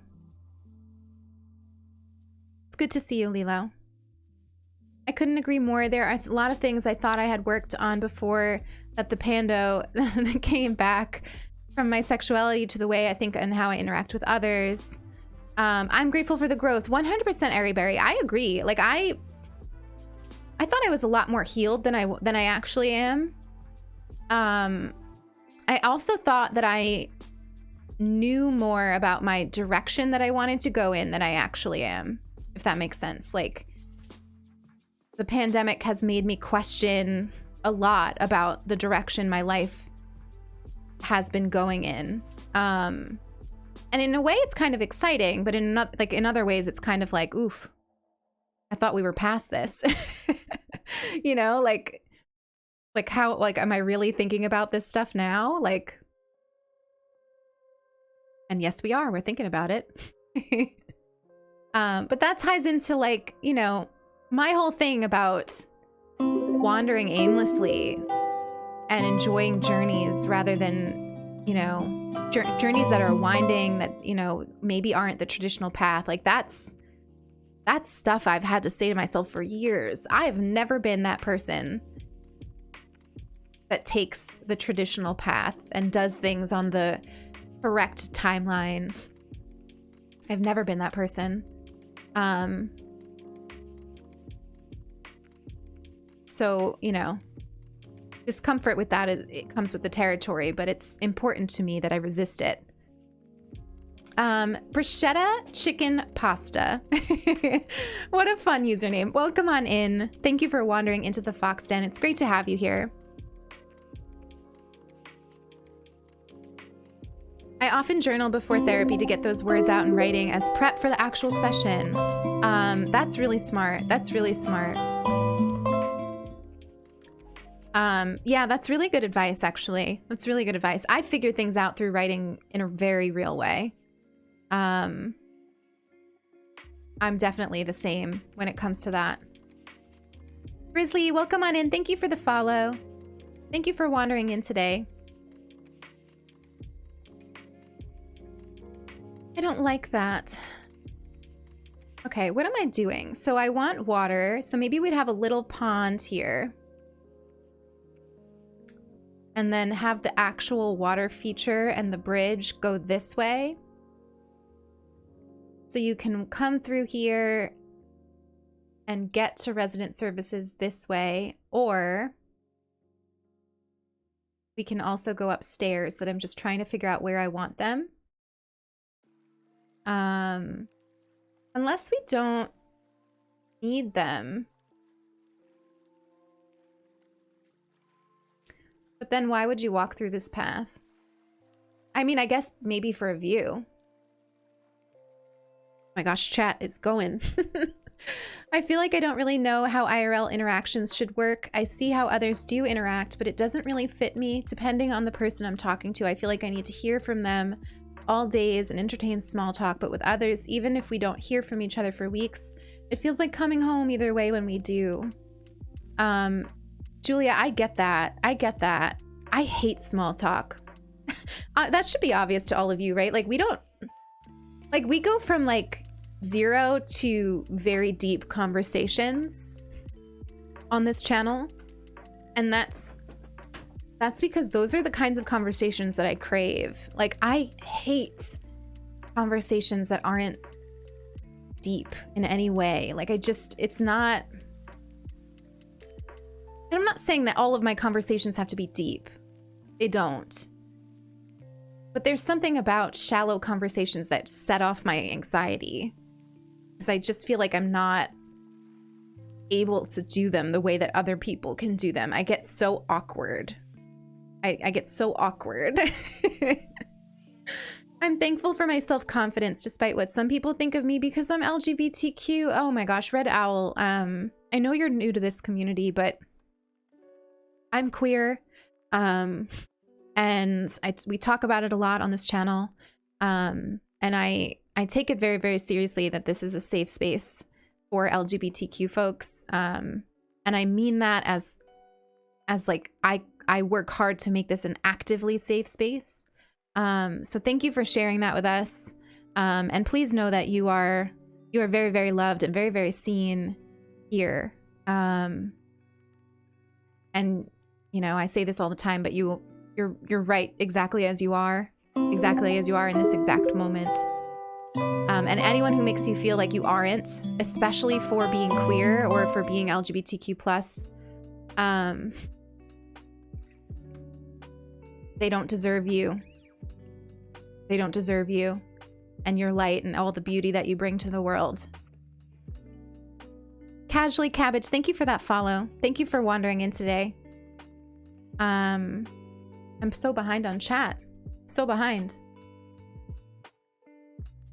It's good to see you, Lilo. I couldn't agree more. There are a lot of things I thought I had worked on before that the pando came back, from my sexuality to the way I think and how I interact with others. I'm grateful for the growth. 100% Airyberry. I agree. Like I thought I was a lot more healed than I actually am. I also thought that I knew more about my direction that I wanted to go in than I actually am, if that makes sense. Like, the pandemic has made me question a lot about the direction my life has been going in. And in a way, it's kind of exciting, but in other ways, it's kind of like, oof, I thought we were past this. You know, like how, like, am I really thinking about this stuff now? Like, and yes, we are. We're thinking about it. But that ties into, like, you know, my whole thing about wandering aimlessly and enjoying journeys rather than, you know, journeys that are winding, that, you know, maybe aren't the traditional path. Like that's stuff I've had to say to myself for years. I have never been that person that takes the traditional path and does things on the correct timeline. I've never been that person. So, you know, discomfort with that, it comes with the territory, but it's important to me that I resist it. Bruschetta chicken pasta. What a fun username. Welcome on in. Thank you for wandering into the Fox Den. It's great to have you here. I often journal before therapy to get those words out in writing as prep for the actual session. That's really smart. That's really smart. Yeah, that's really good advice, actually. That's really good advice. I figured things out through writing in a very real way. I'm definitely the same when it comes to that. Grizzly, welcome on in. Thank you for the follow. Thank you for wandering in today. I don't like that. Okay, what am I doing? So I want water. So maybe we'd have a little pond here. And then have the actual water feature and the bridge go this way. So you can come through here and get to resident services this way, or we can also go upstairs, that I'm just trying to figure out where I want them. Unless we don't need them. But then why would you walk through this path? I mean, I guess maybe for a view. Oh my gosh, chat is going. I feel like I don't really know how IRL interactions should work. I see how others do interact, but it doesn't really fit me. Depending on the person I'm talking to, I feel like I need to hear from them all days and entertain small talk. But with others, even if we don't hear from each other for weeks, it feels like coming home either way when we do. Julia, I get that. I get that. I hate small talk. That should be obvious to all of you, right? Like, we don't, like, we go from like 0 to very deep conversations on this channel. And that's because those are the kinds of conversations that I crave. Like, I hate conversations that aren't deep in any way. Like it's not, and I'm not saying that all of my conversations have to be deep. They don't. But there's something about shallow conversations that set off my anxiety. Because I just feel like I'm not able to do them the way that other people can do them. I get so awkward. I get so awkward. I'm thankful for my self-confidence despite what some people think of me because I'm LGBTQ. Oh my gosh, Red Owl. I know you're new to this community, but I'm queer. And we talk about it a lot on this channel. And I take it very, very seriously that this is a safe space for LGBTQ folks. And I mean that as like, I work hard to make this an actively safe space. So thank you for sharing that with us. And please know that you are very, very loved and very, very seen here. And you know, I say this all the time, but you're right exactly as you are in this exact moment. And anyone who makes you feel like you aren't, especially for being queer or for being LGBTQ+, they don't deserve you. They don't deserve you and your light and all the beauty that you bring to the world. Casually Cabbage, thank you for that follow. Thank you for wandering in today. I'm so behind on chat. So behind.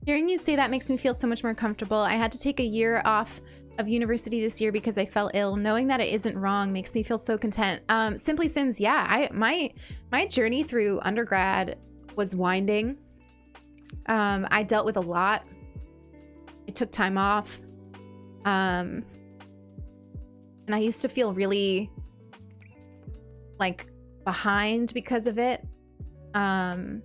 Hearing you say that makes me feel so much more comfortable. I had to take a year off of university this year because I fell ill. Knowing that it isn't wrong makes me feel so content. Simply Sims, yeah, my journey through undergrad was winding. I dealt with a lot. I took time off. And I used to feel really like behind because of it. And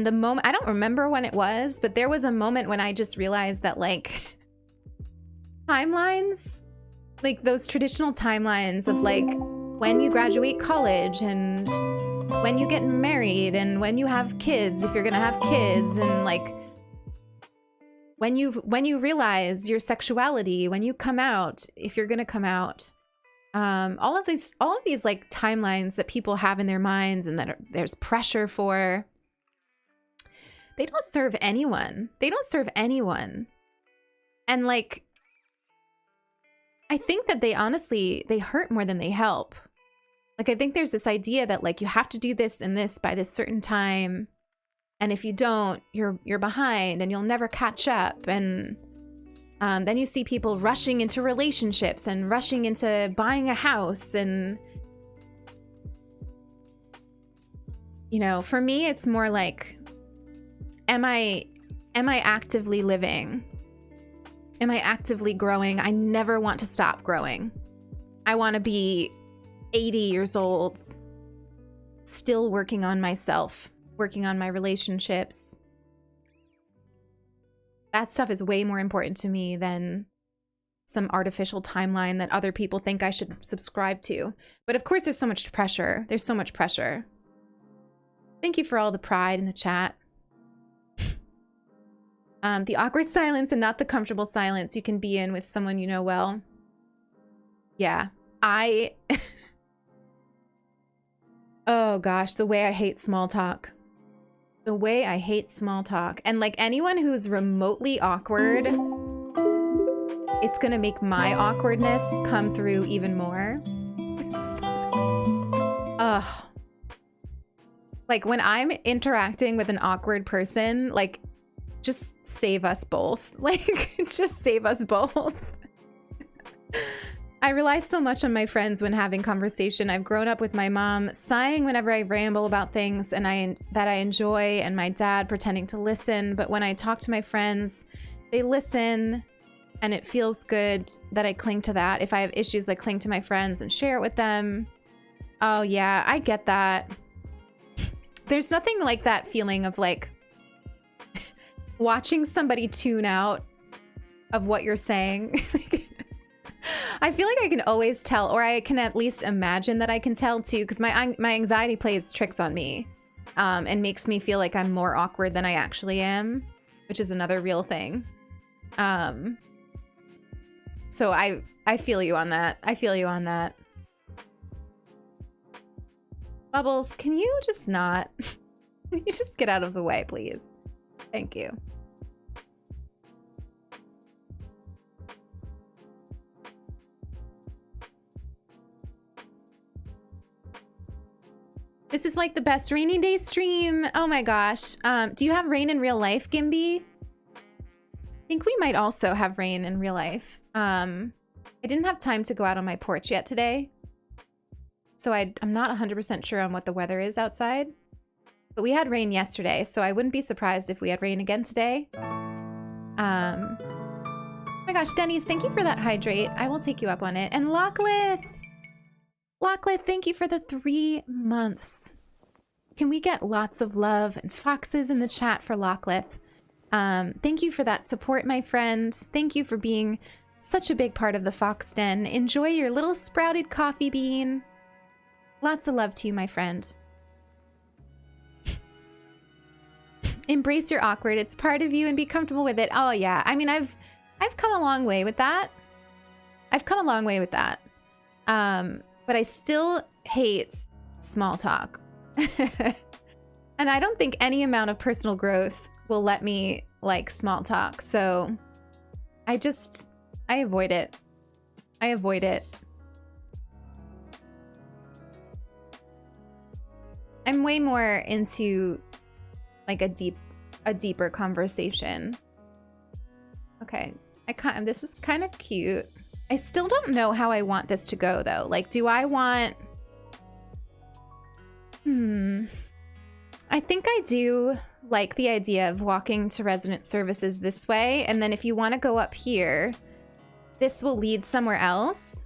the moment, I don't remember when it was, but there was a moment when I just realized that like timelines, like those traditional timelines of like when you graduate college and when you get married and when you have kids, if you're gonna have kids, and like when you realize your sexuality, when you come out, if you're gonna come out, all of these like timelines that people have in their minds and that there's pressure for, they don't serve anyone. They don't serve anyone. And like, I think that they hurt more than they help. Like, I think there's this idea that like you have to do this and this by this certain time, and if you don't, you're behind and you'll never catch up. And then you see people rushing into relationships and rushing into buying a house. And you know, for me, it's more like, am I actively living? Am I actively growing? I never want to stop growing. I want to be 80 years old, still working on myself, working on my relationships. That stuff is way more important to me than some artificial timeline that other people think I should subscribe to. But of course, there's so much pressure. There's so much pressure. Thank you for all the pride in the chat. The awkward silence and not the comfortable silence you can be in with someone you know well. Yeah, oh gosh, the way I hate small talk. The way I hate small talk. And like anyone who's remotely awkward, it's gonna make my awkwardness come through even more. Ugh. Like when I'm interacting with an awkward person, like just save us both. Like just save us both. I rely so much on my friends when having conversation. I've grown up with my mom sighing whenever I ramble about things that I enjoy, and my dad pretending to listen. But when I talk to my friends, they listen, and it feels good that I cling to that. If I have issues, I cling to my friends and share it with them. Oh yeah, I get that. There's nothing like that feeling of like watching somebody tune out of what you're saying. I feel like I can always tell, or I can at least imagine that I can tell too, because my anxiety plays tricks on me, and makes me feel like I'm more awkward than I actually am, which is another real thing. So I feel you on that. I feel you on that. Bubbles, can you just not? Can you just get out of the way, please? Thank you. This is like the best rainy day stream. Oh my gosh. Do you have rain in real life, Gimby? I think we might also have rain in real life. I didn't have time to go out on my porch yet today. So I'm not 100% sure on what the weather is outside. But we had rain yesterday, so I wouldn't be surprised if we had rain again today. Oh my gosh, Denny's, thank you for that hydrate. I will take you up on it. And Locklith! Locklith, thank you for the 3 months. Can we get lots of love and foxes in the chat for Locklith? Thank you for that support, my friend. Thank you for being such a big part of the Fox Den. Enjoy your little sprouted coffee bean. Lots of love to you, my friend. Embrace your awkward. It's part of you and be comfortable with it. Oh yeah. I mean, I've come a long way with that. I've come a long way with that. But I still hate small talk. And I don't think any amount of personal growth will let me like small talk. So I avoid it. I avoid it. I'm way more into like a deeper conversation. Okay, this is kind of cute. I still don't know how I want this to go though. Like, do I want, I think I do like the idea of walking to resident services this way. And then if you want to go up here, this will lead somewhere else.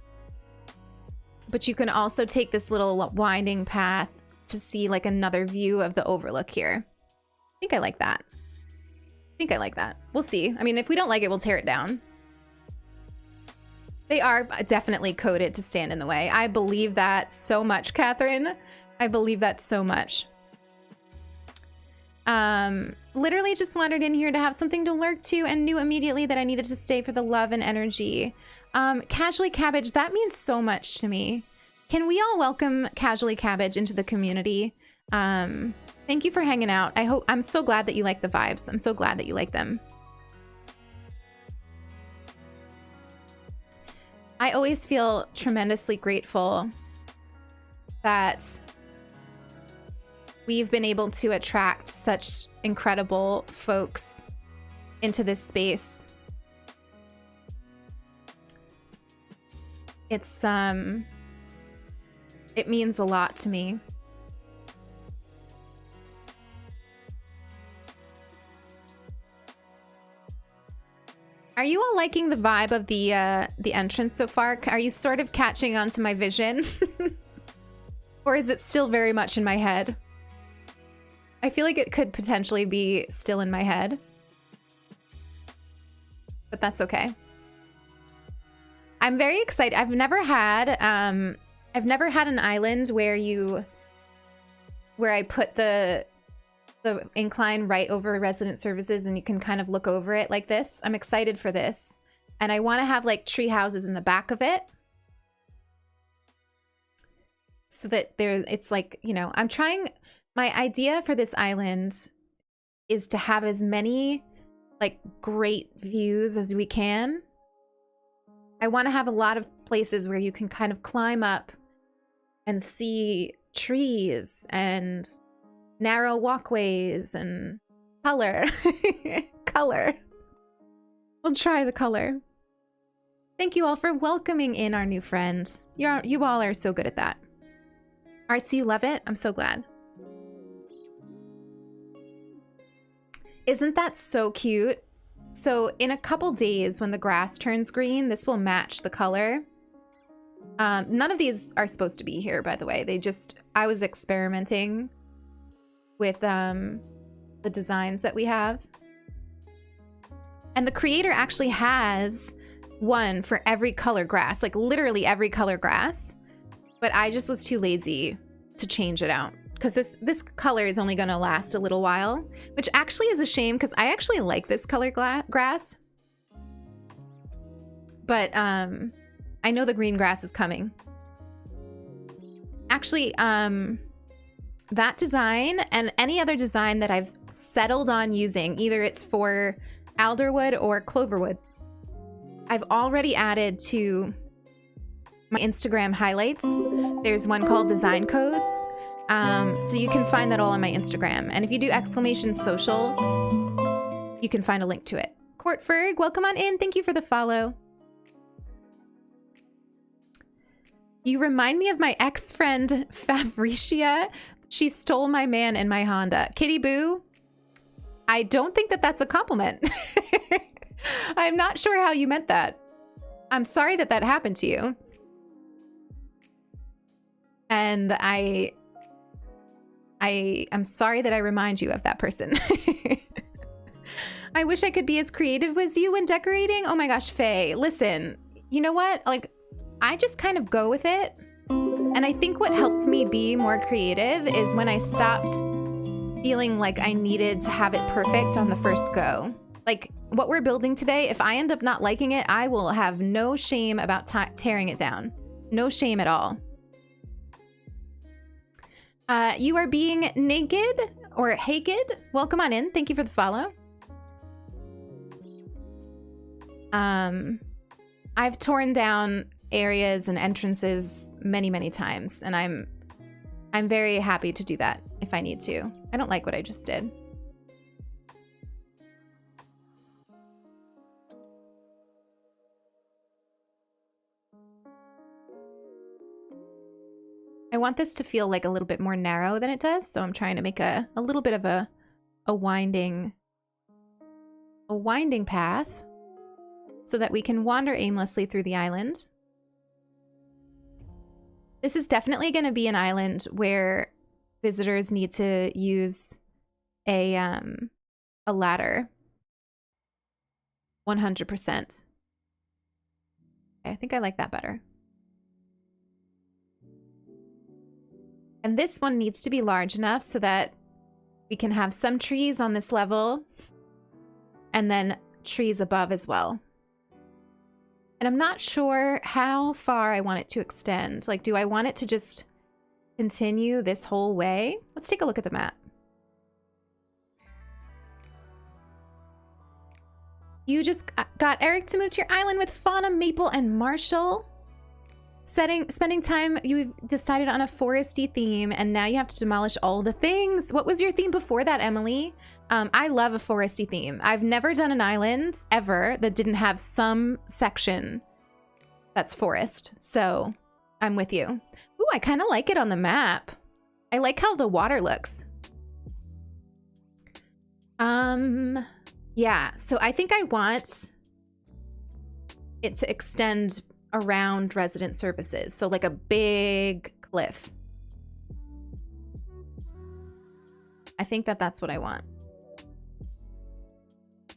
But you can also take this little winding path to see like another view of the overlook here. I think I like that. I think I like that. We'll see. I mean, if we don't like it, we'll tear it down. They are definitely coded to stand in the way. I believe that so much, Catherine. I believe that so much. Literally just wandered in here to have something to lurk to and knew immediately that I needed to stay for the love and energy. Casually Cabbage, that means so much to me. Can we all welcome Casually Cabbage into the community? Thank you for hanging out. I'm so glad that you like the vibes. I'm so glad that you like them. I always feel tremendously grateful that we've been able to attract such incredible folks into this space. It means a lot to me. Are you all liking the vibe of the entrance so far? Are you sort of catching on to my vision? Or is it still very much in my head? I feel like it could potentially be still in my head. But that's okay. I'm very excited. I've never had an island where I put the incline right over resident services and you can kind of look over it like this. I'm excited for this. And I want to have like tree houses in the back of it. So that it's like, you know, my idea for this island is to have as many like great views as we can. I want to have a lot of places where you can kind of climb up and see trees and narrow walkways and color. Color. We'll try the color. Thank you all for welcoming in our new friend. You all are so good at that. All right, so you love it? I'm so glad. Isn't that so cute? So in a couple days when the grass turns green, this will match the color. None of these are supposed to be here, by the way. I was experimenting with the designs that we have. And the creator actually has one for every color grass, like literally every color grass. But I just was too lazy to change it out because this color is only going to last a little while, which actually is a shame because I actually like this color grass. But I know the green grass is coming. Actually, that design and any other design that I've settled on using, either it's for alderwood or cloverwood, I've already added to my Instagram highlights. There's one called Design Codes. So you can find that all on my Instagram. And if you do exclamation socials, you can find a link to it. Courtferg, welcome on in. Thank you for the follow. You remind me of my ex-friend Fabricia. She stole my man and my Honda. Kitty Boo, I don't think that that's a compliment. I'm not sure how you meant that. I'm sorry that that happened to you. And I'm sorry that I remind you of that person. I wish I could be as creative as you when decorating. Oh my gosh, Faye, listen, you know what? Like, I just kind of go with it. And I think what helped me be more creative is when I stopped feeling like I needed to have it perfect on the first go. Like what we're building today, if I end up not liking it, I will have no shame about tearing it down. No shame at all. You are being naked or Haked. Welcome on in. Thank you for the follow. I've torn down areas and entrances many, many times, and I'm very happy to do that if I need to. I don't like what I just did. I want this to feel like a little bit more narrow than it does, so I'm trying to make a little bit of a winding path so that we can wander aimlessly through the island. This is definitely going to be an island where visitors need to use a ladder. 100%. Okay, I think I like that better. And this one needs to be large enough so that we can have some trees on this level and then trees above as well. And I'm not sure how far I want it to extend. Like, do I want it to just continue this whole way? Let's take a look at the map. You just got Eric to move to your island with Fauna, Maple, and Marshall. Spending time, you've decided on a foresty theme, and now you have to demolish all the things. What was your theme before that, Emily? I love a foresty theme. I've never done an island, ever, that didn't have some section that's forest. So, I'm with you. Ooh, I kind of like it on the map. I like how the water looks. Yeah, so I think I want it to extend around resident services, so like a big cliff. I think that that's what I want,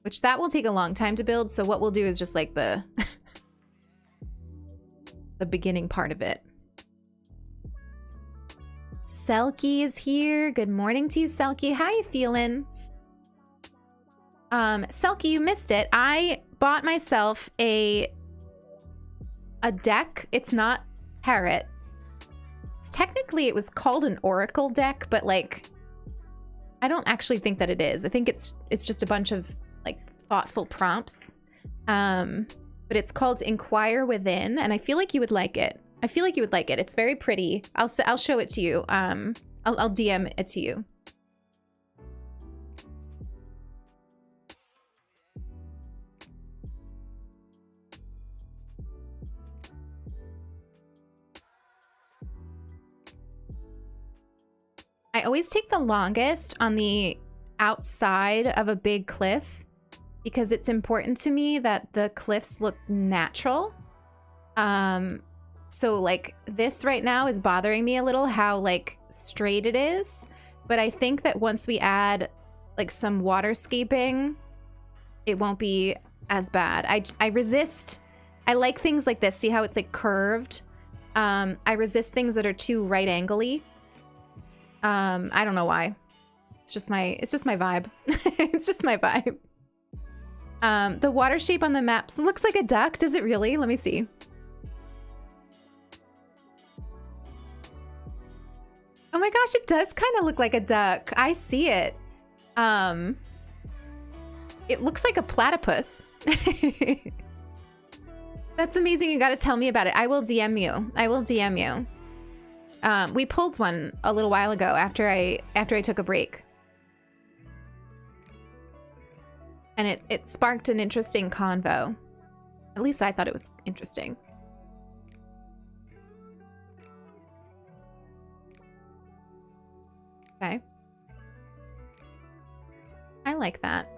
which that will take a long time to build, so what we'll do is just like the the beginning part of it. Selkie is here. Good morning to you, Selkie. How you feeling? Selkie, you missed it. I bought myself a deck. It's not Parrot. Technically, it was called an Oracle deck, but like, I don't actually think that it is. I think it's just a bunch of like thoughtful prompts. But it's called Inquire Within, and I feel like you would like it. I feel like you would like it. It's very pretty. I'll show it to you. I'll DM it to you. I always take the longest on the outside of a big cliff because it's important to me that the cliffs look natural. So like this right now is bothering me a little, how like straight it is. But I think that once we add like some waterscaping, it won't be as bad. I resist, I like things like this. See how it's like curved? I resist things that are too right angle-y. I don't know why. It's just my vibe. It's just my vibe. The water shape on the maps looks like a duck. Does it really? Let me see. Oh my gosh, it does kind of look like a duck. I see it. It looks like a platypus. That's amazing. You got to tell me about it. I will DM you. I will DM you. We pulled one a little while ago after I took a break. And it sparked an interesting convo. At least I thought it was interesting. Okay. I like that.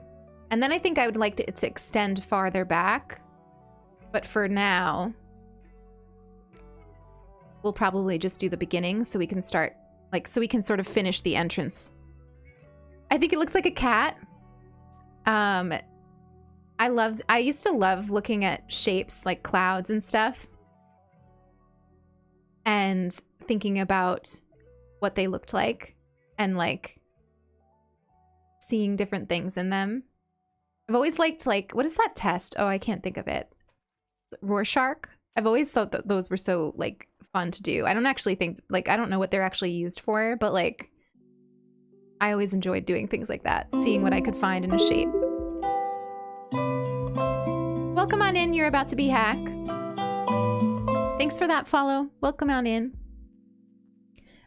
And then I think I would like it to extend farther back. But for now, we'll probably just do the beginning so we can start, like, so we can sort of finish the entrance. I think it looks like a cat. I used to love looking at shapes like clouds and stuff and thinking about what they looked like and like seeing different things in them. I've always liked, like, what is that test? Oh, I can't think of it. Rorschach. I've always thought that those were so like fun to do. I don't actually think, like, I don't know what they're actually used for, but like I always enjoyed doing things like that, seeing what I could find in a shape. Welcome on in, you're about to be hack. Thanks for that follow. Welcome on in.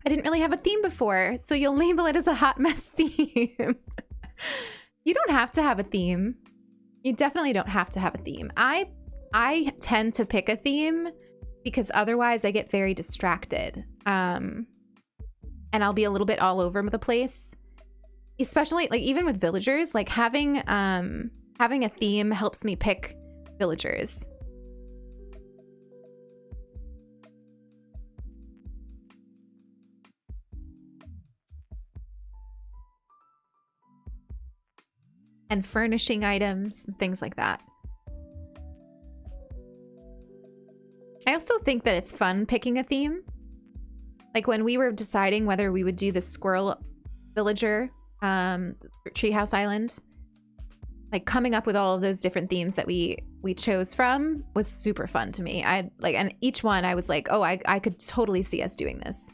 I didn't really have a theme before, so you'll label it as a hot mess theme. You don't have to have a theme. You definitely don't have to have a theme. I tend to pick a theme because otherwise I get very distracted. And I'll be a little bit all over the place. Especially like even with villagers, like having a theme helps me pick villagers. And furnishing items and things like that. I also think that it's fun picking a theme. Like when we were deciding whether we would do the squirrel villager treehouse island, like coming up with all of those different themes that we chose from was super fun to me. I like, and each one I was like, oh, I could totally see us doing this.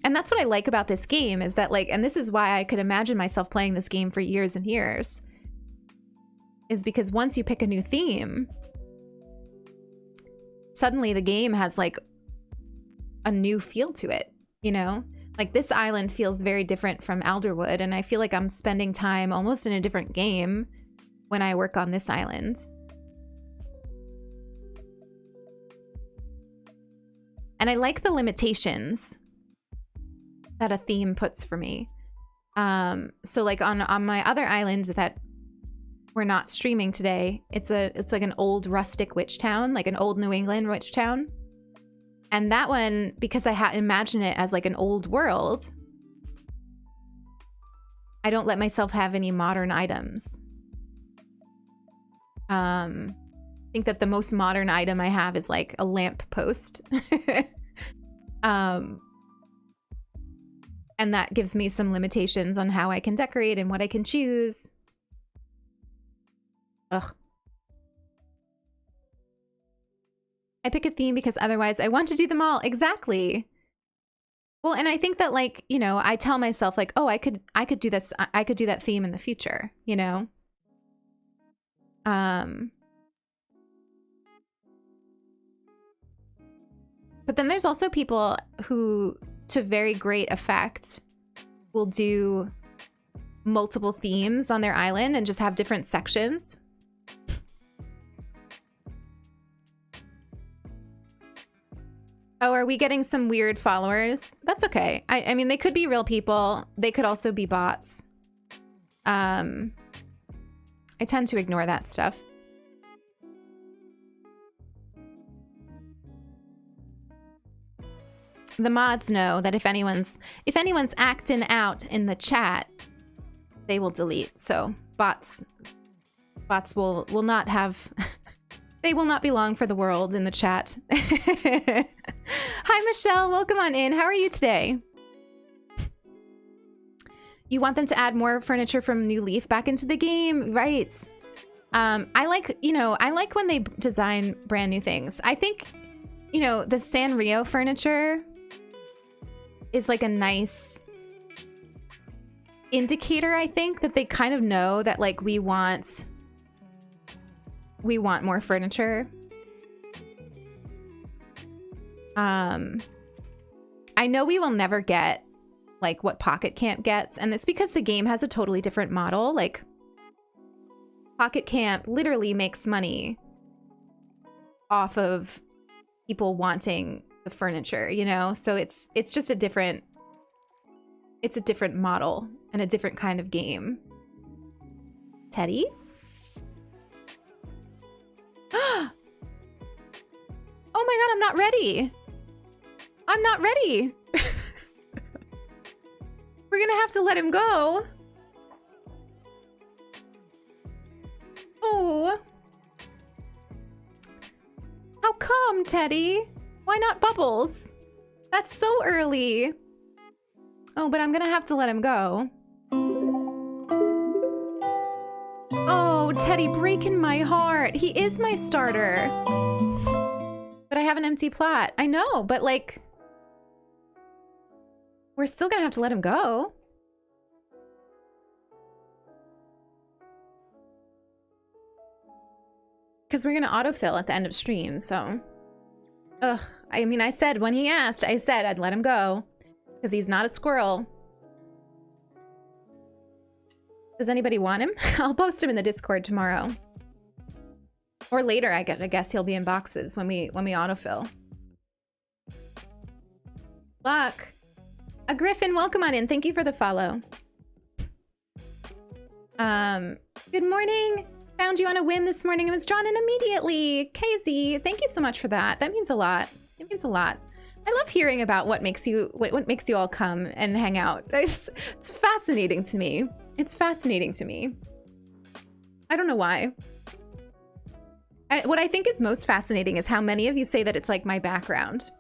And that's what I like about this game is that like, and this is why I could imagine myself playing this game for years and years, is because once you pick a new theme, suddenly the game has like a new feel to it, you know? Like this island feels very different from Alderwood, and I feel like I'm spending time almost in a different game when I work on this island. And I like the limitations that a theme puts for me. So like on my other island that we're not streaming today, it's like an old rustic witch town, like an old New England witch town. And that one, because I imagine it as like an old world, I don't let myself have any modern items. I think that the most modern item I have is like a lamp post. And that gives me some limitations on how I can decorate and what I can choose. Ugh. I pick a theme because otherwise I want to do them all. Exactly. Well, and I think that like, you know, I tell myself like, oh, I could do this. I could do that theme in the future, you know? But then there's also people who, to very great effect, will do multiple themes on their island and just have different sections. Oh, are we getting some weird followers? That's okay. I mean, they could be real people. They could also be bots. I tend to ignore that stuff. The mods know that if anyone's acting out in the chat, they will delete. So bots will not have they will not belong for the world in the chat. Hi Michelle, welcome on in. How are you today? You want them to add more furniture from New Leaf back into the game, right? I like, you know, I like when they design brand new things. I think, you know, the Sanrio furniture is like a nice indicator, I think, that they kind of know that like we want more furniture. I know we will never get like what Pocket Camp gets, and it's because the game has a totally different model. Like Pocket Camp literally makes money off of people wanting the furniture, you know? So it's just a different model and a different kind of game. Teddy? Oh my god, I'm not ready. I'm not ready. We're gonna have to let him go. Oh. How come, Teddy? Why not Bubbles? That's so early. Oh, but I'm gonna have to let him go. Oh, Teddy, breaking my heart. He is my starter. But I have an empty plot. I know, but like, we're still gonna have to let him go. Because we're gonna autofill at the end of stream, so. Ugh, I mean, I said when he asked, I said I'd let him go. Because he's not a squirrel. Does anybody want him? I'll post him in the Discord tomorrow. Or later, I guess he'll be in boxes when we autofill. Luck. A Griffin, welcome on in. Thank you for the follow. Good morning. Found you on a whim this morning and was drawn in immediately. KZ, thank you so much for that. That means a lot. It means a lot. I love hearing about what makes you all come and hang out. It's fascinating to me. It's fascinating to me. I don't know why. What I think is most fascinating is how many of you say that it's like my background.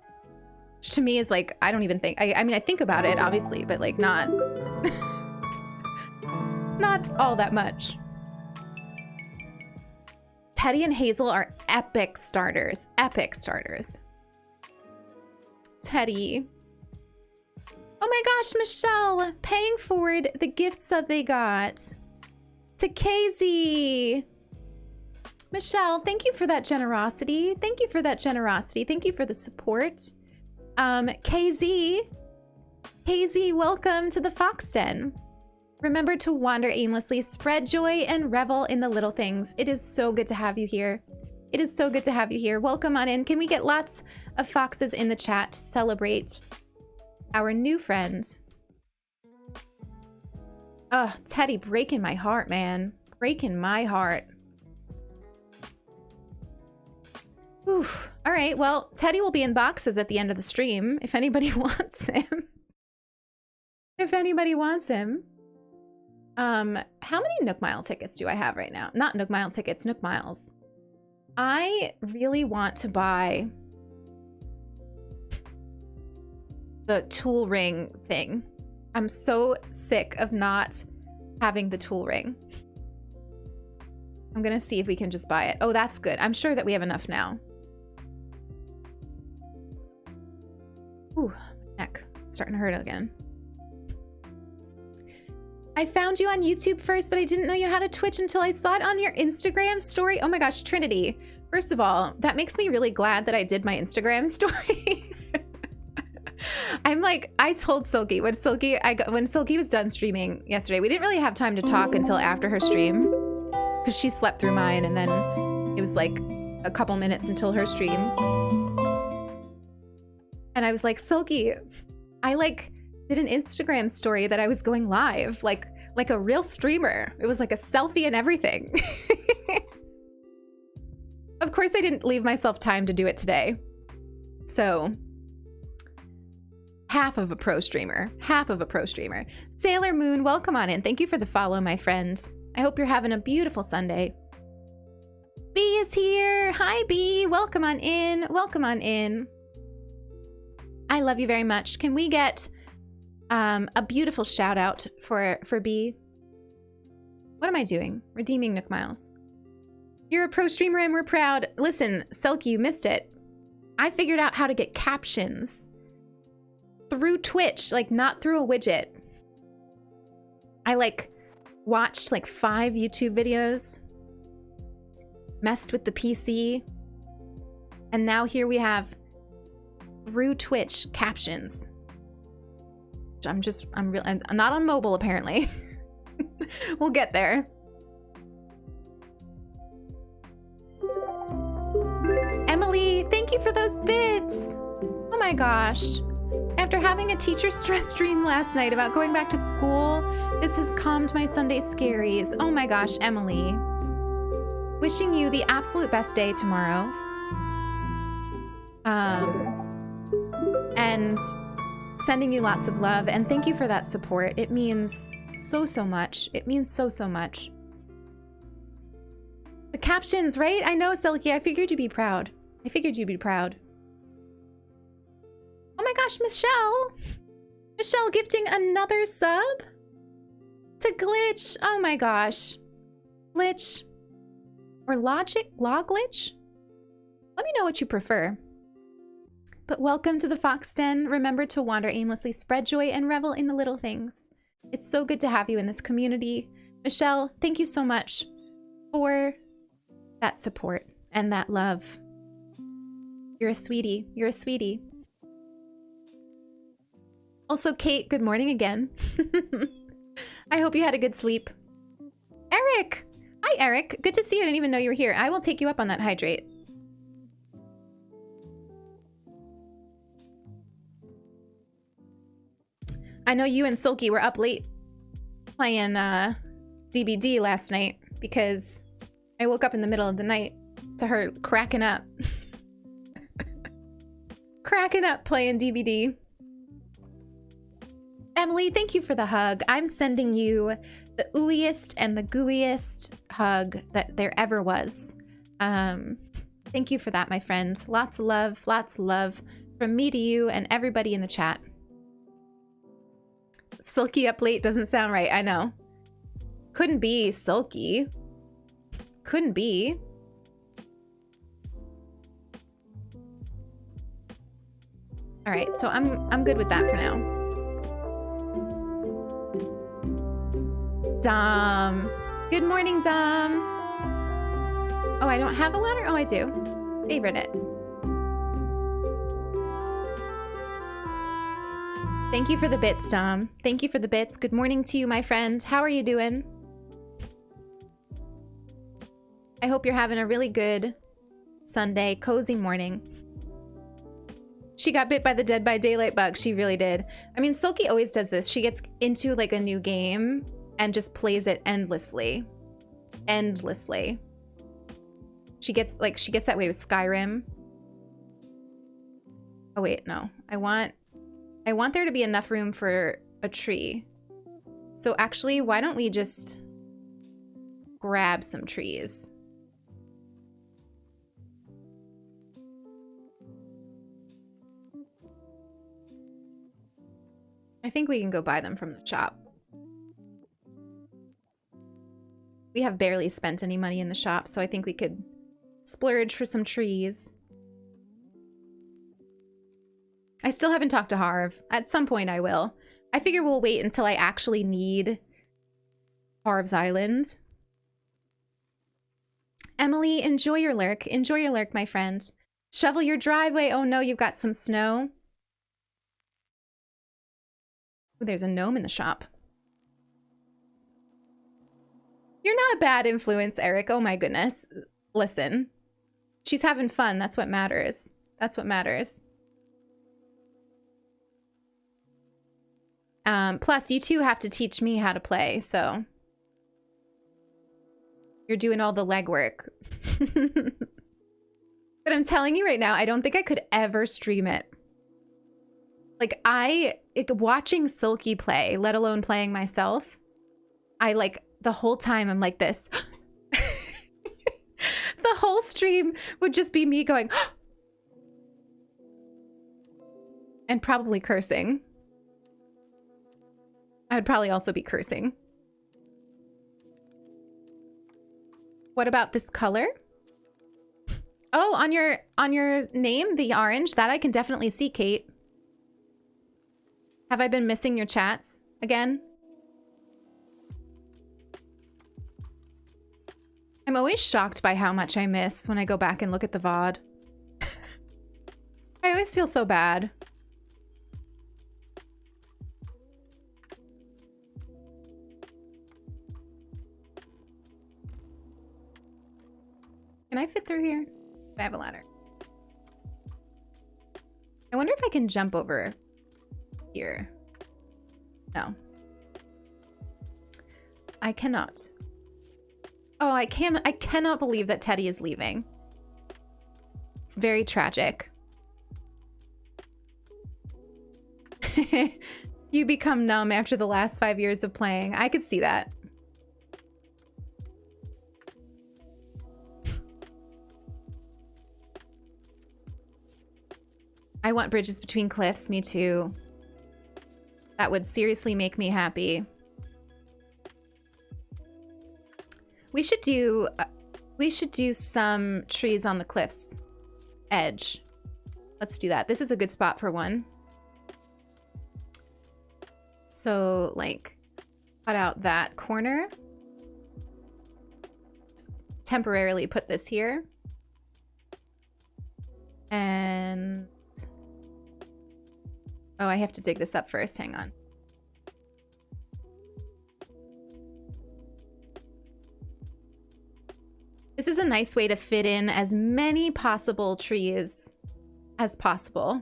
Which to me is like, I don't even think, I mean, I think about it, obviously, but like not, not all that much. Teddy and Hazel are epic starters. Epic starters. Teddy. Oh my gosh, Michelle, paying forward the gifts that they got to KZ. Michelle, thank you for that generosity. Thank you for that generosity. Thank you for the support. KZ, welcome to the Fox Den. Remember to wander aimlessly, spread joy, and revel in the little things. It is so good to have you here. It is so good to have you here. Welcome on in. Can we get lots of foxes in the chat to celebrate our new friends? Oh, Teddy, breaking my heart, man. Breaking my heart. Oof. All right, well, Teddy will be in boxes at the end of the stream if anybody wants him. If anybody wants him. How many Nook Mile tickets do I have right now? Not Nook Mile tickets, Nook Miles. I really want to buy the tool ring thing. I'm so sick of not having the tool ring. I'm gonna see if we can just buy it. Oh, that's good. I'm sure that we have enough now. Ooh, neck. Starting to hurt again. I found you on YouTube first, but I didn't know you had a Twitch until I saw it on your Instagram story. Oh my gosh, Trinity. First of all, that makes me really glad that I did my Instagram story. I'm like, I told Silky when Silky was done streaming yesterday, we didn't really have time to talk until after her stream because she slept through mine, and then it was like a couple minutes until her stream. And I was like, Silky, I like did an Instagram story that I was going live, like a real streamer. It was like a selfie and everything. Of course, I didn't leave myself time to do it today. So, half of a pro streamer. Half of a pro streamer. Sailor Moon, welcome on in. Thank you for the follow, my friends. I hope you're having a beautiful Sunday. B is here. Hi, B. Welcome on in. Welcome on in. I love you very much. Can we get A beautiful shout out for B. What am I doing? Redeeming Nook Miles. You're a pro streamer and we're proud. Listen, Selkie, you missed it. I figured out how to get captions through Twitch, like not through a widget. I like watched like 5 YouTube videos, messed with the PC, and now here we have through Twitch captions. I'm not on mobile apparently. We'll get there. Emily, thank you for those bits. Oh my gosh. After having a teacher stress dream last night about going back to school, this has calmed my Sunday scaries. Oh my gosh, Emily. Wishing you the absolute best day tomorrow. And sending you lots of love, and thank you for that support. It means so much. It means so much. The captions, right? I know, Selkie. I figured you'd be proud. I figured you'd be proud. Oh my gosh, Michelle! Michelle gifting another sub to Glitch. Oh my gosh. Glitch. Or Logic? Law Glitch? Let me know what you prefer. But welcome to the Fox Den. Remember to wander aimlessly, spread joy, and revel in the little things. It's so good to have you in this community. Michelle, thank you so much for that support and that love. You're a sweetie. You're a sweetie. Also, Kate, good morning again. I hope you had a good sleep. Eric! Hi, Eric. Good to see you. I didn't even know you were here. I will take you up on that hydrate. I know you and Silky were up late playing DBD last night because I woke up in the middle of the night to her cracking up. Cracking up playing DBD. Emily, thank you for the hug. I'm sending you the ooeyest and the gooeyest hug that there ever was. Thank you for that, my friend. Lots of love from me to you and everybody in the chat. Silky up late doesn't sound right, I know. Couldn't be Silky. Couldn't be. All right, so I'm good with that for now. Dom. Good morning, Dom. Oh, I don't have a letter? Oh, I do. Favorite it. Thank you for the bits, Dom. Thank you for the bits. Good morning to you, my friend. How are you doing? I hope you're having a really good Sunday, cozy morning. She got bit by the Dead by Daylight bug. She really did. I mean, Silky always does this. She gets into like a new game and just plays it endlessly. Endlessly. She gets that way with Skyrim. Oh wait, no. I want there to be enough room for a tree. So actually, why don't we just grab some trees? I think we can go buy them from the shop. We have barely spent any money in the shop, so I think we could splurge for some trees. I still haven't talked to Harv. At some point I will. I figure we'll wait until I actually need Harv's Island. Emily, enjoy your lurk. Enjoy your lurk, my friend. Shovel your driveway. Oh no, you've got some snow. Ooh, there's a gnome in the shop. You're not a bad influence, Eric. Oh my goodness. Listen. She's having fun. That's what matters. That's what matters. Plus, you two have to teach me how to play, so you're doing all the legwork. But I'm telling you right now, I don't think I could ever stream it. Like, watching Silky play, let alone playing myself, the whole time I'm like this. The whole stream would just be me going, and probably cursing. I'd probably also be cursing. What about this color? Oh, on your name, the orange, that I can definitely see, Kate. Have I been missing your chats again? I'm always shocked by how much I miss when I go back and look at the VOD. I always feel so bad. Can I fit through here? I have a ladder. I wonder if I can jump over here. No. I cannot. Oh, I cannot believe that Teddy is leaving. It's very tragic. You become numb after the last 5 years of playing. I could see that. I want bridges between cliffs, me too. That would seriously make me happy. We should do some trees on the cliff's edge. Let's do that. This is a good spot for one. So, like, cut out that corner. Just temporarily put this here. And... oh, I have to dig this up first. Hang on. This is a nice way to fit in as many possible trees as possible.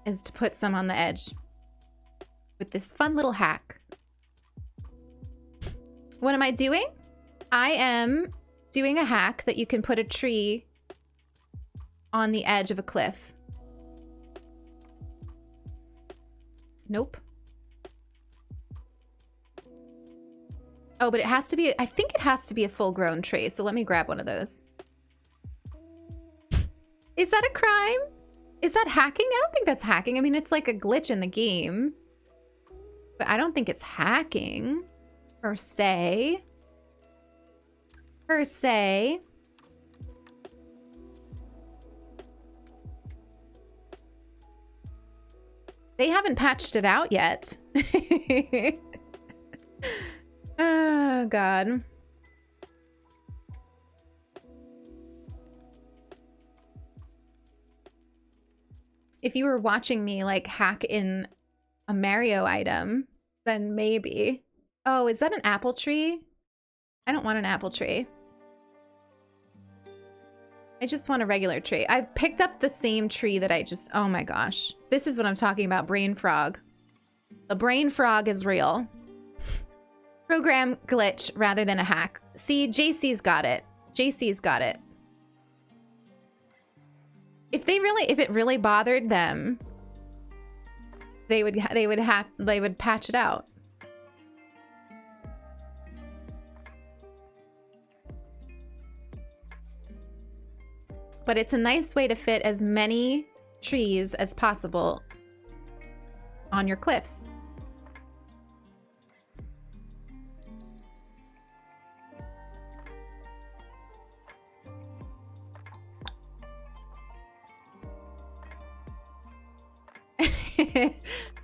Is to put some on the edge with this fun little hack. What am I doing? I am doing a hack that you can put a tree on the edge of a cliff. Nope. Oh, but it has to be, I think it has to be a full-grown tree, so let me grab one of those. Is that a crime? Is that hacking? I don't think that's hacking. I mean, it's like a glitch in the game. But I don't think it's hacking, per se. Per se. They haven't patched it out yet. Oh, God. If you were watching me, like, hack in a Mario item, then maybe. Oh, is that an apple tree? I don't want an apple tree. I just want a regular tree. I picked up the same tree that I just... oh my gosh. This is what I'm talking about, brain frog. The brain frog is real. Program glitch rather than a hack. See, JC's got it. JC's got it. If it really bothered them, they would patch it out. But it's a nice way to fit as many trees as possible on your cliffs.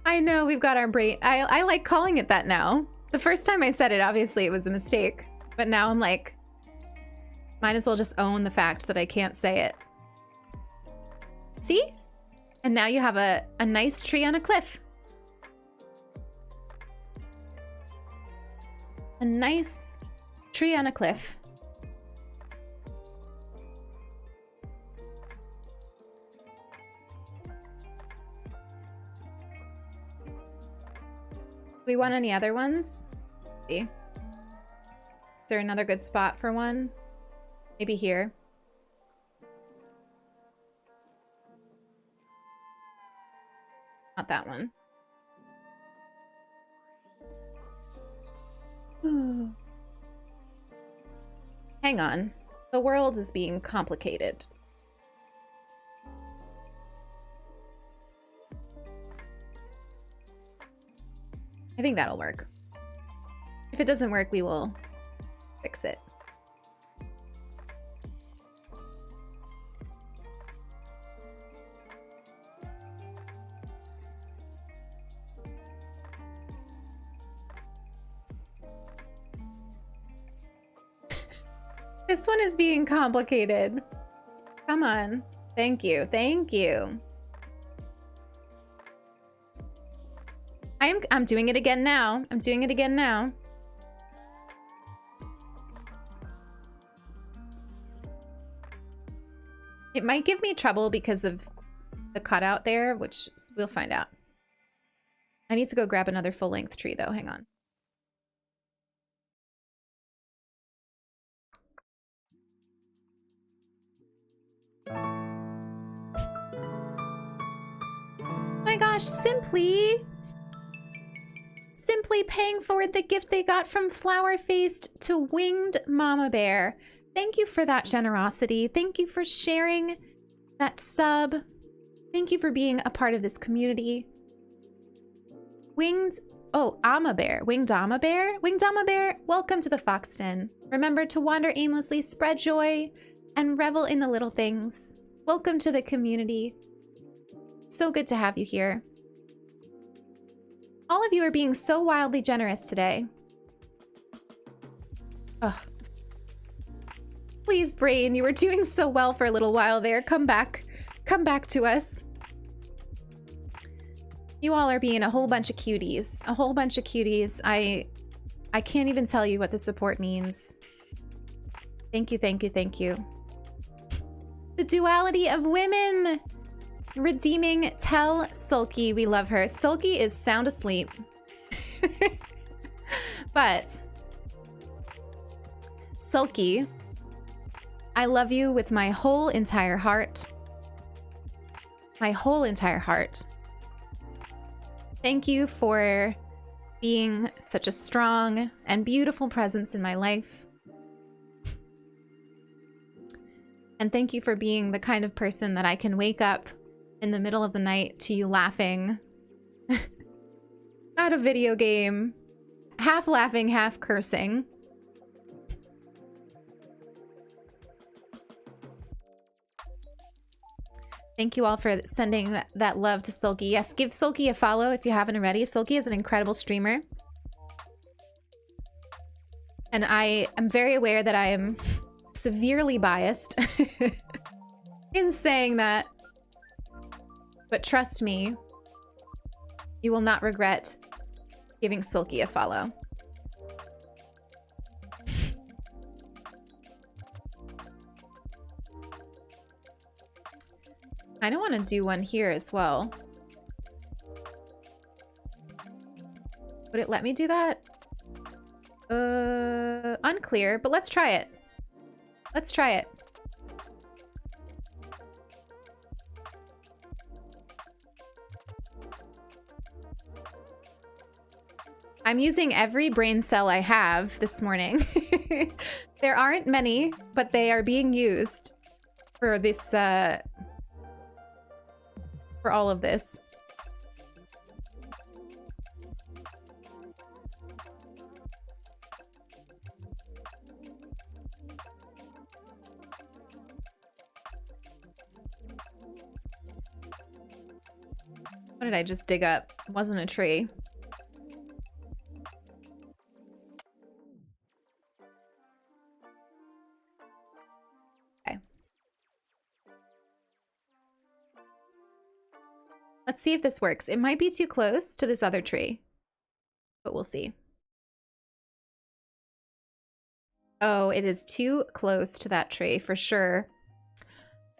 I know, we've got our brain. I like calling it that now. The first time I said it, obviously it was a mistake. But now I'm like, might as well just own the fact that I can't say it. See? And now you have a nice tree on a cliff. A nice tree on a cliff. Do we want any other ones? Let's see. Is there another good spot for one? Maybe here. Not that one. Ooh. Hang on. The world is being complicated. I think that'll work. If it doesn't work, we will fix it. This one is being complicated. Come on. Thank you. Thank you. I'm doing it again now. I'm doing it again now. It might give me trouble because of the cutout there, which we'll find out. I need to go grab another full-length tree, though. Hang on. Oh my gosh, Simply paying forward the gift they got from Flower Faced to Winged Mama Bear. Thank you for that generosity. Thank you for sharing that sub. Thank you for being a part of this community. Winged Ama Bear. Winged Ama Bear? Winged Ama Bear, welcome to the Fox Den. Remember to wander aimlessly, spread joy, and revel in the little things. Welcome to the community. So good to have you here. All of you are being so wildly generous today. Ugh. Please, Brain, you were doing so well for a little while there. Come back. Come back to us. You all are being a whole bunch of cuties. A whole bunch of cuties. I can't even tell you what the support means. Thank you, thank you, thank you. The duality of women. Redeeming Tell Sulky. We love her. Sulky is sound asleep. But Sulky, I love you with my whole entire heart. My whole entire heart. Thank you for being such a strong and beautiful presence in my life. And thank you for being the kind of person that I can wake up in the middle of the night to you laughing at a video game, half laughing, half cursing. Thank you all for sending that love to Sulky. Yes, give Sulky a follow if you haven't already. Sulky is an incredible streamer. And I am very aware that I am severely biased in saying that. But trust me, you will not regret giving Sulky a follow. I don't want to do one here as well. Would it let me do that? Unclear, but let's try it. Let's try it. I'm using every brain cell I have this morning. There aren't many, but they are being used for this, for all of this. What did I just dig up? It wasn't a tree. Let's see if this works. It might be too close to this other tree, but we'll see. Oh, it is too close to that tree for sure.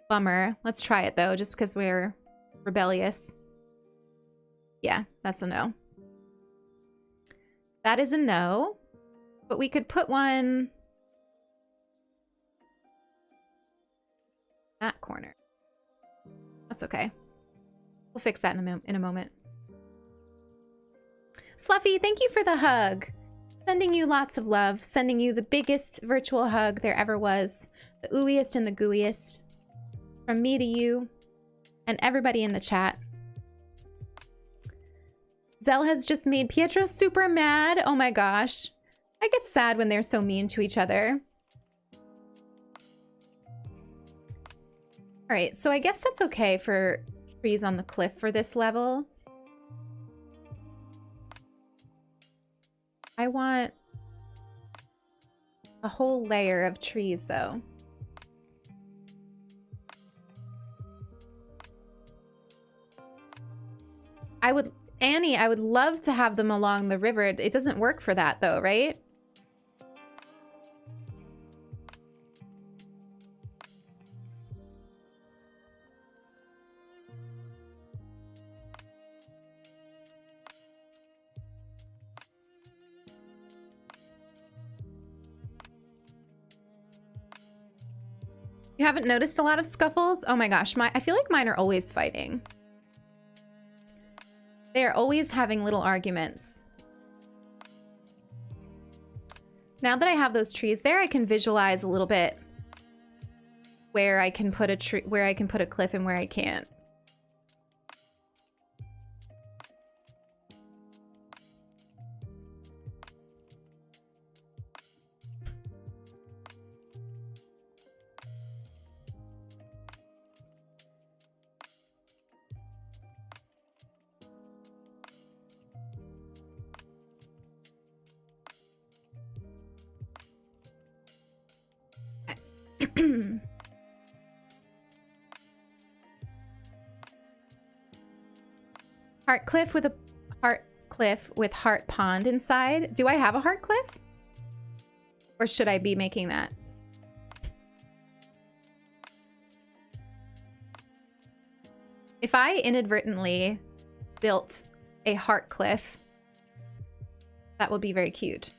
Bummer. Let's try it though, just because we're rebellious. Yeah, that's a no. That is a no, but we could put one that corner. That's okay. We'll fix that in a moment. Fluffy, thank you for the hug. Sending you lots of love. Sending you the biggest virtual hug there ever was. The ooeyest and the gooeyest. From me to you. And everybody in the chat. Zell has just made Pietro super mad. Oh my gosh. I get sad when they're so mean to each other. All right, so I guess that's okay for trees on the cliff for this level. I want a whole layer of trees, though. Annie, I would love to have them along the river. It doesn't work for that, though, right? You haven't noticed a lot of scuffles? Oh my gosh, I feel like mine are always fighting. They're always having little arguments. Now that I have those trees there, I can visualize a little bit where I can put a tree, where I can put a cliff and where I can't. Heart cliff with heart pond inside. Do I have a heart cliff? Or should I be making that? If I inadvertently built a heart cliff, that would be very cute.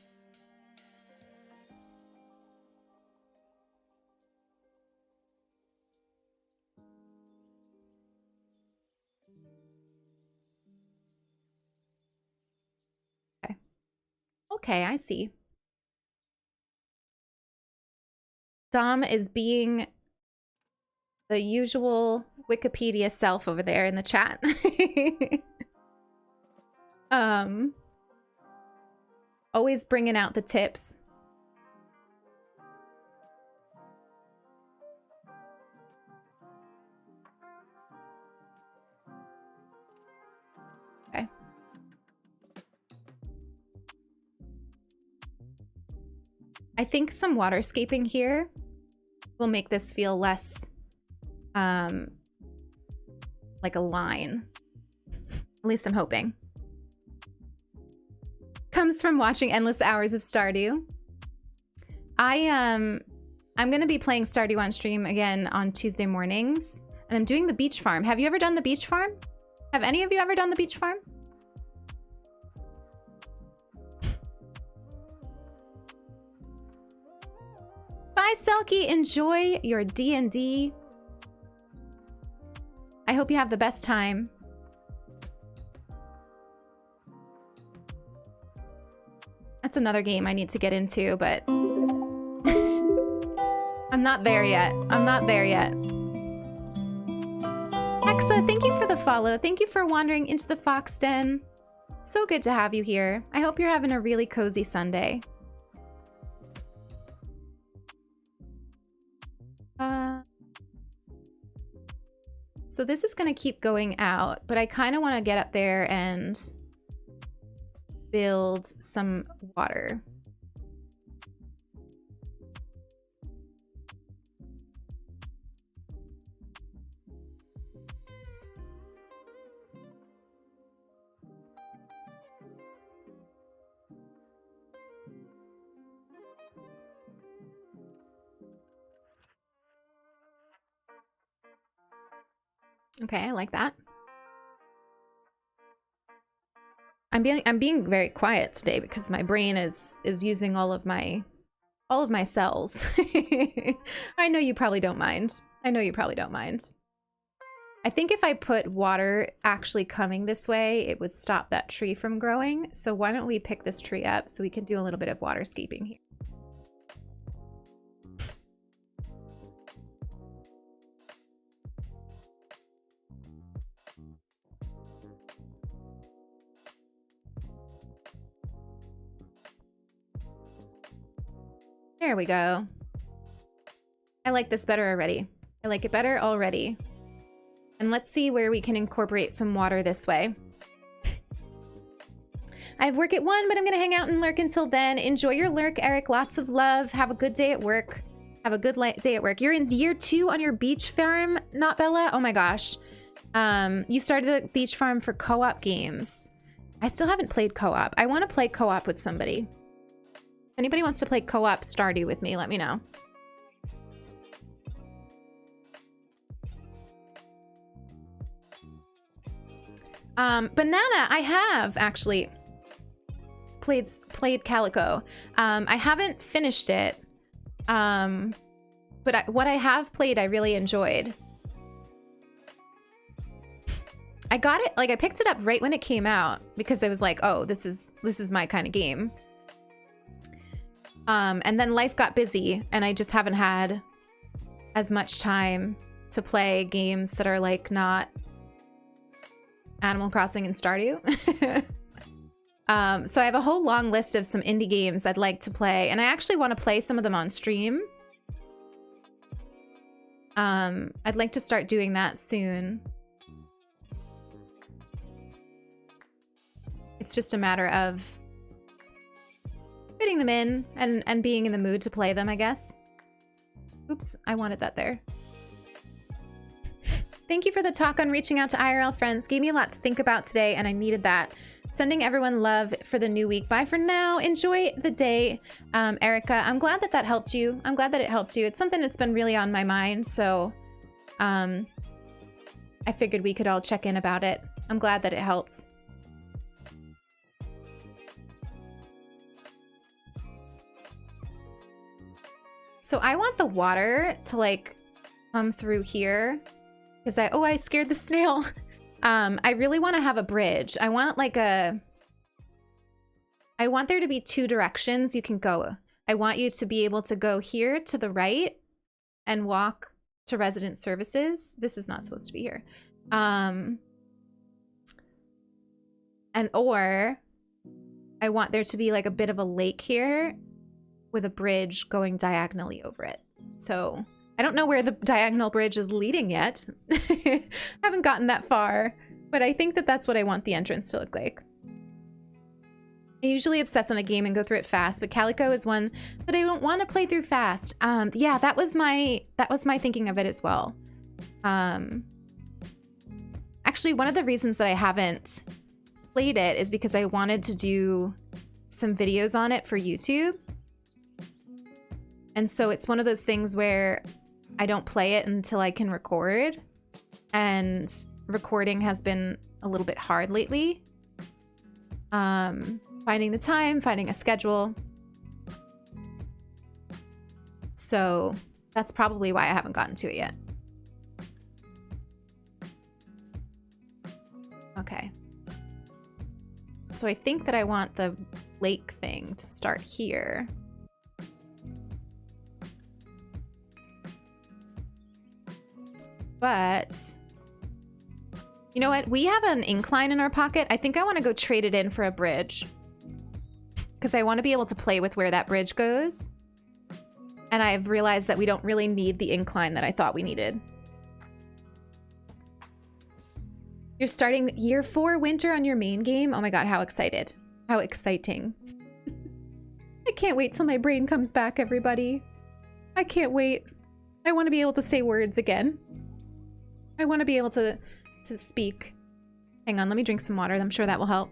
Okay, I see. Dom is being the usual Wikipedia self over there in the chat. Always bringing out the tips. Okay. I think some waterscaping here will make this feel less like a line. At least I'm hoping. Comes from watching endless hours of Stardew. I'm gonna be playing Stardew on stream again on Tuesday mornings, and I'm doing the beach farm. Have you ever done the beach farm? Have any of you ever done the beach farm? Bye, Selkie. Enjoy your D&D. I hope you have the best time. That's another game I need to get into, but I'm not there yet. I'm not there yet. Hexa, thank you for the follow. Thank you for wandering into the Fox Den. So good to have you here. I hope you're having a really cozy Sunday. So this is going to keep going out, but I kind of want to get up there and build some water. Okay, I like that. I'm being very quiet today because my brain is using all of my cells. I know you probably don't mind. I know you probably don't mind. I think if I put water actually coming this way, it would stop that tree from growing. So why don't we pick this tree up so we can do a little bit of waterscaping here. There we go. I like this better already. I like it better already. And let's see where we can incorporate some water this way. I have work at 1, but I'm gonna hang out and lurk until then. Enjoy your lurk, Eric. Lots of love. Have a good day at work. Have a good day at work. You're in year 2 on your beach farm, not Bella? Oh my gosh. You started the beach farm for co-op games. I still haven't played co-op. I want to play co-op with somebody. If anybody wants to play co-op Stardew with me, let me know. Banana, I have actually played Calico. I haven't finished it, but what I have played, I really enjoyed. I got it, like I picked it up right when it came out because I was like, oh, this is my kind of game. And then life got busy and I just haven't had as much time to play games that are like not Animal Crossing and Stardew. So I have a whole long list of some indie games I'd like to play, and I actually want to play some of them on stream. I'd like to start doing that soon. It's just a matter of fitting them in and being in the mood to play them, I guess. Oops, I wanted that there. Thank you for the talk on reaching out to IRL friends. Gave me a lot to think about today, and I needed that. Sending everyone love for the new week. Bye for now. Enjoy the day, Erica. I'm glad that helped you. I'm glad that it helped you. It's something that's been really on my mind, so I figured we could all check in about it. I'm glad that it helped. So I want the water to like come through here because I scared the snail. I really want to have a bridge. I want there to be 2 directions you can go. I want you to be able to go here to the right and walk to resident services. This is not supposed to be here. Or I want there to be like a bit of a lake here with a bridge going diagonally over it. So I don't know where the diagonal bridge is leading yet. Haven't gotten that far, but I think that that's what I want the entrance to look like. I usually obsess on a game and go through it fast, but Calico is one that I don't want to play through fast. Yeah, that was my thinking of it as well. Actually, one of the reasons that I haven't played it is because I wanted to do some videos on it for YouTube. And so it's one of those things where I don't play it until I can record. And recording has been a little bit hard lately. Finding the time, finding a schedule. So that's probably why I haven't gotten to it yet. Okay. So I think that I want the lake thing to start here. But you know what? We have an incline in our pocket. I think I want to go trade it in for a bridge because I want to be able to play with where that bridge goes. And I've realized that we don't really need the incline that I thought we needed. You're starting year 4 winter on your main game? Oh my god, how excited. How exciting. I can't wait till my brain comes back, everybody. I can't wait. I want to be able to say words again. I want to be able to speak. Hang on, let me drink some water. I'm sure that will help.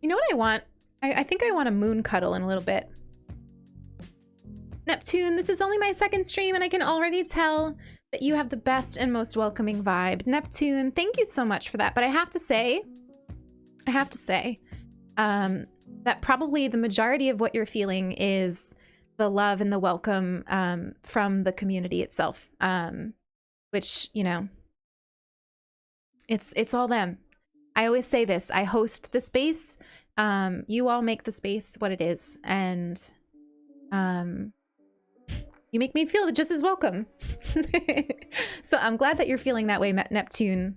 You know what I want? I think I want a moon cuddle in a little bit. Neptune, this is only my 2nd stream and I can already tell that you have the best and most welcoming vibe. Neptune, thank you so much for that. But I have to say, that probably the majority of what you're feeling is the love and the welcome from the community itself, which, you know, it's all them. I always say this, I host the space, you all make the space what it is, and you make me feel just as welcome. So I'm glad that you're feeling that way, Neptune.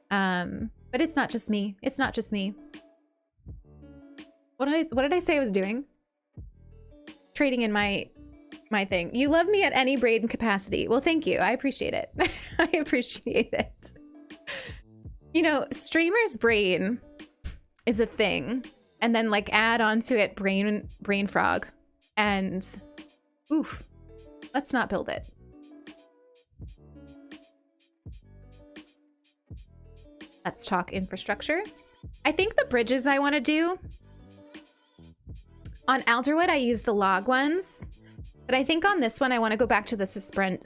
But it's not just me. It's not just me. What did I say I was doing? Trading in my thing. You love me at any brain capacity. Well, thank you. I appreciate it. I appreciate it. You know, streamer's brain is a thing, and then like add onto it brain frog, and oof, let's not build it. Let's talk infrastructure. I think the bridges I want to do on Alderwood, I use the log ones, but I think on this one I want to go back to the suspension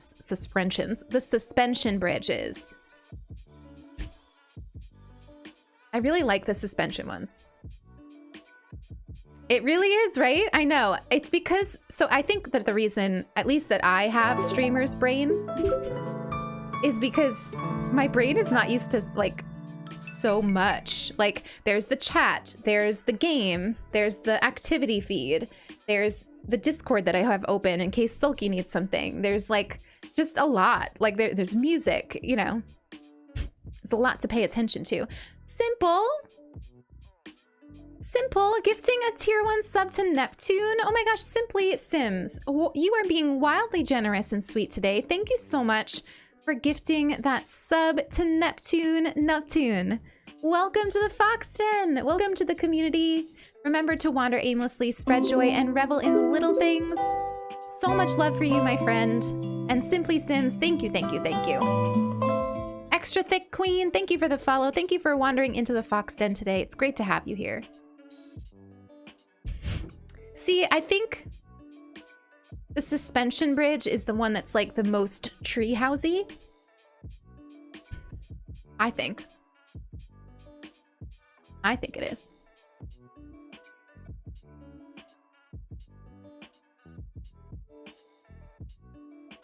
bridges. I really like the suspension ones. It really is, right? I know. It's because, so I think that the reason, at least that I have streamer's brain, is because my brain is not used to like so much. Like there's the chat, there's the game, there's the activity feed, there's the Discord that I have open in case Sulky needs something. There's like just a lot. Like there's music, you know. There's a lot to pay attention to. Simple gifting a tier 1 sub to Neptune. Oh my gosh, Simply Sims, you are being wildly generous and sweet today. Thank you so much for gifting that sub to Neptune. Welcome to the Fox Den. Welcome to the community. Remember to wander aimlessly, spread joy, and revel in little things. So much love for you, my friend. And Simply Sims, thank you, thank you, thank you. Extra Thick Queen, thank you for the follow. Thank you for wandering into the Fox Den today. It's great to have you here. See, I think the suspension bridge is the one that's like the most treehousey. I think it is.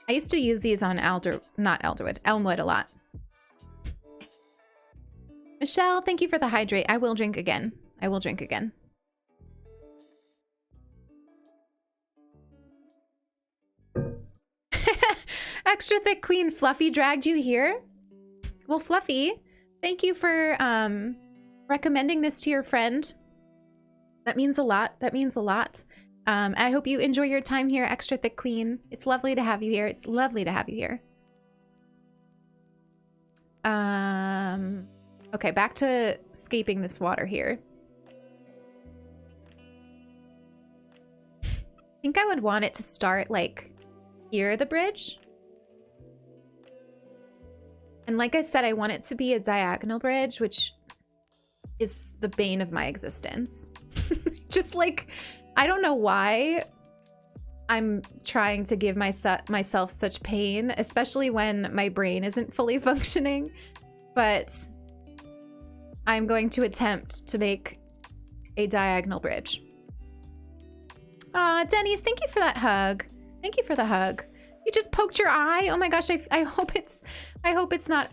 I used to use these on Elmwood a lot. Michelle, thank you for the hydrate. I will drink again. I will drink again. Extra Thick Queen, Fluffy dragged you here? Well, Fluffy, thank you for recommending this to your friend. That means a lot. That means a lot. I hope you enjoy your time here, Extra Thick Queen. It's lovely to have you here. It's lovely to have you here. Okay, back to escaping this water here. I think I would want it to start like here, the bridge. And like I said, I want it to be a diagonal bridge, which is the bane of my existence. Just like, I don't know why I'm trying to give myself such pain, especially when my brain isn't fully functioning. But I'm going to attempt to make a diagonal bridge. Aw, Denny's, thank you for that hug. Thank you for the hug. You just poked your eye. Oh my gosh, I hope it's not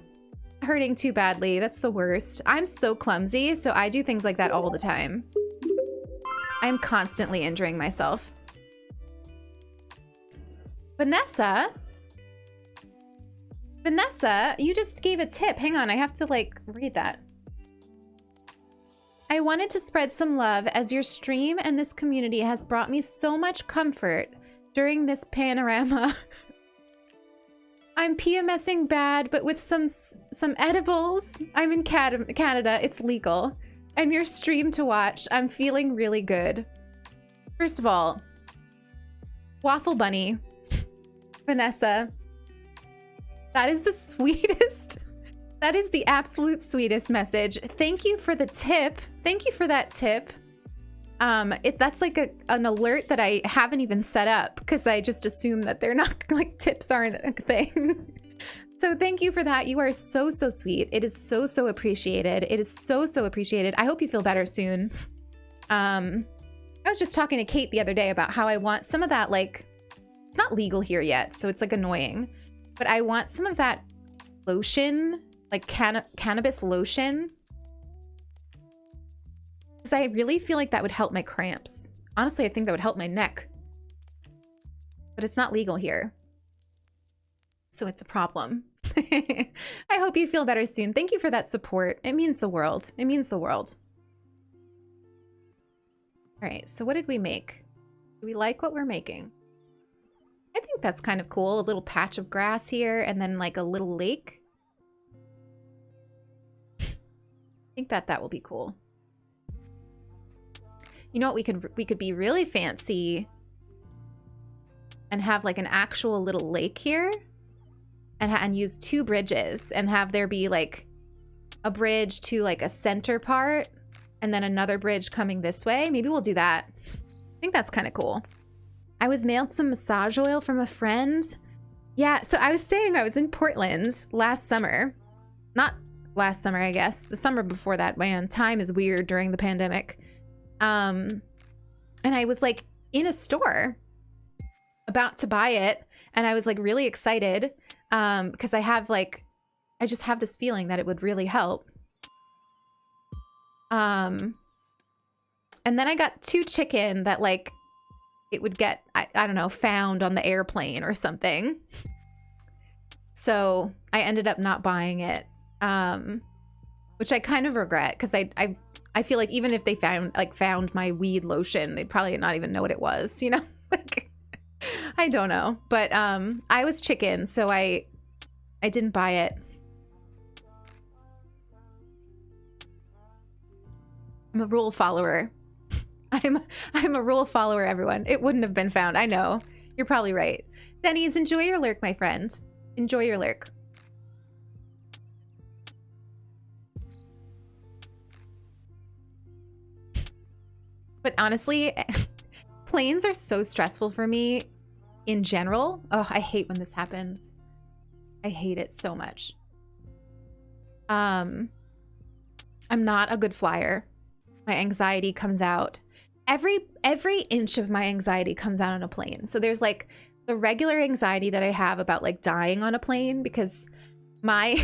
hurting too badly. That's the worst. I'm so clumsy, so I do things like that all the time. I'm constantly injuring myself. Vanessa, you just gave a tip. Hang on, I have to like read that. I wanted to spread some love as your stream and this community has brought me so much comfort during this panorama. I'm PMSing bad, but with some edibles. I'm in Canada, it's legal. And your stream to watch, I'm feeling really good. First of all, Waffle Bunny, Vanessa, that is the sweetest. That is the absolute sweetest message. Thank you for the tip. Thank you for that tip. That's like an alert that I haven't even set up because I just assume that they're not, like, tips aren't a thing. So thank you for that. You are so, so sweet. It is so, so appreciated. It is so, so appreciated. I hope you feel better soon. I was just talking to Kate the other day about how I want some of that, like, it's not legal here yet, so it's like annoying, but I want some of that lotion, like cannabis lotion. Because I really feel like that would help my cramps. Honestly, I think that would help my neck. But it's not legal here. So it's a problem. I hope you feel better soon. Thank you for that support. It means the world. It means the world. All right, so what did we make? Do we like what we're making? I think that's kind of cool. A little patch of grass here and then like a little lake. I think that will be cool. You know what, we could be really fancy and have like an actual little lake here and use 2 bridges and have there be like a bridge to like a center part and then another bridge coming this way. Maybe we'll do that. I think that's kind of cool. I was mailed some massage oil from a friend. Yeah, so I was saying I was in Portland last summer. Not last summer, I guess. The summer before that. Man, time is weird during the pandemic. And I was like in a store about to buy it, and I was like really excited because I just have this feeling that it would really help. And then I got 2 chicken that like it would get, I don't know, found on the airplane or something. So I ended up not buying it, which I kind of regret because I feel like even if they found my weed lotion, they'd probably not even know what it was, you know? Like, I don't know. But I was chicken, so I didn't buy it. I'm a rule follower. I'm a rule follower, everyone. It wouldn't have been found. I know. You're probably right. Denny's, enjoy your lurk, my friend. Enjoy your lurk. But honestly, planes are so stressful for me in general. Oh, I hate when this happens. I hate it so much. I'm not a good flyer. My anxiety comes out. Every inch of my anxiety comes out on a plane. So there's like the regular anxiety that I have about like dying on a plane, because my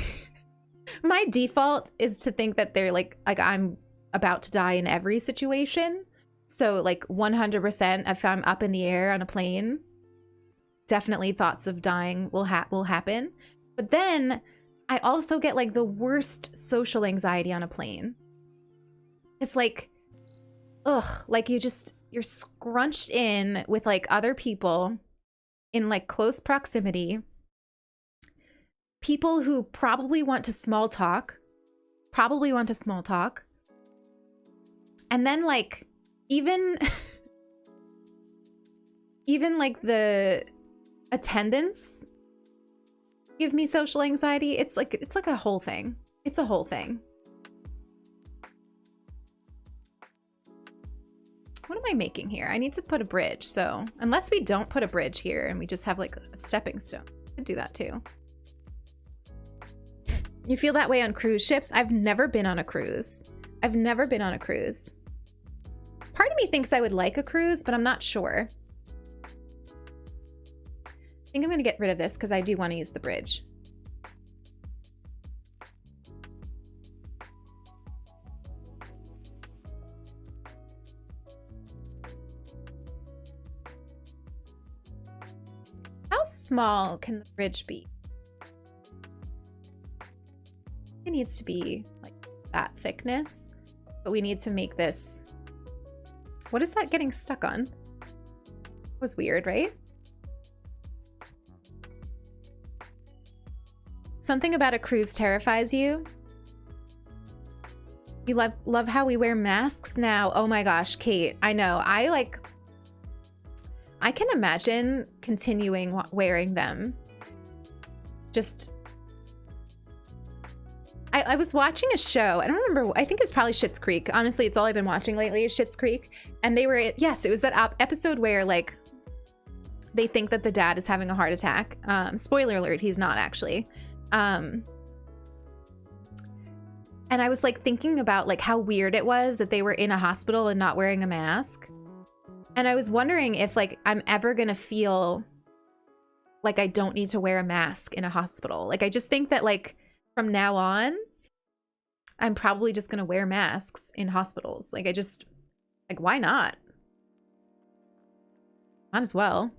my default is to think that they're like I'm about to die in every situation. So like 100% if I'm up in the air on a plane, definitely thoughts of dying will happen. But then I also get like the worst social anxiety on a plane. It's like, ugh, like you're scrunched in with like other people in like close proximity. People who probably want to small talk. And then like even like the attendants give me social anxiety. It's like a whole thing. It's a whole thing. What am I making here? I need to put a bridge. So unless we don't put a bridge here and we just have like a stepping stone, I could do that too. You feel that way on cruise ships? I've never been on a cruise. Part of me thinks I would like a cruise, but I'm not sure. I think I'm going to get rid of this because I do want to use the bridge. How small can the bridge be? It needs to be like that thickness, but we need to make this. What is that getting stuck on? It was weird, right? Something about a cruise terrifies you. You love how we wear masks now. Oh my gosh, Kate, I know. I can imagine continuing wearing them. Just, I was watching a show. I don't remember. I think it's probably Schitt's Creek. Honestly, it's all I've been watching lately is Schitt's Creek. And they were, yes, it was that episode where like they think that the dad is having a heart attack. Spoiler alert, he's not actually. And I was like thinking about like how weird it was that they were in a hospital and not wearing a mask. And I was wondering if like I'm ever gonna feel like I don't need to wear a mask in a hospital. Like I just think that like from now on, I'm probably just gonna wear masks in hospitals. Like why not? Might as well.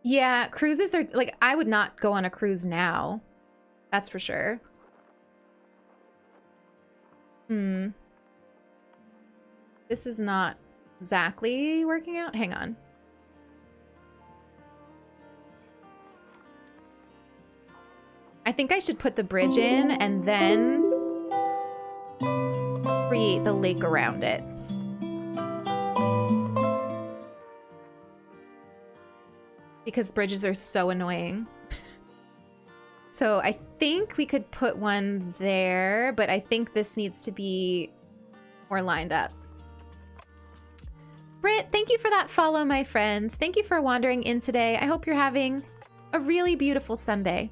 Yeah, cruises are like, I would not go on a cruise now. That's for sure. This is not exactly working out. Hang on. I think I should put the bridge in and then create the lake around it. Because bridges are so annoying. So I think we could put one there, but I think this needs to be more lined up. Britt, thank you for that follow, my friends. Thank you for wandering in today. I hope you're having a really beautiful Sunday.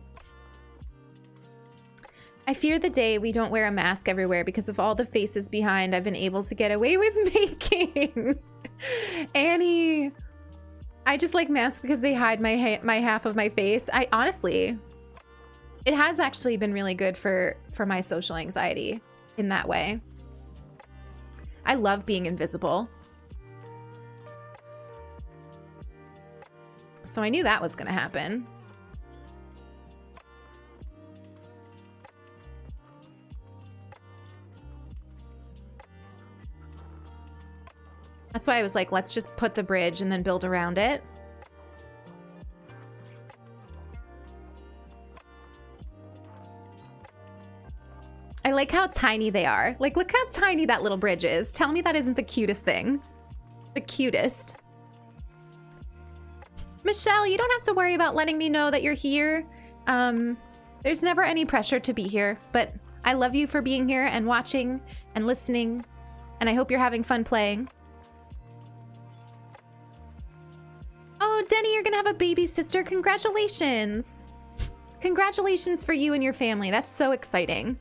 I fear the day we don't wear a mask everywhere because of all the faces behind I've been able to get away with making. Annie, I just like masks because they hide my half of my face. I honestly, it has actually been really good for my social anxiety in that way. I love being invisible. So I knew that was gonna happen. That's why I was like, let's just put the bridge and then build around it. I like how tiny they are. Like, look how tiny that little bridge is. Tell me that isn't the cutest thing. The cutest. Michelle, you don't have to worry about letting me know that you're here. There's never any pressure to be here, but I love you for being here and watching and listening, and I hope you're having fun playing. Oh, Denny, you're gonna have a baby sister. Congratulations. Congratulations for you and your family. That's so exciting.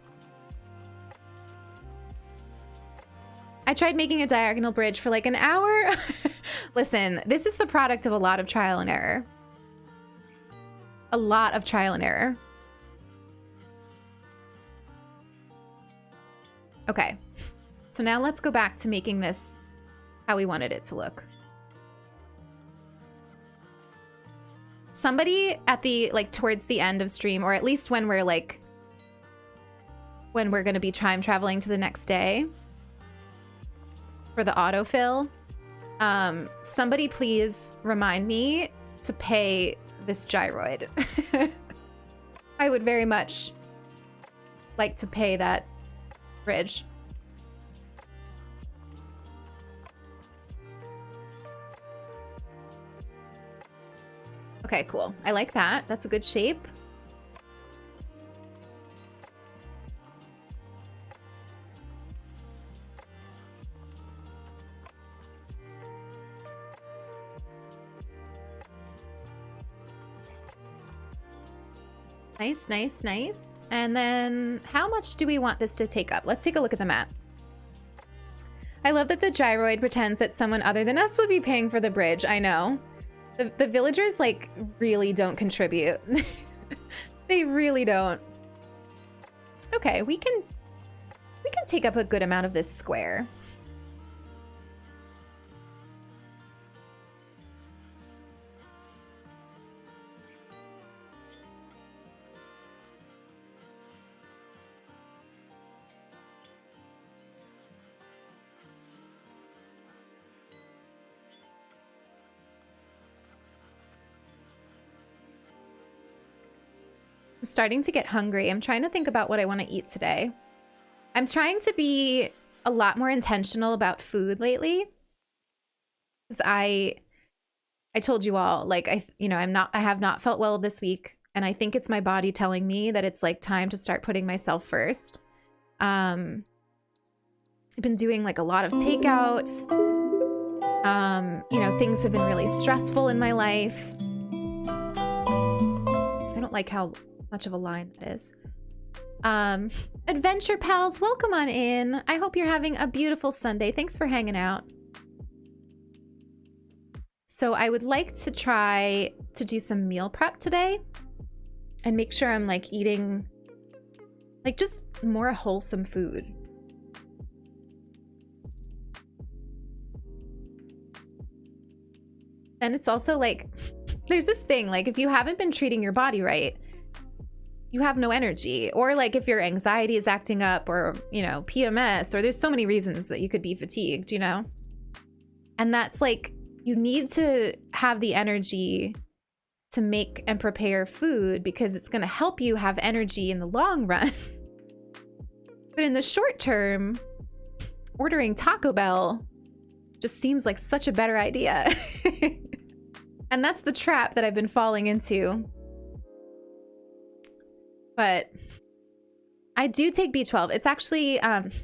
I tried making a diagonal bridge for like an hour. Listen, this is the product of a lot of trial and error. A lot of trial and error. Okay, so now let's go back to making this how we wanted it to look. Somebody at the, like, towards the end of stream, or at least when we're like, when we're gonna be time traveling to the next day for the autofill, somebody please remind me to pay this gyroid. I would very much like to pay that bridge. Okay, cool. I like that. That's a good shape. Nice, nice, nice. And then how much do we want this to take up? Let's take a look at the map. I love that the gyroid pretends that someone other than us would be paying for the bridge. I know. The villagers, like, really don't contribute. They really don't. Okay, we can take up a good amount of this square. I'm starting to get hungry. I'm trying to think about what I want to eat today. I'm trying to be a lot more intentional about food lately. Because I told you all, like, I have not felt well this week, and I think it's my body telling me that it's like time to start putting myself first. I've been doing like a lot of takeout. You know, things have been really stressful in my life. I don't like how much of a line that is. Adventure pals, welcome on in. I hope you're having a beautiful Sunday. Thanks for hanging out. So I would like to try to do some meal prep today and make sure I'm like eating like just more wholesome food. And it's also like, there's this thing, like if you haven't been treating your body right, you have no energy. Or like if your anxiety is acting up, or, you know, PMS, or there's so many reasons that you could be fatigued, you know? And that's like, you need to have the energy to make and prepare food because it's going to help you have energy in the long run. But in the short term, ordering Taco Bell just seems like such a better idea. And that's the trap that I've been falling into. But I do take B12. It's actually,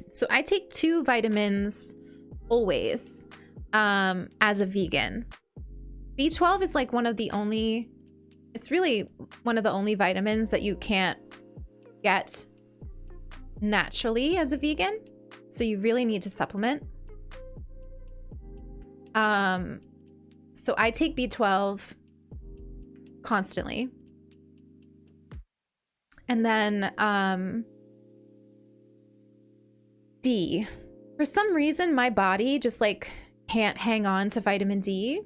so I take 2 vitamins always as a vegan. B12 is like one of the only, it's really one of the only vitamins that you can't get naturally as a vegan. So you really need to supplement. So I take B12 constantly. And then D. For some reason, my body just like can't hang on to vitamin D.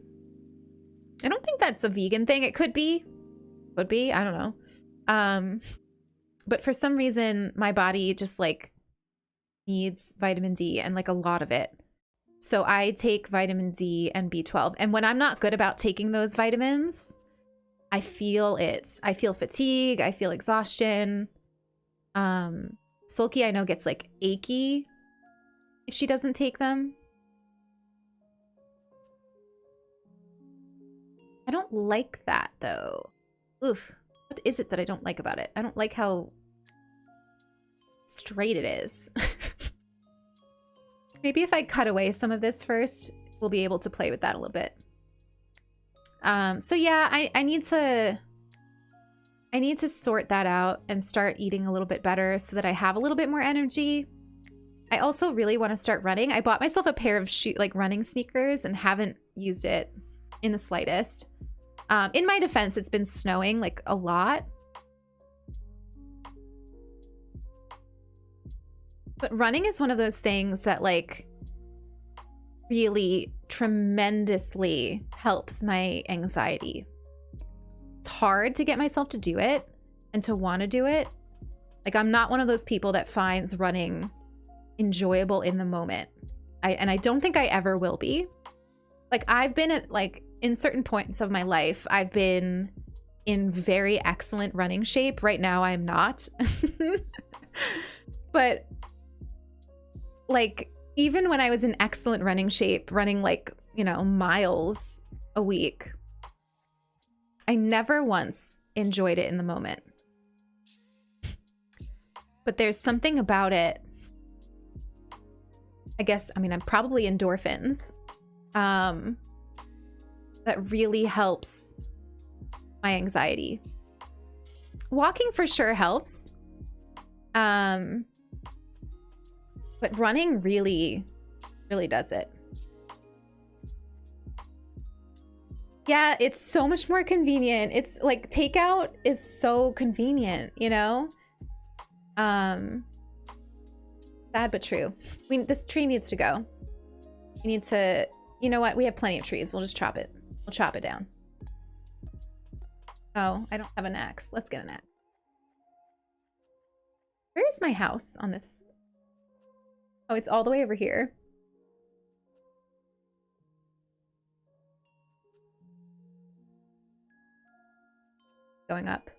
I don't think that's a vegan thing. It could be. Could be. I don't know. But for some reason, my body just like needs vitamin D and like a lot of it. So I take vitamin D and B12. And when I'm not good about taking those vitamins, I feel it. I feel fatigue. I feel exhaustion. Sulky, I know, gets like achy if she doesn't take them. I don't like that though. Oof. What is it that I don't like about it? I don't like how straight it is. Maybe if I cut away some of this first, we'll be able to play with that a little bit. So yeah, I need to sort that out and start eating a little bit better so that I have a little bit more energy. I also really want to start running. I bought myself a pair of running sneakers and haven't used it in the slightest. In my defense, it's been snowing like a lot. But running is one of those things that like really tremendously helps my anxiety. It's hard to get myself to do it and to want to do it. Like I'm not one of those people that finds running enjoyable in the moment. And I don't think I ever will be. Like I've been at like in certain points of my life, I've been in very excellent running shape. Right now I'm not. But like even when I was in excellent running shape, running like, you know, miles a week, I never once enjoyed it in the moment. But there's something about it. I guess, I mean, I'm probably endorphins. That really helps my anxiety. Walking for sure helps. But running really, really does it. Yeah, it's so much more convenient. It's like takeout is so convenient, you know? Sad but true. This tree needs to go. We need to, you know what? We have plenty of trees. We'll just chop it. We'll chop it down. Oh, I don't have an axe. Let's get an axe. Where is my house on this? Oh, it's all the way over here. Going up.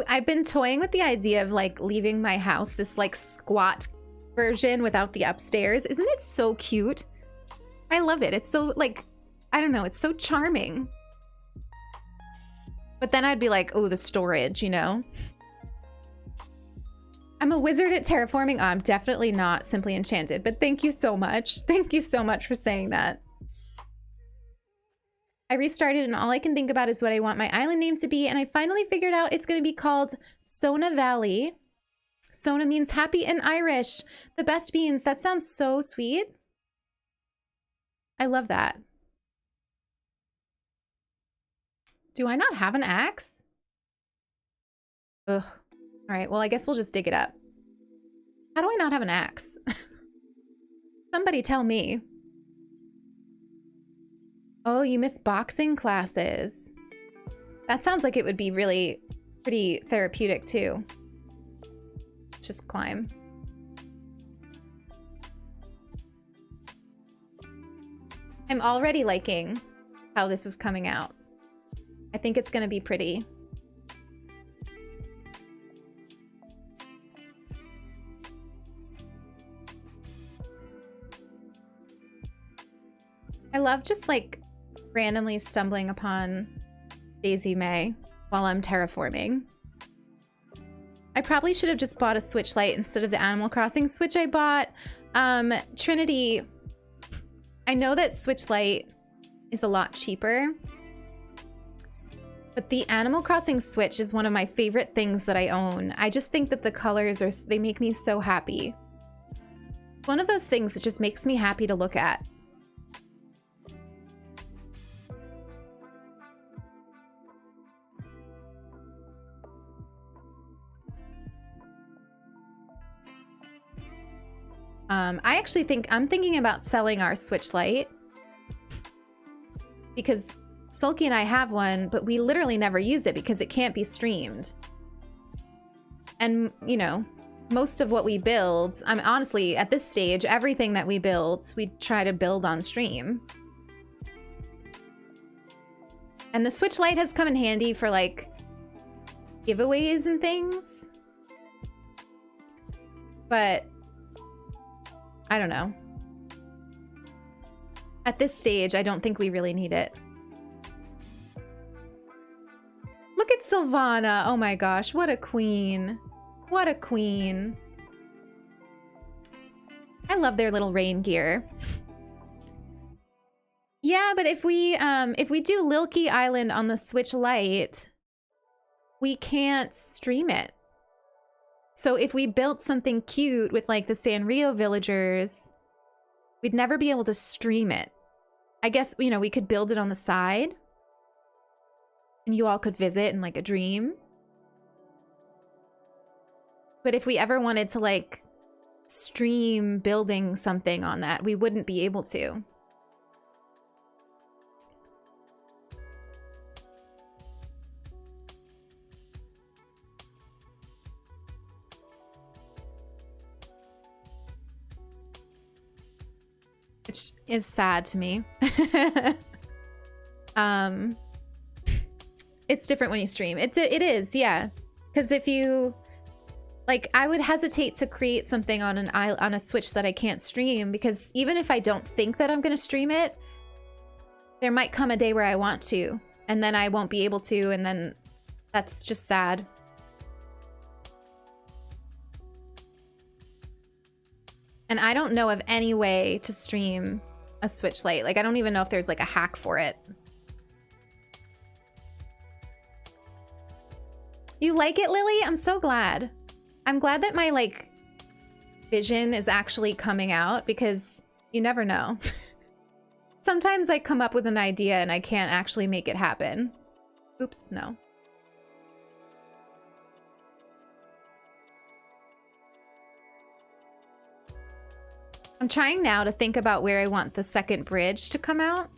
I've been toying with the idea of like leaving my house this like squat version without the upstairs. Isn't it so cute? I love it. It's so like, I don't know, it's so charming. But then I'd be like, oh, the storage, you know? I'm a wizard at terraforming. Oh, I'm definitely not Simply Enchanted, but thank you so much. Thank you so much for saying that. I restarted and all I can think about is what I want my island name to be, and I finally figured out it's going to be called Sona Valley. Sona means happy in Irish. The best beans. That sounds so sweet. I love that. Do I not have an axe? Ugh. All right, well, I guess we'll just dig it up. How do I not have an axe? Somebody tell me. Oh, you miss boxing classes. That sounds like it would be really pretty therapeutic too. Let's just climb. I'm already liking how this is coming out. I think it's gonna be pretty. I love just like randomly stumbling upon Daisy May while I'm terraforming. I probably should have just bought a Switch Lite instead of the Animal Crossing Switch I bought. Trinity, I know that Switch Lite is a lot cheaper, but the Animal Crossing Switch is one of my favorite things that I own. I just think that the colors they make me so happy. One of those things that just makes me happy to look at. I actually think I'm thinking about selling our Switch Lite because Sulky and I have one, but we literally never use it because it can't be streamed. And, you know, most of what we build, I mean, honestly, at this stage, everything that we build, we try to build on stream. And the Switch Lite has come in handy for like giveaways and things. But I don't know. At this stage, I don't think we really need it. Look at Sylvana. Oh my gosh, what a queen. What a queen. I love their little rain gear. Yeah, but if we do Lilky Island on the Switch Lite, we can't stream it. So if we built something cute with like the Sanrio villagers, we'd never be able to stream it. I guess, you know, we could build it on the side and you all could visit in like a dream. But if we ever wanted to like stream building something on that, we wouldn't be able to. Which is sad to me. It's different when you stream. It is, yeah. Because if you, like, I would hesitate to create something on a Switch that I can't stream, because even if I don't think that I'm going to stream it, there might come a day where I want to, and then I won't be able to, and then that's just sad. And I don't know of any way to stream a Switch Lite. Like, I don't even know if there's like a hack for it. You like it, Lily? I'm so glad. I'm glad that my like vision is actually coming out, because you never know. Sometimes I come up with an idea and I can't actually make it happen. Oops, no. I'm trying now to think about where I want the second bridge to come out.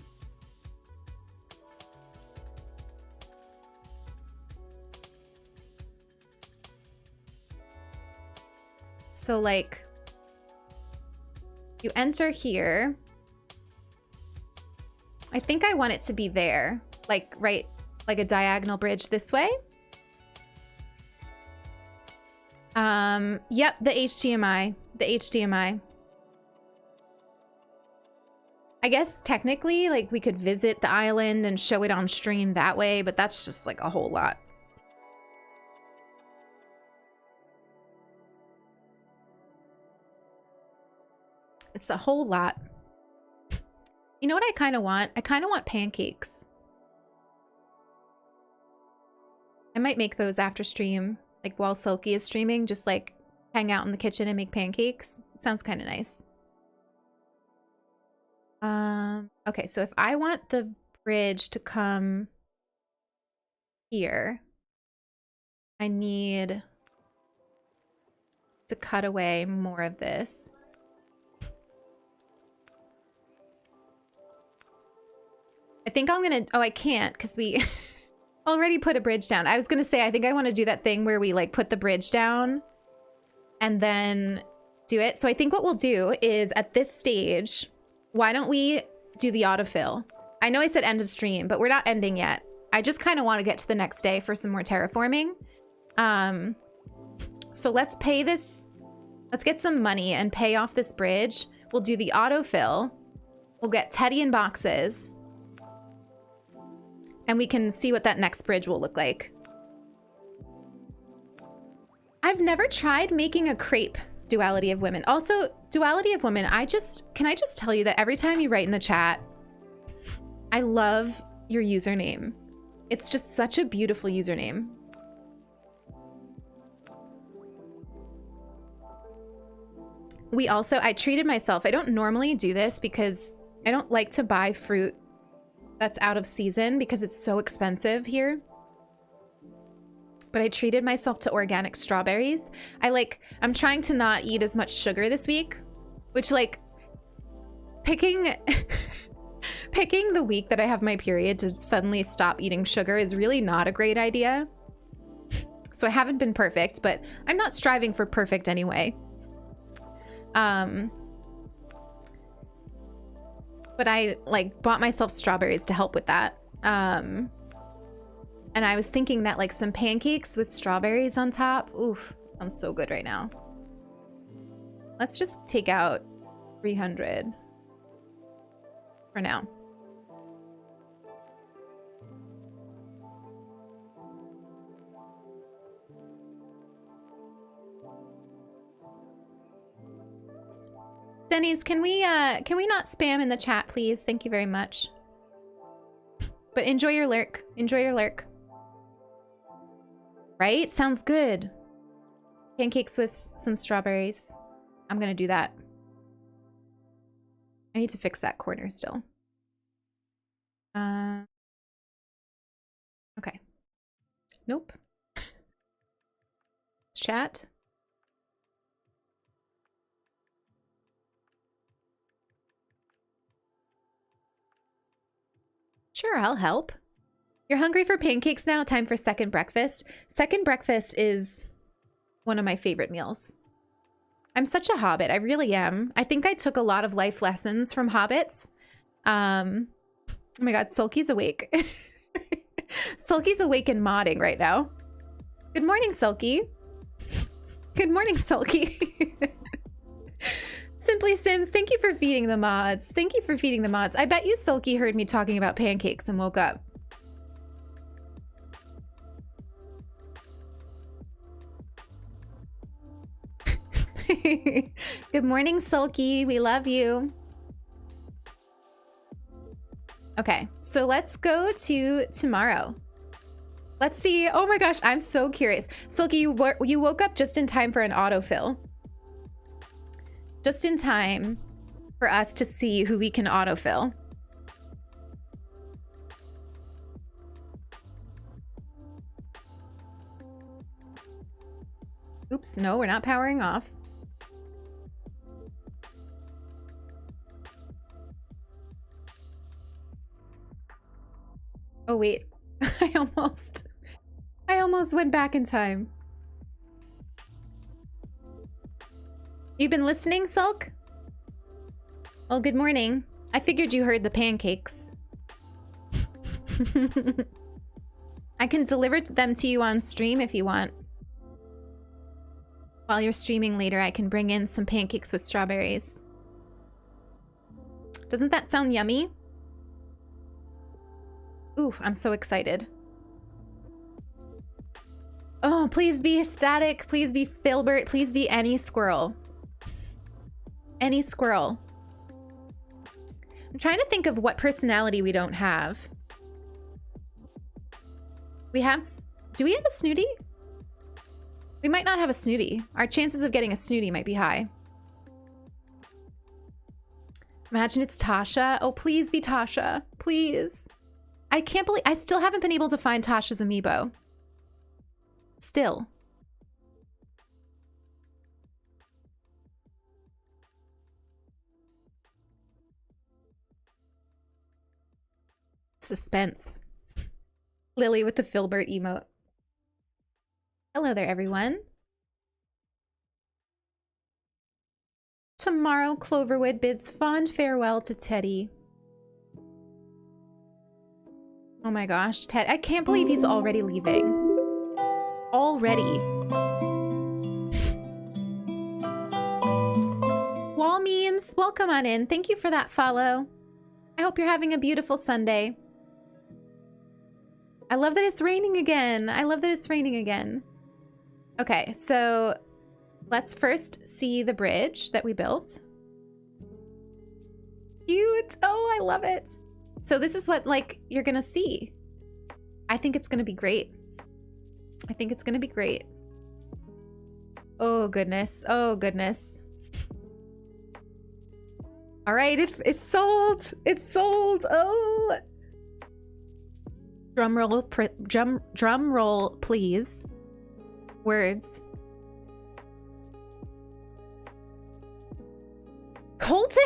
So like, you enter here. I think I want it to be there, like right, like a diagonal bridge this way. Yep, the HDMI. I guess technically, like, we could visit the island and show it on stream that way, but that's just like a whole lot. It's a whole lot. You know what I kind of want? I kind of want pancakes. I might make those after stream, like while Sulky is streaming, just like hang out in the kitchen and make pancakes. It sounds kind of nice. Okay, so if I want the bridge to come here, I need to cut away more of this. I think I'm gonna, oh, I can't because we already put a bridge down. I was gonna say, I think I want to do that thing where we like put the bridge down and then do it. So I think what we'll do is at this stage, why don't we do the autofill? I know I said end of stream, but we're not ending yet. I just kind of want to get to the next day for some more terraforming. So let's pay this. Let's get some money and pay off this bridge. We'll do the autofill. We'll get Teddy in boxes. And we can see what that next bridge will look like. I've never tried making a crepe duality of women. Also, duality of women, can I just tell you that every time you write in the chat, I love your username. It's just such a beautiful username. We also, I treated myself. I don't normally do this because I don't like to buy fruit that's out of season because it's so expensive here. But I treated myself to organic strawberries. I'm trying to not eat as much sugar this week, which like picking picking the week that I have my period to suddenly stop eating sugar is really not a great idea. So I haven't been perfect, but I'm not striving for perfect anyway. But I like bought myself strawberries to help with that. And I was thinking that like some pancakes with strawberries on top. Oof, sounds so good right now. Let's just take out 300 for now. Denny's, can we not spam in the chat, please? Thank you very much. But enjoy your lurk. Enjoy your lurk. Right? Sounds good. Pancakes with some strawberries. I'm gonna do that. I need to fix that corner still. Okay. Nope. Let's chat. Sure, I'll help. You're hungry for pancakes now? Time for second breakfast. Second breakfast is one of my favorite meals. I'm such a hobbit. I really am. I think I took a lot of life lessons from hobbits. Oh my god, Sulky's awake. Sulky's awake and modding right now. Good morning, Sulky. Good morning, Sulky. Simply Sims, thank you for feeding the mods. Thank you for feeding the mods. I bet you Sulky heard me talking about pancakes and woke up. Good morning, Sulky. We love you. Okay, so let's go to tomorrow. Let's see. Oh my gosh, I'm so curious. Sulky, you woke up just in time for an autofill. Just in time for us to see who we can autofill. Oops, no, we're not powering off. Oh wait, I almost went back in time. You've been listening, Sulk? Well, good morning. I figured you heard the pancakes. I can deliver them to you on stream if you want. While you're streaming later, I can bring in some pancakes with strawberries. Doesn't that sound yummy? Oof, I'm so excited. Oh, please be Static. Please be Filbert. Please be any squirrel. Any squirrel. I'm trying to think of what personality we don't have. We have... Do we have a Snooty? We might not have a Snooty. Our chances of getting a Snooty might be high. Imagine it's Tasha. Oh, please be Tasha. Please. I can't believe... I still haven't been able to find Tasha's amiibo. Still. Suspense. Lily with the Filbert emote. Hello there, everyone. Tomorrow, Cloverwood bids fond farewell to Teddy. Oh my gosh, Ted, I can't believe he's already leaving. Already. Wall memes, welcome on in. Thank you for that follow. I hope you're having a beautiful Sunday. I love that it's raining again. I love that it's raining again. Okay, so let's first see the bridge that we built. Cute. Oh, I love it. So this is what, like, you're gonna see. I think it's gonna be great. I think it's gonna be great. Oh, goodness. Oh, goodness. All right, it's sold. It's sold. Oh. Drum roll, please. Words. Colton.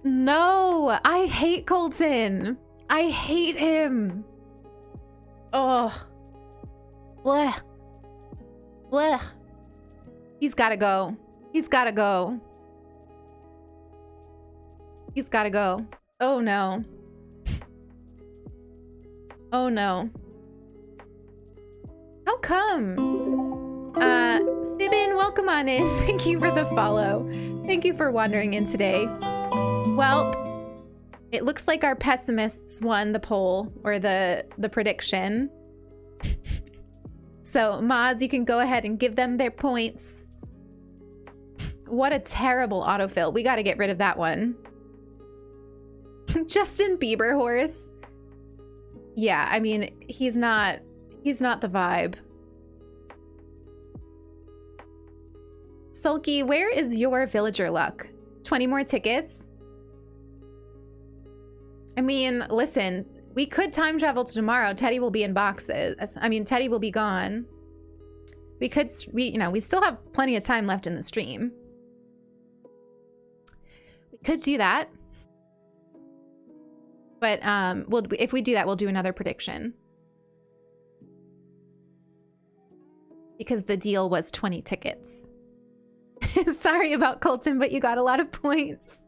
No, I hate Colton. I hate him. Oh. Blech. Blech. He's gotta go. He's gotta go. He's gotta go. Oh no. Oh no. How come? Fibbin, welcome on in. Thank you for the follow. Thank you for wandering in today. Well, it looks like our pessimists won the poll, or the prediction. So, mods, you can go ahead and give them their points. What a terrible autofill. We got to get rid of that one. Justin Bieber horse. Yeah, I mean, he's not the vibe. Sulky, where is your villager luck? 20 more tickets? I mean, listen, we could time travel to tomorrow. Teddy will be in boxes. I mean, Teddy will be gone. We still have plenty of time left in the stream. We could do that. But if we do that, we'll do another prediction. Because the deal was 20 tickets. Sorry about Colton, but you got a lot of points.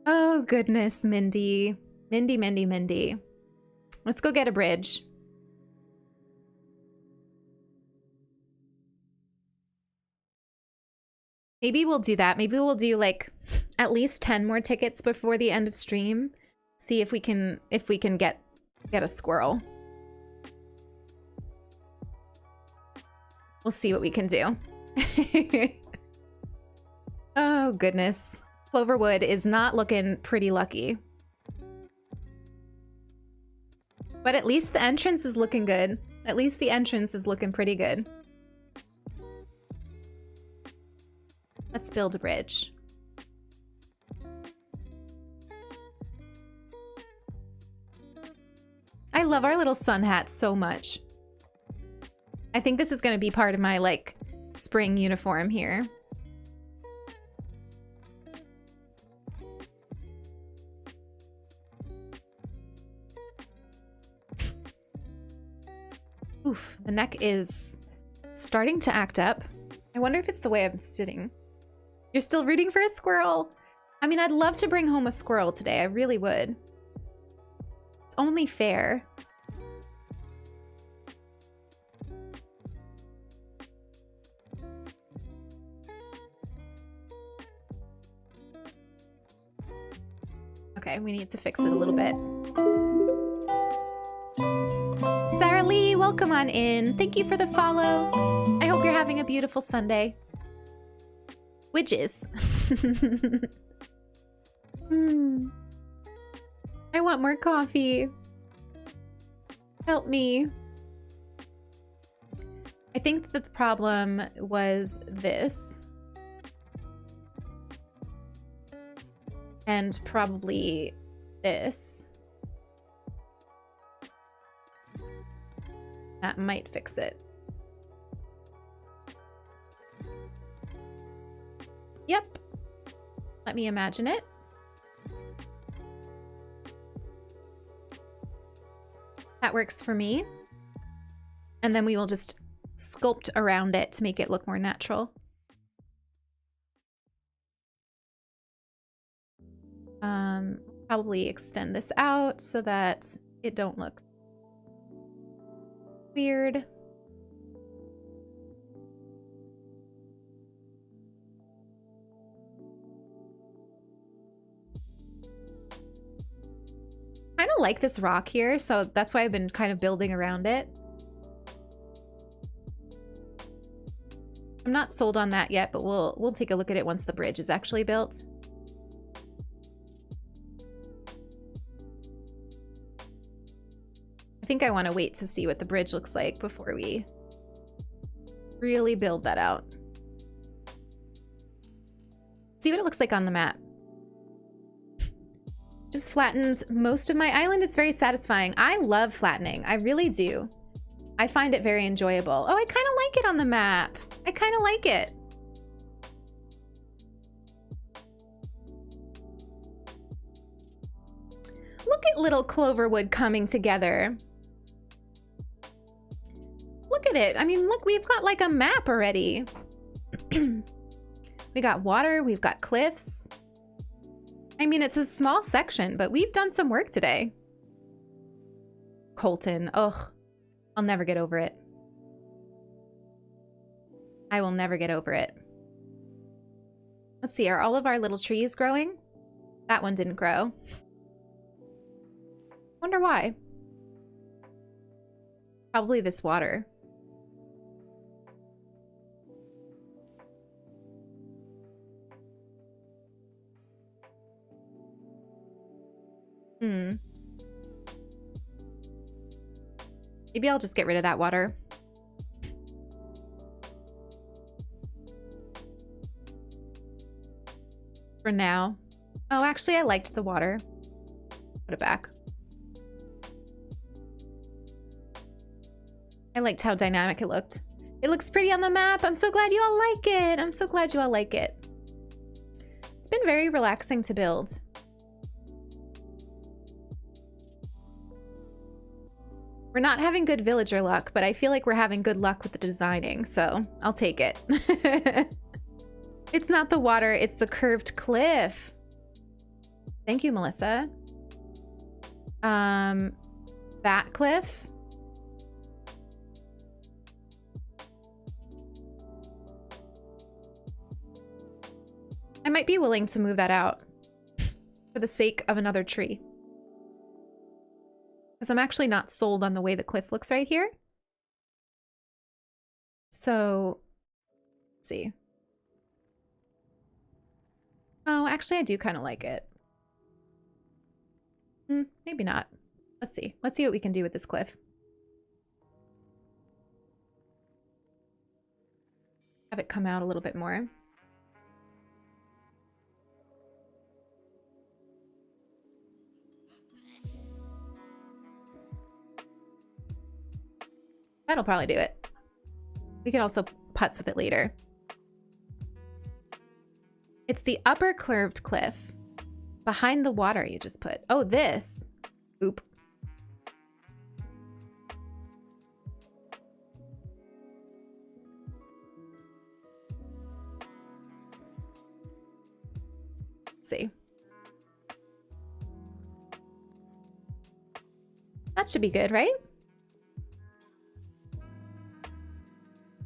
Oh, goodness, Mindy. Mindy. Let's go get a bridge. Maybe we'll do that. Maybe we'll do like at least 10 more tickets before the end of stream. See if we can get a squirrel. We'll see what we can do. Oh, goodness. Cloverwood is not looking pretty lucky. But at least the entrance is looking good. At least the entrance is looking pretty good. Let's build a bridge. I love our little sun hats so much. I think this is going to be part of my, like, spring uniform here. Oof, the neck is starting to act up. I wonder if it's the way I'm sitting. You're still rooting for a squirrel? I mean, I'd love to bring home a squirrel today. I really would. It's only fair. Okay, we need to fix it a little bit. Sarah Lee, welcome on in. Thank you for the follow. I hope you're having a beautiful Sunday. Widges. I want more coffee. Help me. I think the problem was this. And probably this. That might fix it. Yep. Let me imagine it. That works for me. And then we will just sculpt around it to make it look more natural. Probably extend this out so that it don't look weird. Kind of like this rock here, so that's why I've been kind of building around it. I'm not sold on that yet, but we'll take a look at it once the bridge is actually built. I think I want to wait to see what the bridge looks like before we really build that out. See what it looks like on the map. Just flattens most of my island. It's very satisfying. I love flattening. I really do. I find it very enjoyable. Oh, I kind of like it on the map. I kind of like it. Look at little Cloverwood coming together. Look at it. I mean, look, we've got like a map already. We got water, we've got cliffs. I mean, it's a small section, but we've done some work today. Colton, ugh, I'll never get over it. I will never get over it. Let's see, are all of our little trees growing? That one didn't grow. Wonder why. Probably this water. Maybe I'll just get rid of that water. For now. Oh, actually, I liked the water. Put it back. I liked how dynamic it looked. It looks pretty on the map. I'm so glad you all like it. I'm so glad you all like it. It's been very relaxing to build. We're not having good villager luck, but I feel like we're having good luck with the designing, so I'll take it. It's not the water, it's the curved cliff. Thank you, Melissa. That cliff. I might be willing to move that out for the sake of another tree. Because I'm actually not sold on the way the cliff looks right here. So, let's see. Oh, actually I do kind of like it. Maybe not. Let's see. Let's see what we can do with this cliff. Have it come out a little bit more. That'll probably do it. We could also putz with it later. It's the upper curved cliff. Behind the water you just put. Oh, this. Oop. Let's see. That should be good, right?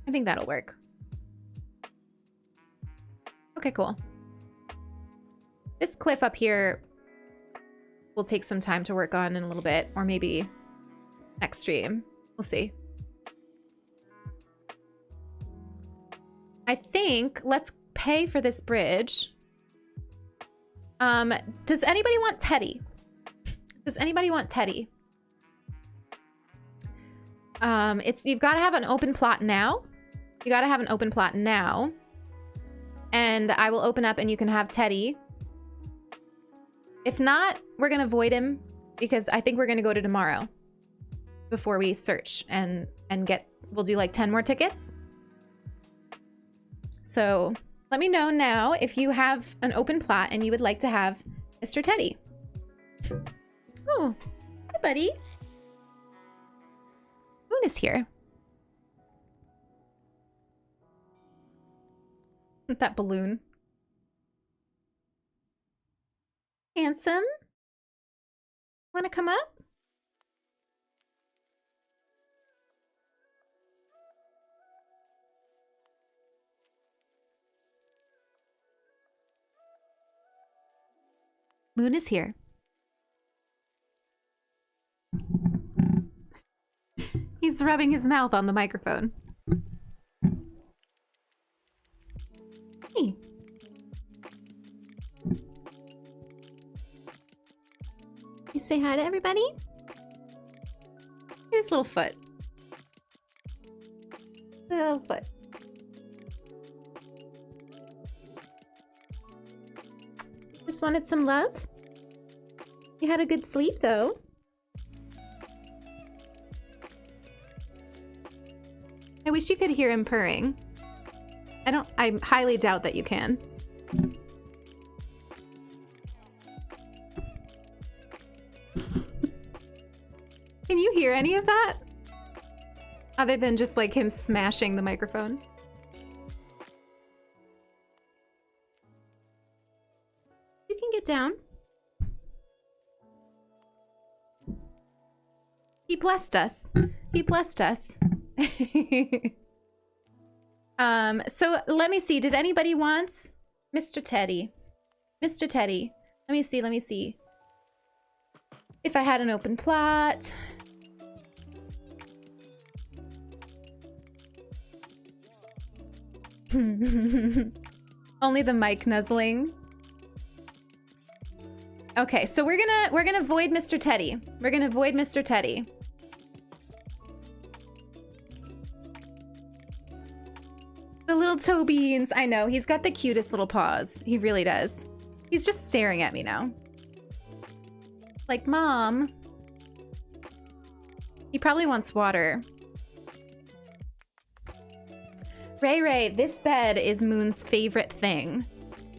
I think that'll work. Okay, cool. This cliff up here will take some time to work on in a little bit, or maybe next stream. We'll see. I think let's pay for this bridge. Does anybody want Teddy? Does anybody want Teddy? You've got to have an open plot now. You got to have an open plot now. And I will open up and you can have Teddy. If not, we're going to void him because I think we're going to go to tomorrow before we search and we'll do like 10 more tickets. So let me know now if you have an open plot and you would like to have Mr. Teddy. Oh, hi, buddy. Moon is here. That balloon. Handsome? Wanna come up? Moon is here. He's rubbing his mouth on the microphone. Hey. You say hi to everybody? Here's little foot. Little foot. Just wanted some love? You had a good sleep, though. I wish you could hear him purring. I highly doubt that you can. Can you hear any of that? Other than just like him smashing the microphone. You can get down. He blessed us. He blessed us. So let me see. Did anybody want Mr. Teddy? Mr. Teddy. Let me see. Let me see. If I had an open plot. Only the mic nuzzling. Okay, so we're gonna void Mr. Teddy. We're gonna void Mr. Teddy. The little toe beans. I know, he's got the cutest little paws. He really does. He's just staring at me now. Like, Mom. He probably wants water. Ray, this bed is Moon's favorite thing.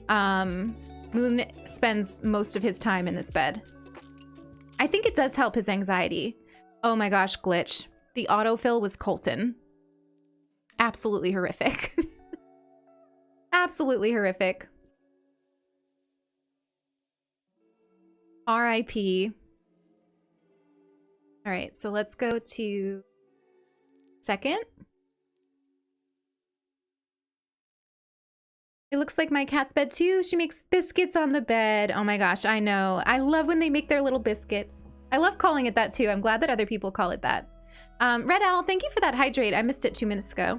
Moon spends most of his time in this bed. I think it does help his anxiety. Oh my gosh, glitch. The autofill was Colton. Absolutely horrific. Absolutely horrific. RIP. All right, so let's go to second. It looks like my cat's bed too. She makes biscuits on the bed. Oh my gosh, I know. I love when they make their little biscuits. I love calling it that too. I'm glad that other people call it that. Red Owl, thank you for that hydrate. I missed it 2 minutes ago.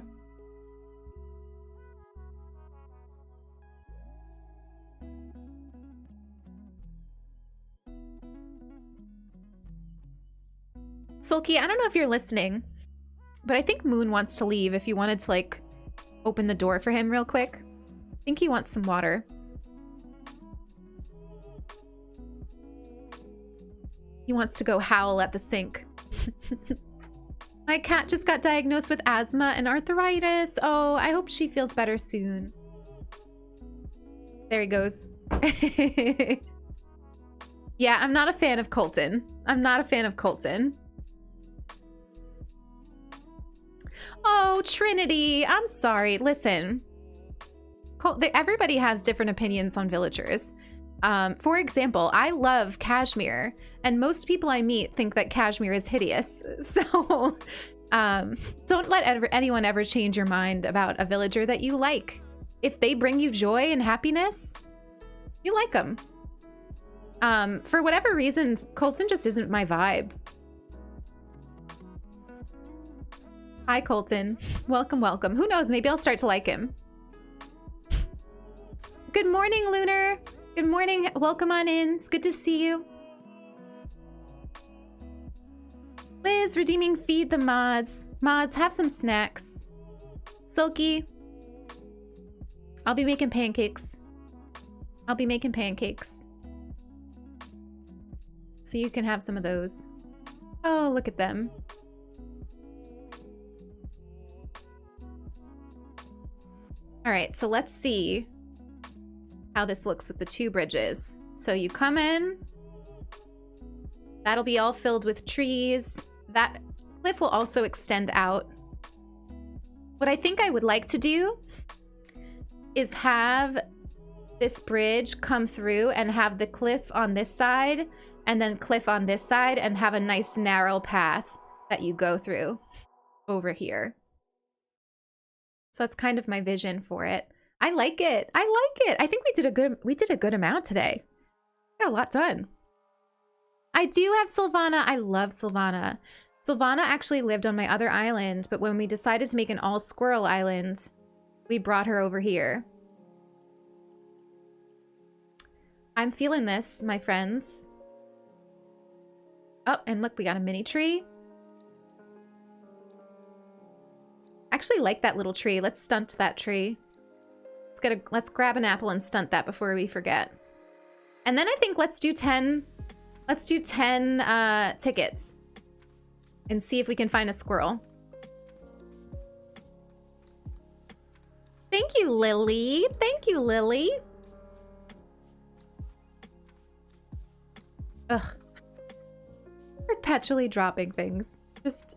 Sulky, I don't know if you're listening, but I think Moon wants to leave if you wanted to, like, open the door for him real quick. I think he wants some water. He wants to go howl at the sink. My cat just got diagnosed with asthma and arthritis. Oh, I hope she feels better soon. There he goes. Yeah, I'm not a fan of Colton. I'm not a fan of Colton. Oh, Trinity, I'm sorry. Listen. Everybody has different opinions on villagers. For example, I love Cashmere, and most people I meet think that Cashmere is hideous. So don't let anyone ever change your mind about a villager that you like. If they bring you joy and happiness, you like them. For whatever reason, Colton just isn't my vibe. Hi, Colton. Welcome, welcome. Who knows? Maybe I'll start to like him. Good morning, Lunar. Good morning. Welcome on in. It's good to see you. Liz, redeeming feed the mods. Mods, have some snacks. Sulky. I'll be making pancakes. I'll be making pancakes. So you can have some of those. Oh, look at them. All right, so let's see how this looks with the 2 bridges. So you come in. That'll be all filled with trees. That cliff will also extend out. What I think I would like to do is have this bridge come through and have the cliff on this side and then cliff on this side and have a nice narrow path that you go through over here. So that's kind of my vision for it. I like it. I like it. I think we did a good amount today. Got a lot done. I do have Sylvana. I love Sylvana. Sylvana actually lived on my other island, but when we decided to make an all squirrel island, we brought her over here. I'm feeling this, my friends. Oh, and look, we got a mini tree. I actually like that little tree. Let's stunt that tree. Let's grab an apple and stunt that before we forget. And then I think let's do 10 tickets and see if we can find a squirrel. Thank you, Lily. Thank you, Lily. Ugh. Perpetually dropping things. Just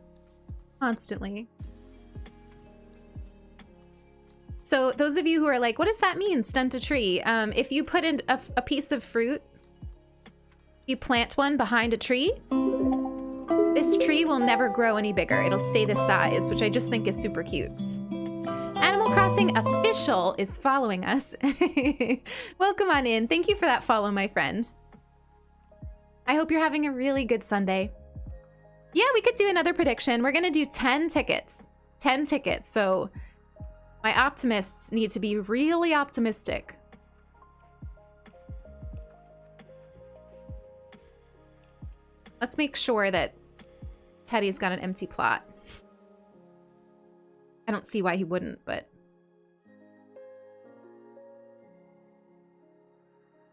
constantly. So those of you who are like, what does that mean, stunt a tree? If you put in a piece of fruit, you plant one behind a tree, this tree will never grow any bigger. It'll stay this size, which I just think is super cute. Animal Crossing Official is following us. Welcome on in. Thank you for that follow, my friend. I hope you're having a really good Sunday. Yeah, we could do another prediction. We're going to do 10 tickets. 10 tickets. So my optimists need to be really optimistic. Let's make sure that Teddy's got an empty plot. I don't see why he wouldn't, but...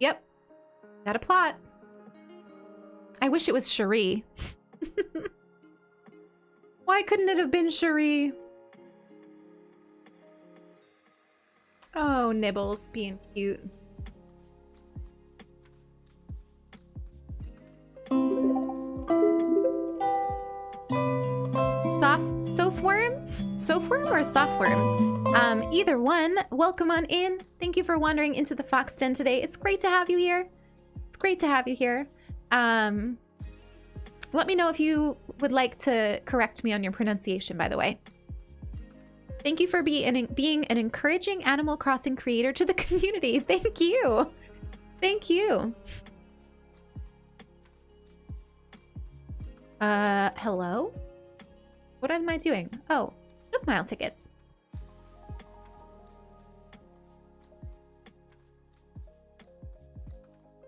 Yep. Got a plot. I wish it was Cherie. Why couldn't it have been Cherie? Oh, Nibbles being cute. Softworm? Softworm or softworm? Either one. Welcome on in. Thank you for wandering into the Fox Den today. It's great to have you here. It's great to have you here. Let me know if you would like to correct me on your pronunciation, by the way. Thank you for being an encouraging Animal Crossing creator to the community. Thank you. Thank you. Hello? What am I doing? Oh, Nook Mile tickets.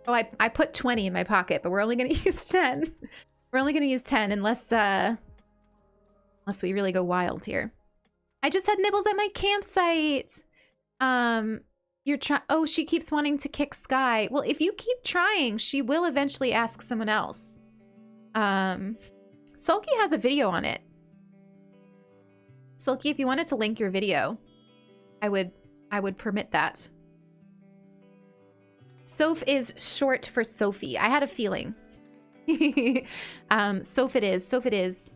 Oh, I put 20 in my pocket, but we're only going to use 10. We're only going to use 10 unless we really go wild here. I just had Nibbles at my campsite. Oh, she keeps wanting to kick Sky. Well, if you keep trying, she will eventually ask someone else. Sulky has a video on it. Sulky, if you wanted to link your video, I would permit that. Soph is short for Sophie. I had a feeling. Soph it is. Soph it is.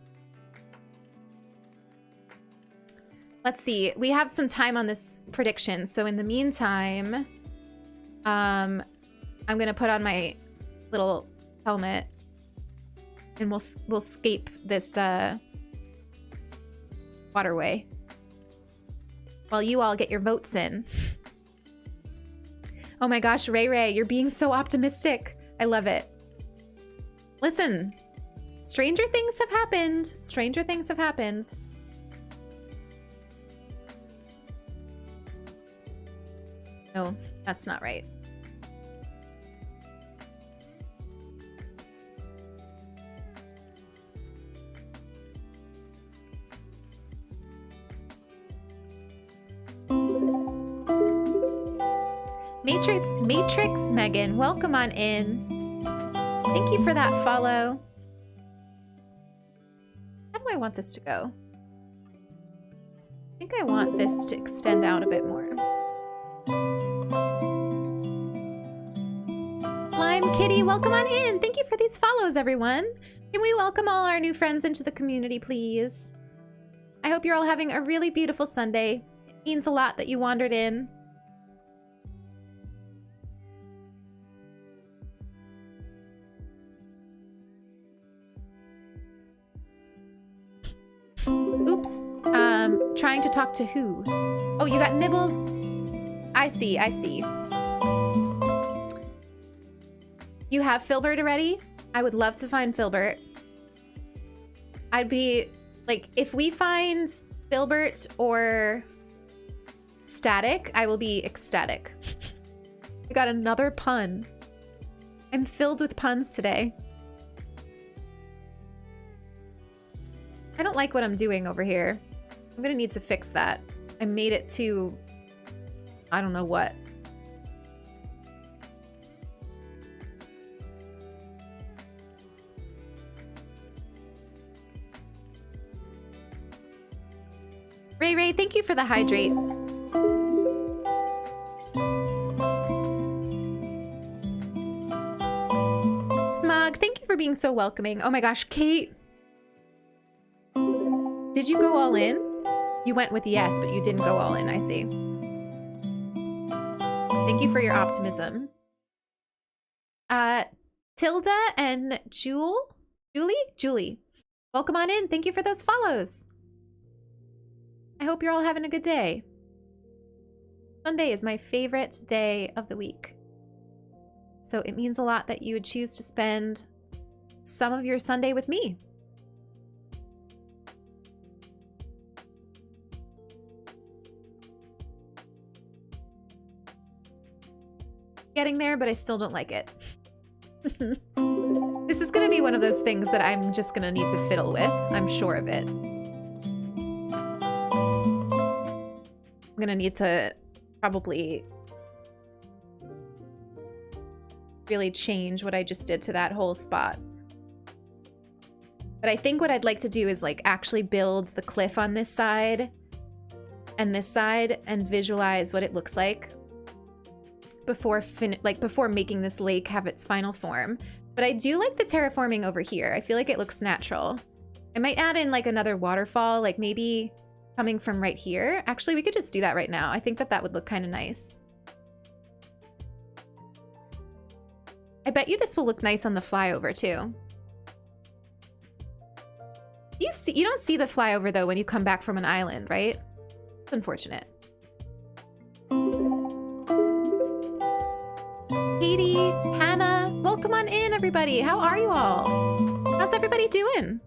Let's see. We have some time on this prediction. So in the meantime, I'm going to put on my little helmet and we'll escape this waterway while you all get your votes in. Oh my gosh, Ray, you're being so optimistic. I love it. Listen, stranger things have happened. Stranger things have happened. No, that's not right. Matrix Megan, welcome on in. Thank you for that follow. How do I want this to go? I think I want this to extend out a bit more. Lime Kitty, welcome on in. Thank you for these follows, everyone. Can we welcome all our new friends into the community, please? I hope you're all having a really beautiful Sunday. It means a lot that you wandered in. Oops. Trying to talk to who? Oh, you got nibbles? I see, I see. You have Filbert already? I would love to find Filbert. I'd be, like, if we find Filbert or Static, I will be ecstatic. We got another pun. I'm filled with puns today. I don't like what I'm doing over here. I'm gonna need to fix that. I made it too... I don't know what. Ray, thank you for the hydrate. Smog, thank you for being so welcoming. Oh my gosh, Kate. Did you go all in? You went with yes, but you didn't go all in, I see. Thank you for your optimism. Tilda and Julie. Welcome on in. Thank you for those follows. I hope you're all having a good day. Sunday is my favorite day of the week. So it means a lot that you would choose to spend some of your Sunday with me. Getting there, but I still don't like it. This is gonna be one of those things that I'm just gonna need to fiddle with. I'm sure of it. I'm gonna need to probably really change what I just did to that whole spot. But I think what I'd like to do is like actually build the cliff on this side and visualize what it looks like before making this lake have its final form. But I do like the terraforming over here. I feel like it looks natural. I might add in like another waterfall, like maybe coming from right here. Actually, we could just do that right now. I think that that would look kind of nice. I bet you this will look nice on the flyover too. You don't see the flyover though when you come back from an island, right? It's unfortunate. Katie, Hannah, welcome on in, everybody. How are you all? How's everybody doing?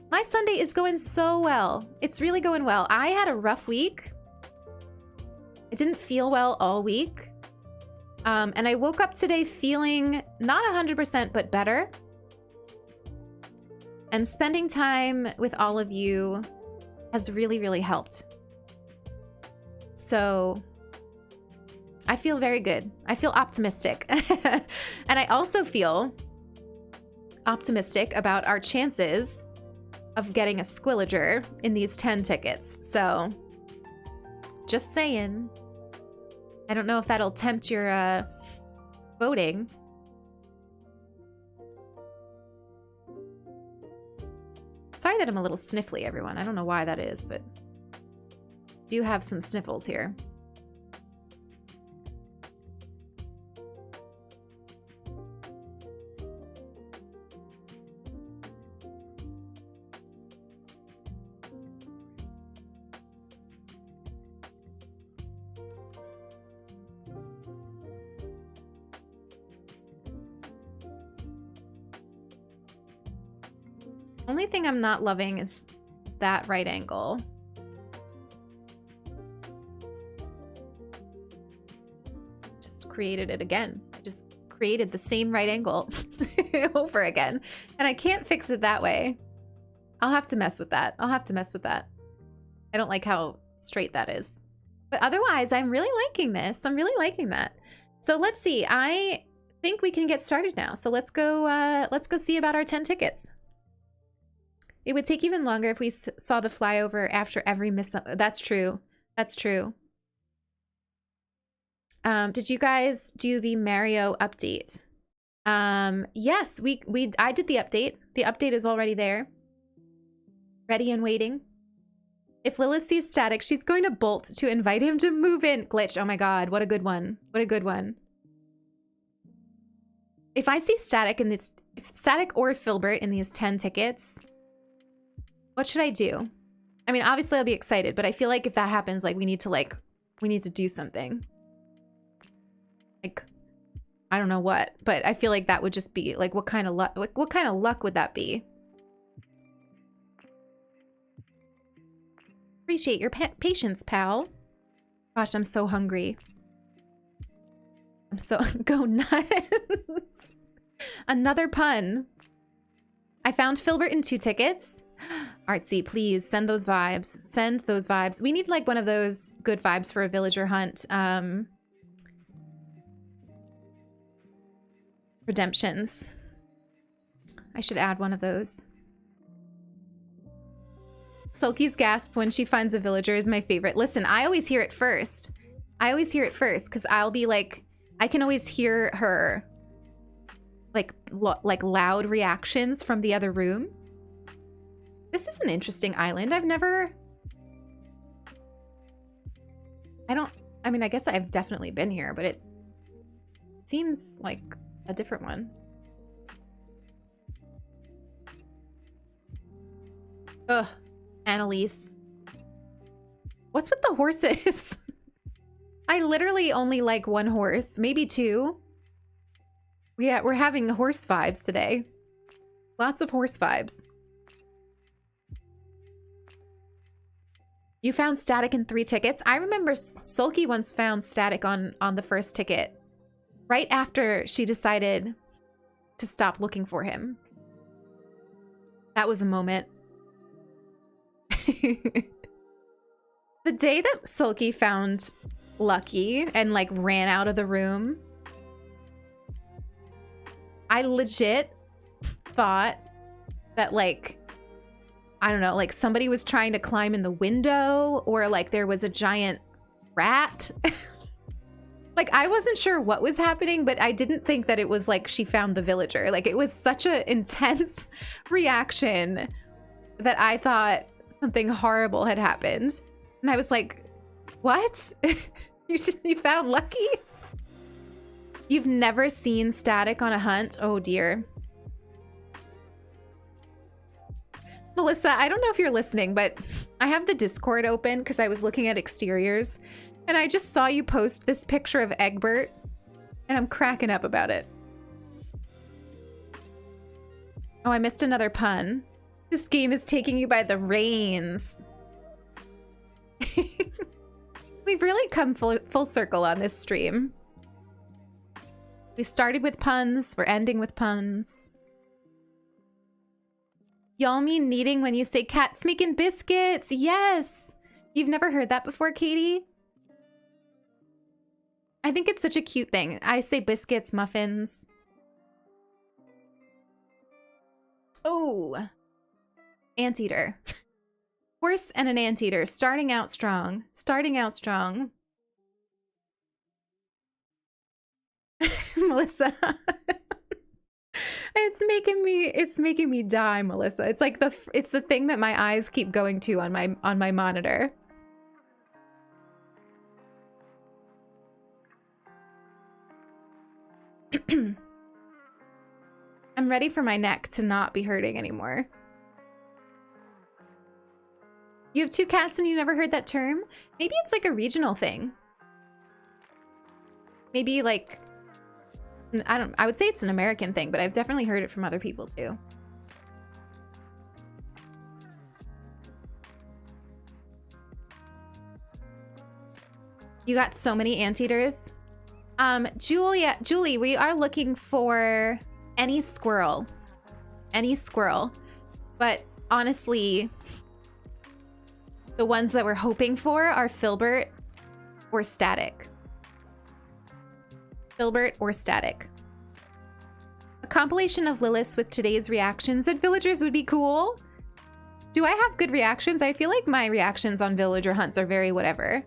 My Sunday is going so well. It's really going well. I had a rough week. I didn't feel well all week. And I woke up today feeling not 100%, but better. And spending time with all of you has really, really helped. So I feel very good. I feel optimistic. And I also feel optimistic about our chances of getting a Squillager in these 10 tickets. So just saying. I don't know if that'll tempt your voting. Sorry that I'm a little sniffly, everyone. I don't know why that is, but I do have some sniffles here. Only thing I'm not loving is that right angle. Just created it again. I just created the same right angle over again. And I can't fix it that way. I'll have to mess with that. I'll have to mess with that. I don't like how straight that is. But otherwise, I'm really liking this. I'm really liking that. So let's see. I think we can get started now. So let's go see about our 10 tickets. It would take even longer if we saw the flyover after every miss. That's true. That's true. Did you guys do the Mario update? Yes, I did the update. The update is already there. Ready and waiting. If Lilith sees Static, she's going to bolt to invite him to move in. Glitch. Oh my god, what a good one. What a good one. If I see Static in this, Static or Filbert in these 10 tickets, what should I do? I mean, obviously I'll be excited, but I feel like if that happens, like we need to do something. Like, I don't know what, but I feel like that would just be like, what kind of luck? What kind of luck would that be? Appreciate your patience, pal. Gosh, I'm so hungry. I'm so go nuts. Another pun. I found Filbert in 2 tickets. Artsy, please send those vibes. Send those vibes. We need like one of those good vibes for a villager hunt. Redemptions. I should add one of those. Sulky's gasp when she finds a villager is my favorite. Listen, I always hear it first. I always hear it first because I'll be like, I can always hear her like loud reactions from the other room. This is an interesting island. I mean, I guess I've definitely been here, but it seems like a different one. Ugh. Annalise. What's with the horses? I literally only like 1 horse, maybe 2. Yeah, we're having horse vibes today. Lots of horse vibes. You found Static in 3 tickets? I remember Sulky once found Static on the first ticket. Right after she decided to stop looking for him. That was a moment. The day that Sulky found Lucky and like ran out of the room, I legit thought that like, I don't know, like somebody was trying to climb in the window or like there was a giant rat. Like I wasn't sure what was happening, but I didn't think that it was like she found the villager. Like it was such an intense reaction that I thought something horrible had happened. And I was like, what? You found Lucky? You've never seen Static on a hunt? Oh dear. Melissa, I don't know if you're listening, but I have the Discord open because I was looking at exteriors and I just saw you post this picture of Egbert and I'm cracking up about it. Oh, I missed another pun. This game is taking you by the reins. We've really come full circle on this stream. We started with puns, we're ending with puns. Y'all mean kneading when you say cat's making biscuits? Yes! You've never heard that before, Katie? I think it's such a cute thing. I say biscuits, muffins. Oh. Anteater. Horse and an anteater, starting out strong. Starting out strong. Melissa. It's making me die, Melissa. It's like it's the thing that my eyes keep going to on my monitor. I'm ready for my neck to not be hurting anymore. You have 2 cats and you never heard that term? Maybe it's like a regional thing. Maybe like, I would say it's an American thing, but I've definitely heard it from other people too. You got so many anteaters. Julie, we are looking for any squirrel. Any squirrel. But honestly, the ones that we're hoping for are Filbert or Static. Filbert or Static. A compilation of Liliths with today's reactions at villagers would be cool. Do I have good reactions? I feel like my reactions on villager hunts are very whatever.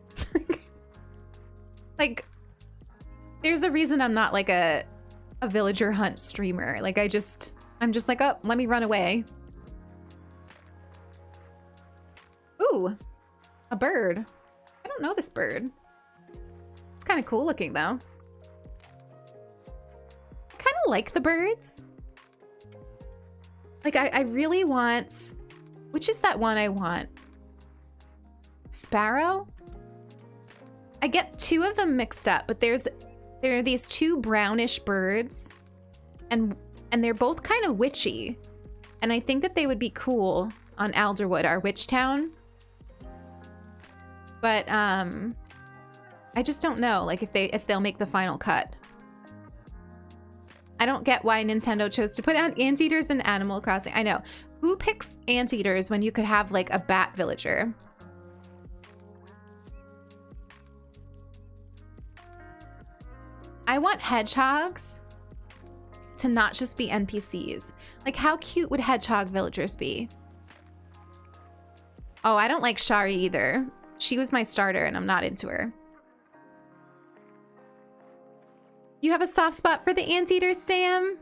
Like, there's a reason I'm not like a a villager hunt streamer. Like I'm just like, oh, let me run away. Ooh, a bird. I don't know this bird. It's kind of cool looking though. I kind of like the birds. Like I really want, which is that one I want? Sparrow? I get two of them mixed up, but there are these two brownish birds and they're both kind of witchy. And I think that they would be cool on Alderwood, our witch town. But I just don't know, like if they'll make the final cut. I don't get why Nintendo chose to put out anteaters in Animal Crossing. I know. Who picks anteaters when you could have like a bat villager? I want hedgehogs to not just be NPCs. Like, how cute would hedgehog villagers be? Oh, I don't like Shari either. She was my starter and I'm not into her. You have a soft spot for the anteaters, Sam?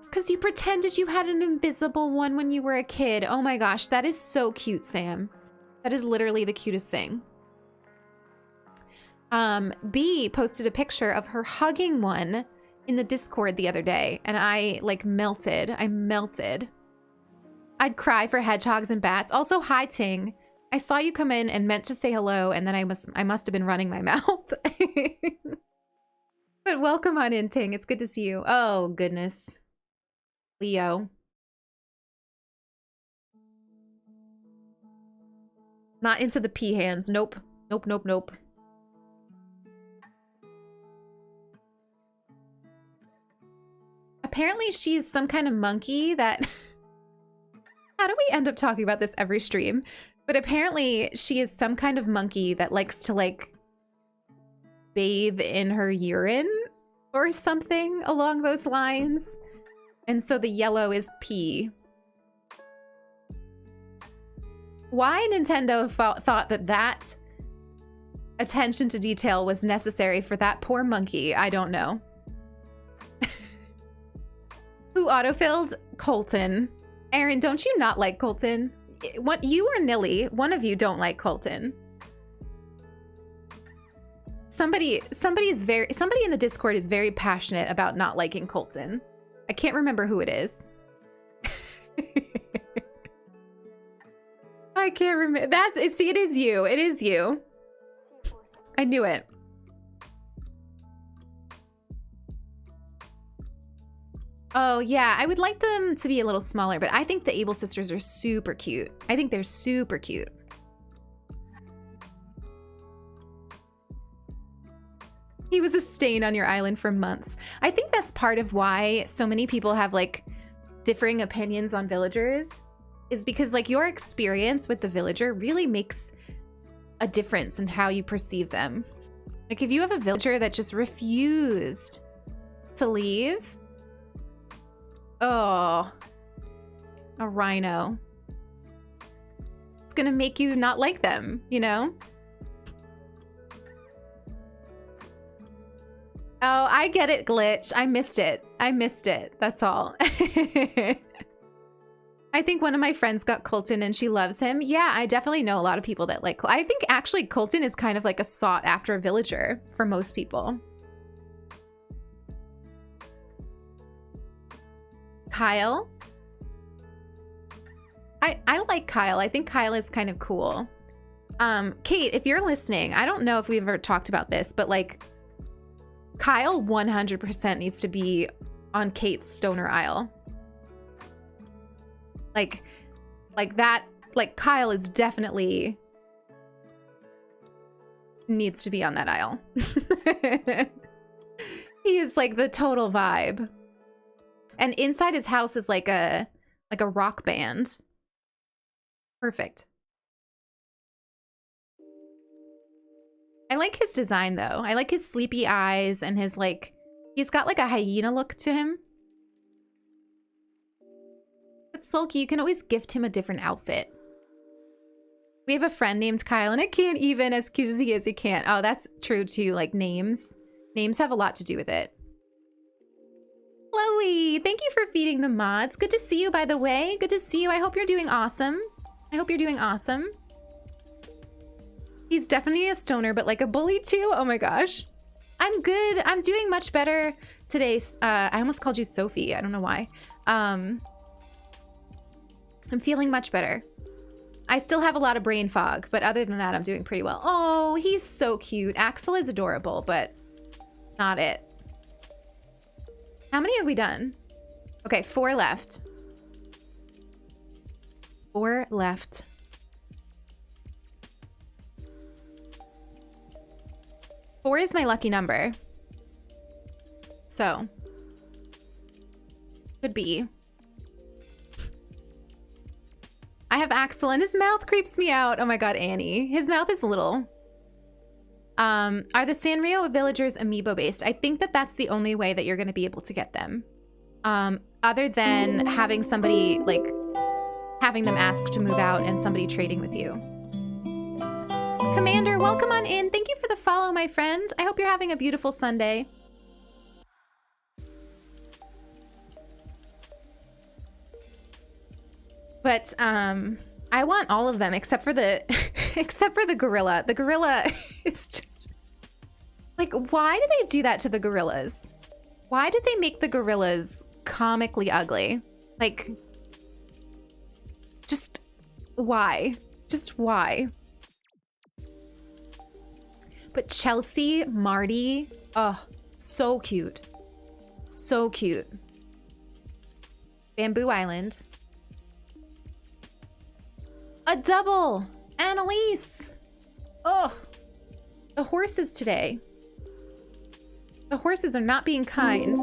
Because you pretended you had an invisible one when you were a kid. Oh my gosh, that is so cute, Sam. That is literally the cutest thing. B posted a picture of her hugging one in the Discord the other day, and I like melted. I melted. I'd cry for hedgehogs and bats. Also, hi Ting. I saw you come in and meant to say hello, and then I must have been running my mouth. But welcome on in, Ting. It's good to see you. Oh goodness. Leo. Not into the pea hands. Nope. Nope, nope, nope. Apparently she's some kind of monkey that... How do we end up talking about this every stream? But apparently she is some kind of monkey that likes to like bathe in her urine or something along those lines. And so the yellow is pee. Why Nintendo thought that attention to detail was necessary for that poor monkey, I don't know. Who autofilled? Colton. Aaron, don't you not like Colton? What, you or Nilly? One of you don't like Colton. Somebody in the Discord is very passionate about not liking Colton. I can't remember who it is. I can't remember. See, it is you. It is you. I knew it. Oh, yeah. I would like them to be a little smaller, but I think the Able sisters are super cute. I think they're super cute. He was a stain on your island for months. I think that's part of why so many people have like differing opinions on villagers, is because like your experience with the villager really makes a difference in how you perceive them. Like if you have a villager that just refused to leave, oh, a rhino, it's gonna make you not like them, you know? Oh, I get it, Glitch. I missed it. I missed it. That's all. I think one of my friends got Colton and she loves him. Yeah, I definitely know a lot of people that like... I think actually Colton is kind of like a sought after villager for most people. Kyle? I like Kyle. I think Kyle is kind of cool. Kate, if you're listening, I don't know if we've ever talked about this, but like... Kyle 100% needs to be on Kate's Stoner Isle. Like that, like Kyle is definitely needs to be on that aisle. He is like the total vibe. And inside his house is like a rock band. Perfect. I like his design though. I like his sleepy eyes and his like, he's got like a hyena look to him. But Sulky, you can always gift him a different outfit. We have a friend named Kyle and I can't even, as cute as he is, he can't. Oh, that's true too, like names. Names have a lot to do with it. Joey, thank you for feeding the mods. Good to see you, by the way. Good to see you. I hope you're doing awesome. I hope you're doing awesome. He's definitely a stoner, but like a bully too. Oh my gosh. I'm good. I'm doing much better today. I almost called you Sophie. I don't know why. I'm feeling much better. I still have a lot of brain fog, but other than that, I'm doing pretty well. Oh, he's so cute. Axel is adorable, but not it. How many have we done? Okay, 4 left. 4 left. Four is my lucky number. So. Could be. I have Axel and his mouth creeps me out. Oh my god, Annie. His mouth is little. Are the Sanrio villagers amiibo based? I think that that's the only way that you're going to be able to get them. Other than having somebody, like, having them ask to move out and somebody trading with you. Commander, welcome on in. Thank you for the follow, my friend. I hope you're having a beautiful Sunday. But I want all of them except for the except for the gorilla. The gorilla is just like, why do they do that to the gorillas? Why did they make the gorillas comically ugly? Like, just why? Just why? But Chelsea, Marty, oh, so cute. So cute. Bamboo Island. A double! Annalise! Oh, the horses today. The horses are not being kind.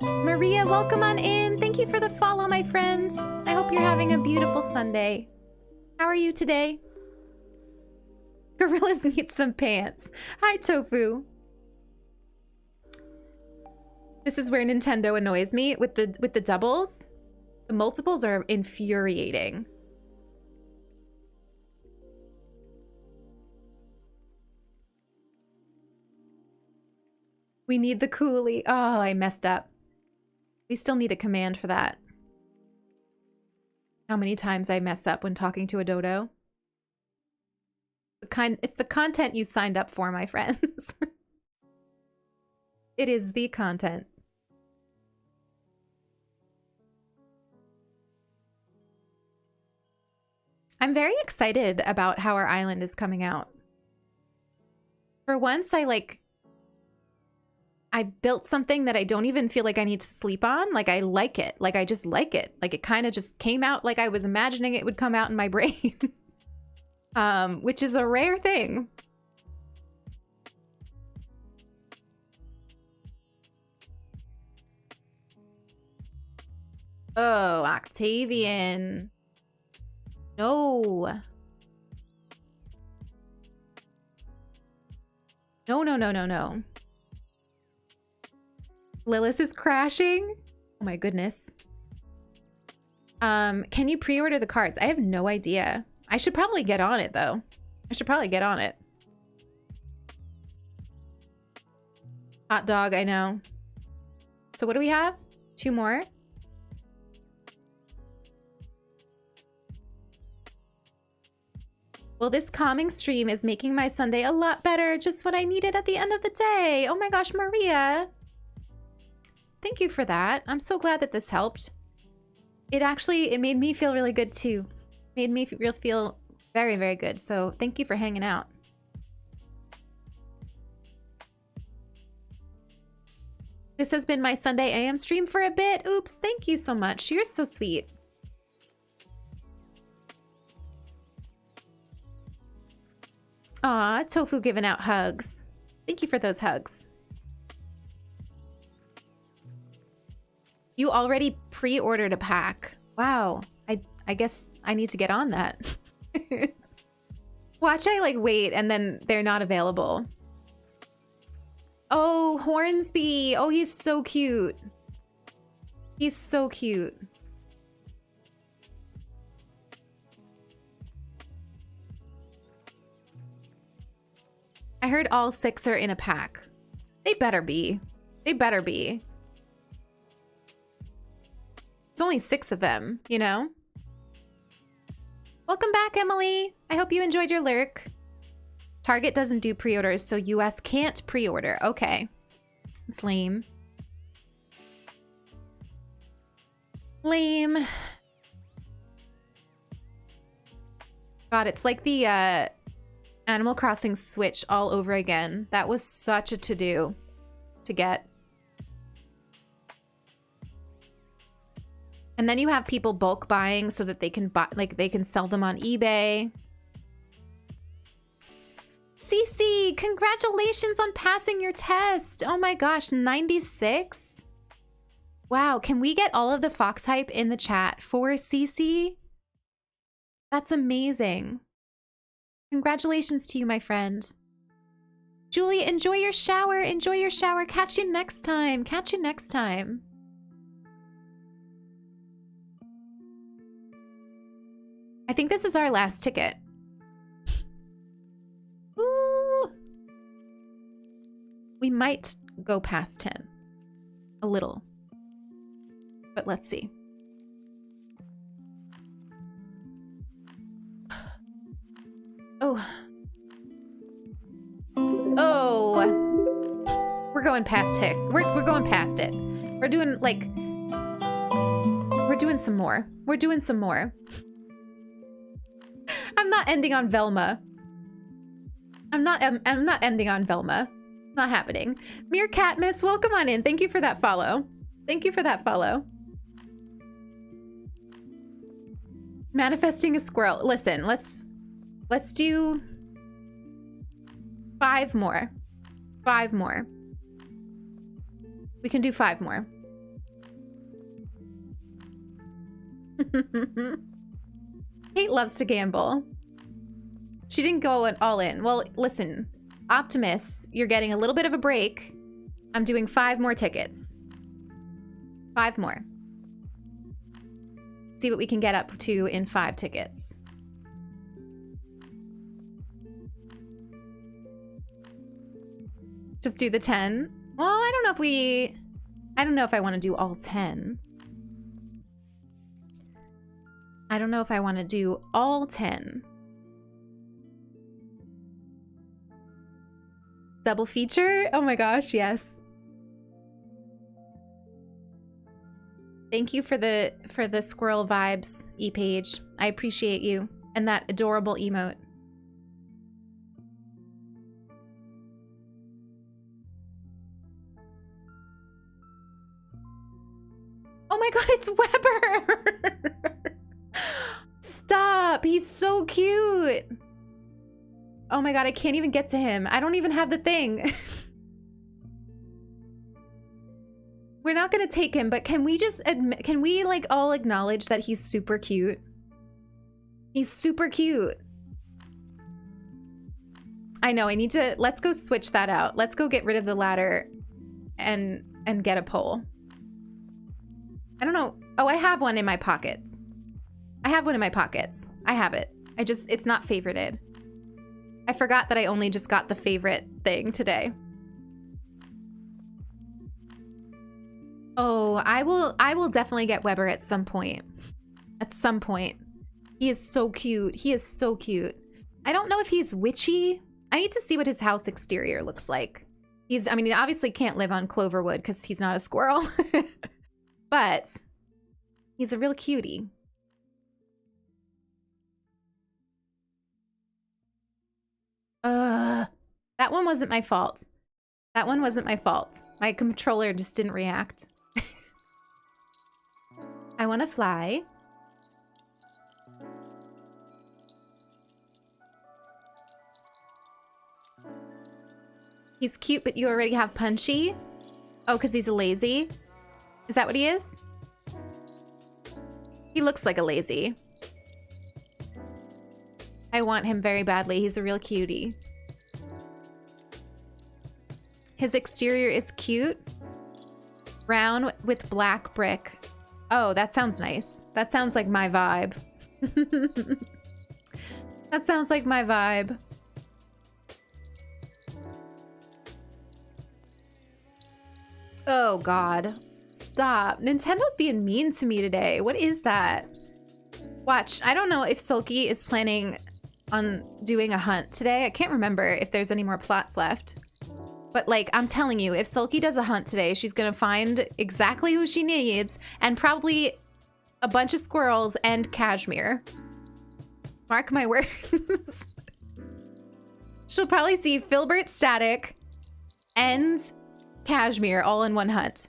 Maria, welcome on in. Thank you for the follow, my friend. I hope you're having a beautiful Sunday. How are you today? Gorillas need some pants. Hi, Tofu. This is where Nintendo annoys me with the doubles. The multiples are infuriating. We need the coolie. Oh, I messed up. We still need a command for that. How many times I mess up when talking to a dodo? It's the content you signed up for, my friends. It is the content. I'm very excited about how our island is coming out. For once, I built something that I don't even feel like I need to sleep on. Like, I like it. Like, I just like it. Like, it kind of just came out like I was imagining it would come out in my brain. Which is a rare thing. Oh, Octavian. No. No, no, no, no, no. Lilith is crashing? Oh my goodness. Can you pre-order the cards? I have no idea. I should probably get on it, though. I should probably get on it. Hot dog, I know. So what do we have? 2 more? Well, this calming stream is making my Sunday a lot better. Just what I needed at the end of the day. Oh my gosh, Maria. Thank you for that. I'm so glad that this helped. It made me feel really good too. Made me feel very, very good. So thank you for hanging out. This has been my Sunday AM stream for a bit. Oops, thank you so much. You're so sweet. Aw, Tofu giving out hugs. Thank you for those hugs. You already pre-ordered a pack. Wow. I guess I need to get on that. Watch I wait and then they're not available. Oh, Hornsby. Oh, he's so cute. He's so cute. I heard all 6 are in a pack. They better be. They better be. It's only 6 of them, you know? Welcome back, Emily. I hope you enjoyed your lurk. Target doesn't do pre-orders, so US can't pre-order. Okay. It's lame. Lame. God, it's like the Animal Crossing Switch all over again. That was such a to-do to get. And then you have people bulk buying so that they can buy, like they can sell them on eBay. Cece, congratulations on passing your test. Oh my gosh, 96? Wow, can we get all of the Fox hype in the chat for Cece? That's amazing. Congratulations to you, my friend. Julie, enjoy your shower. Enjoy your shower. Catch you next time. Catch you next time. I think this is our last ticket. Ooh. We might go past 10. A little. But let's see. Oh. Oh. We're going past it. We're going past it. We're doing like we're doing some more. We're doing some more. I'm not ending on Velma. I'm not ending on Velma. Not happening. Meerkat Miss, welcome on in. Thank you for that follow. Thank you for that follow. Manifesting a squirrel. Listen, let's do 5 more. 5 more. We can do 5 more. Kate loves to gamble. She didn't go all in. Well, listen, Optimus, you're getting a little bit of a break. I'm doing 5 more tickets. 5 more. See what we can get up to in 5 tickets. Just do the 10. Well, I don't know if I want to do all 10. I don't know if I want to do all 10. Double feature? Oh my gosh, yes. Thank you for the squirrel vibes, E-Page. I appreciate you. And that adorable emote. Oh my god, it's Weber! Stop! He's so cute! Oh my god, I can't even get to him. I don't even have the thing. We're not gonna take him, but can we just admit, can we like all acknowledge that he's super cute? He's super cute. I know, I need to, let's go switch that out. Let's go get rid of the ladder and get a pole. I don't know. Oh, I have one in my pockets. I have one in my pockets. I have it. It's not favorited. I forgot that I only just got the favorite thing today. Oh, I will definitely get Weber at some point. At some point. He is so cute. He is so cute. I don't know if he's witchy. I need to see what his house exterior looks like. I mean, he obviously can't live on Cloverwood because he's not a squirrel. But he's a real cutie. That one wasn't my fault. That one wasn't my fault. My controller just didn't react. I want to fly. He's cute, but you already have Punchy? Oh, because he's a lazy? Is that what he is? He looks like a lazy. I want him very badly. He's a real cutie. His exterior is cute. Brown with black brick. Oh, that sounds nice. That sounds like my vibe. That sounds like my vibe. Oh God. Stop. Nintendo's being mean to me today. What is that? Watch. I don't know if Sulky is planning on doing a hunt today. I can't remember if there's any more plots left. But like, I'm telling you, if Sulky does a hunt today, she's gonna find exactly who she needs and probably a bunch of squirrels and cashmere. Mark my words. She'll probably see Filbert Static and cashmere all in one hunt.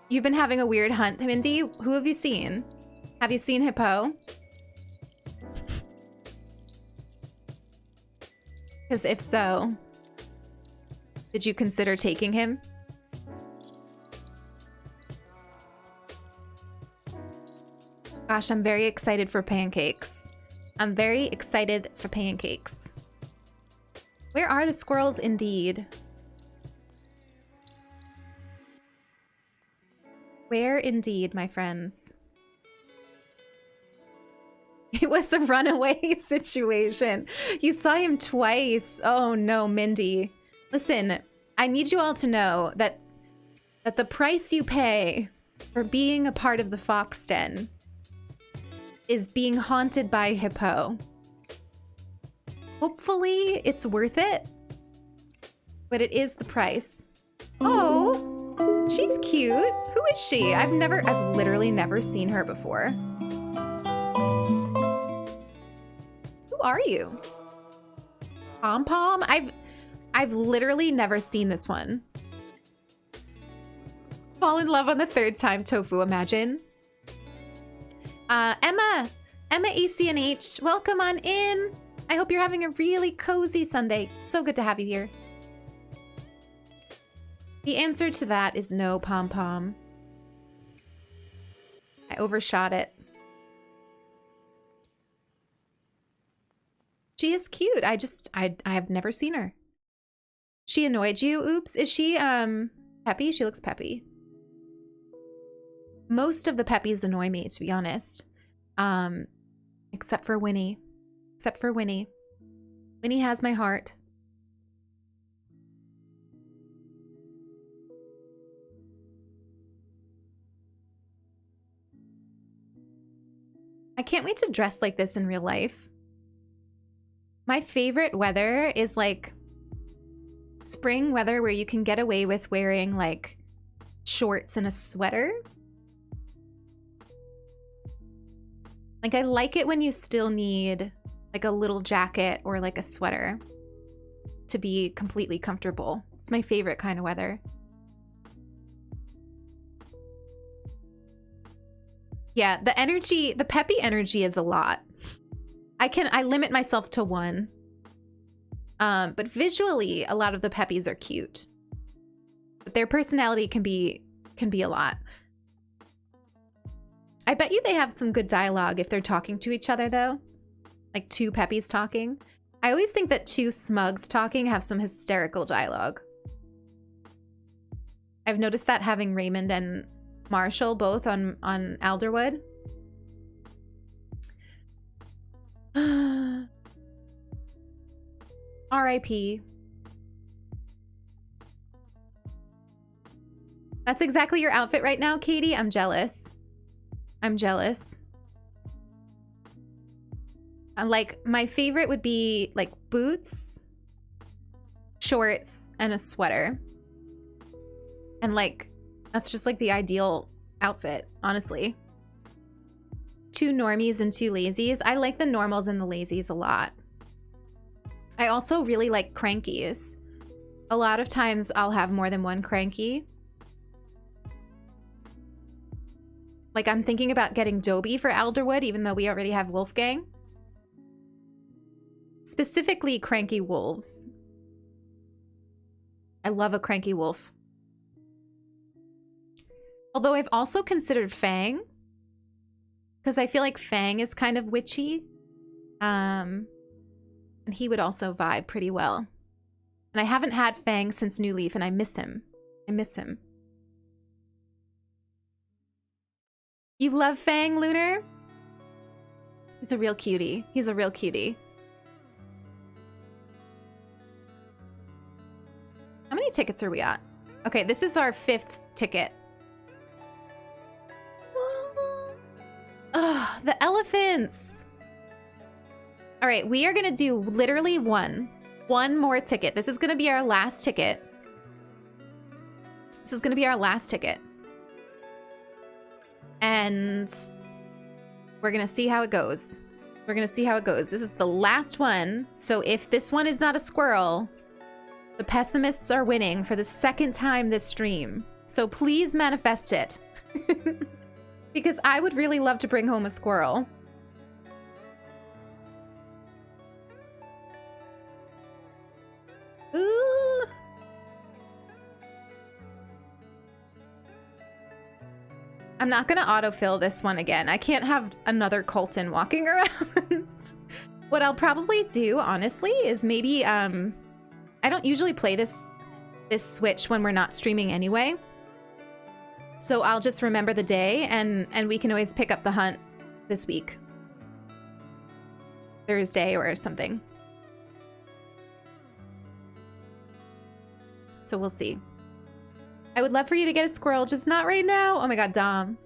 You've been having a weird hunt, Mindy. Who have you seen? Have you seen Hippo? Because if so, did you consider taking him? Gosh, I'm very excited for pancakes. I'm very excited for pancakes. Where are the squirrels indeed? Where indeed, my friends? It was a runaway situation. You saw him twice. Oh no, Mindy. Listen, I need you all to know that the price you pay for being a part of the Fox Den is being haunted by Hippo. Hopefully it's worth it, but it is the price. Oh, she's cute. Who is she? I've literally never seen her before. Who are you? Pom Pom? I've literally never seen this one. Fall in love on the third time, Tofu, imagine. Emma ECNH, welcome on in. I hope you're having a really cozy Sunday. So good to have you here. The answer to that is no, Pom Pom. I overshot it. She is cute. I have never seen her. She annoyed you? Oops. Is she peppy? She looks peppy. Most of the peppies annoy me, to be honest. Except for Winnie. Except for Winnie. Winnie has my heart. I can't wait to dress like this in real life. My favorite weather is like spring weather where you can get away with wearing like shorts and a sweater. Like I like it when you still need like a little jacket or like a sweater to be completely comfortable. It's my favorite kind of weather. Yeah, the peppy energy is a lot. I limit myself to one. But visually, a lot of the peppies are cute. But their personality can be a lot. I bet you they have some good dialogue if they're talking to each other, though. Like two peppies talking. I always think that two smugs talking have some hysterical dialogue. I've noticed that having Raymond and Marshall both on Alderwood. R.I.P. That's exactly your outfit right now, Katie. I'm jealous. I'm jealous. Like, my favorite would be like boots, shorts, and a sweater. And like, that's just like the ideal outfit, honestly. Two normies and two lazies. I like the normals and the lazies a lot. I also really like crankies. A lot of times I'll have more than one cranky. Like I'm thinking about getting Dobie for Alderwood, even though we already have Wolfgang. Specifically cranky wolves. I love a cranky wolf. Although I've also considered Fang. Because I feel like Fang is kind of witchy. And he would also vibe pretty well. And I haven't had Fang since New Leaf and I miss him. I miss him. You love Fang, Lunar? He's a real cutie. He's a real cutie. many tickets are we at? Okay, this is our 5th ticket. Ugh, the elephants. All right, we are gonna do literally one more ticket. This is gonna be our last ticket. This is gonna be our last ticket. And we're gonna see how it goes. We're gonna see how it goes. This is the last one. So if this one is not a squirrel, the pessimists are winning for the 2nd time this stream. So please manifest it. Because I would really love to bring home a squirrel. Ooh. I'm not gonna autofill this one again. I can't have another Colton walking around. What I'll probably do, honestly, is maybe, I don't usually play this switch when we're not streaming anyway. So I'll just remember the day and we can always pick up the hunt this week. Thursday or something. So we'll see. I would love for you to get a squirrel, just not right now. Oh my god, Dom.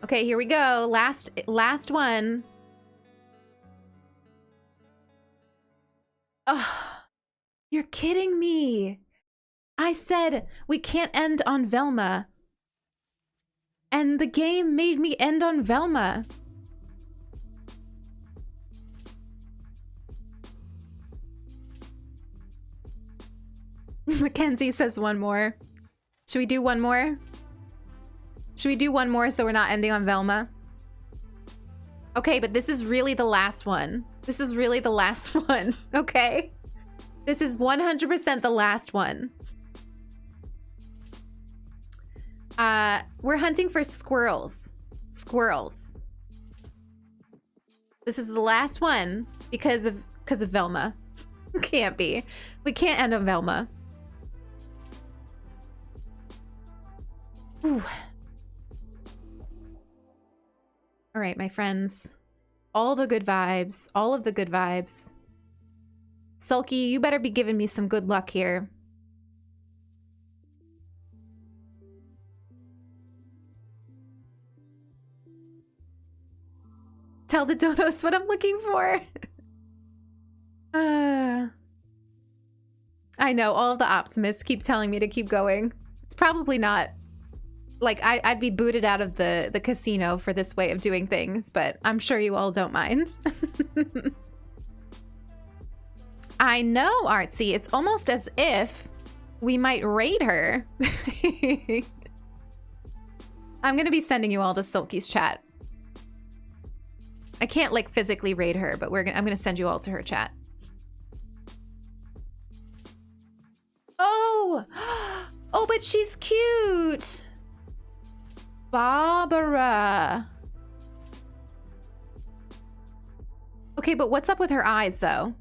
Okay, here we go. Last one. Oh, you're kidding me. I said we can't end on Velma. And the game made me end on Velma. Mackenzie says one more. Should we do one more? Should we do one more so we're not ending on Velma? Okay, but this is really the last one. This is really the last one, okay? This is 100% the last one. We're hunting for squirrels. Squirrels. This is the last one because of Velma. Can't be. We can't end on Velma. Ooh. All right, my friends. All the good vibes. All of the good vibes. Sulky, you better be giving me some good luck here. Tell the donos what I'm looking for. I know, all of the optimists keep telling me to keep going. It's probably not. Like, I'd be booted out of the casino for this way of doing things, but I'm sure you all don't mind. I know, Artsy. It's almost as if we might raid her. I'm gonna be sending you all to Sulky's chat. I can't, like, physically raid her, but I'm gonna send you all to her chat. Oh! Oh, but she's cute! Barbara. Okay, but what's up with her eyes, though?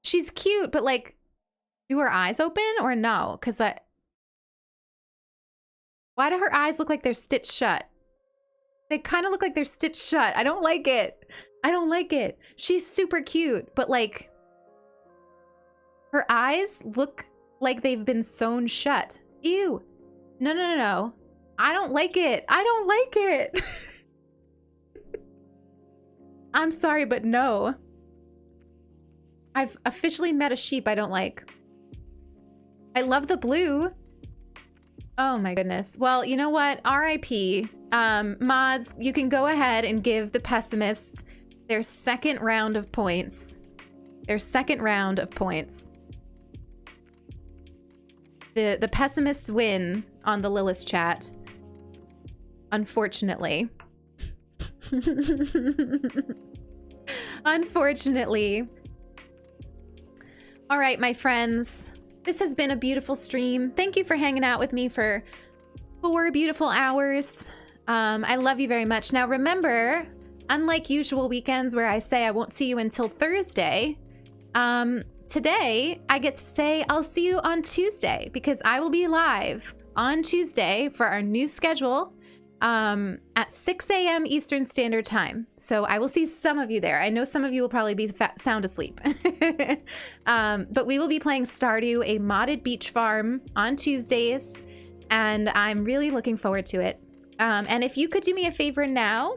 She's cute, but, like, do her eyes open or no? Because why do her eyes look like they're stitched shut? They kind of look like they're stitched shut. I don't like it. I don't like it. She's super cute, but, like, her eyes look like they've been sewn shut. Ew. No, no, no, no. I don't like it. I don't like it. I'm sorry, but no. I've officially met a sheep I don't like. I love the blue. Oh my goodness. Well, you know what? RIP. Mods, you can go ahead and give the pessimists their 2nd round of points. Their 2nd round of points. The pessimists win on the Lilith chat. Unfortunately. Unfortunately. All right, my friends. This has been a beautiful stream. Thank you for hanging out with me for 4 beautiful hours. I love you very much. Now remember, unlike usual weekends where I say I won't see you until Thursday, today I get to say I'll see you on Tuesday because I will be live on Tuesday for our new schedule at 6 a.m. Eastern Standard Time. So I will see some of you there. I know some of you will probably be sound asleep. But we will be playing Stardew, a modded beach farm, on Tuesdays, and I'm really looking forward to it. And if you could do me a favor now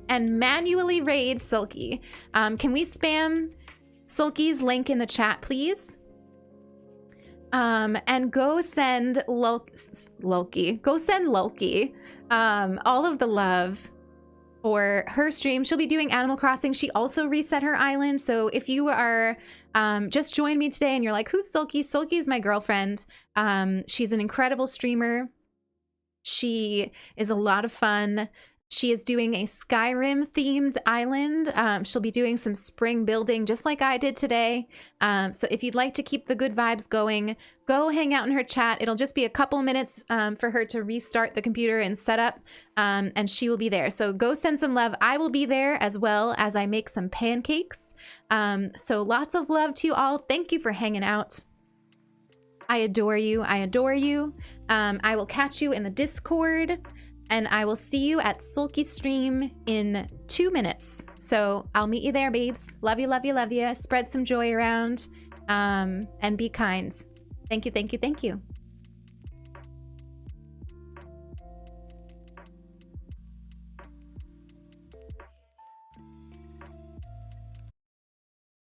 and manually raid Sulky, can we spam Sulky's link in the chat, please? And go send Lulky. Go send Lulky all of the love for her stream. She'll be doing Animal Crossing. She also reset her island. So if you are just joined me today and you're like, who's Sulky? Sulky is my girlfriend. She's an incredible streamer. She is a lot of fun. She is doing a Skyrim themed island. She'll be doing some spring building just like I did today. So if you'd like to keep the good vibes going, go hang out in her chat. It'll just be a couple minutes for her to restart the computer and set up, and she will be there. So go send some love. I will be there as well as I make some pancakes. So lots of love to you all. Thank you for hanging out. I adore you. I adore you. I will catch you in the Discord. And I will see you at Sulky stream in 2 minutes. So I'll meet you there, babes. Love you, love you, love you. Spread some joy around, and be kind. Thank you, thank you, thank you.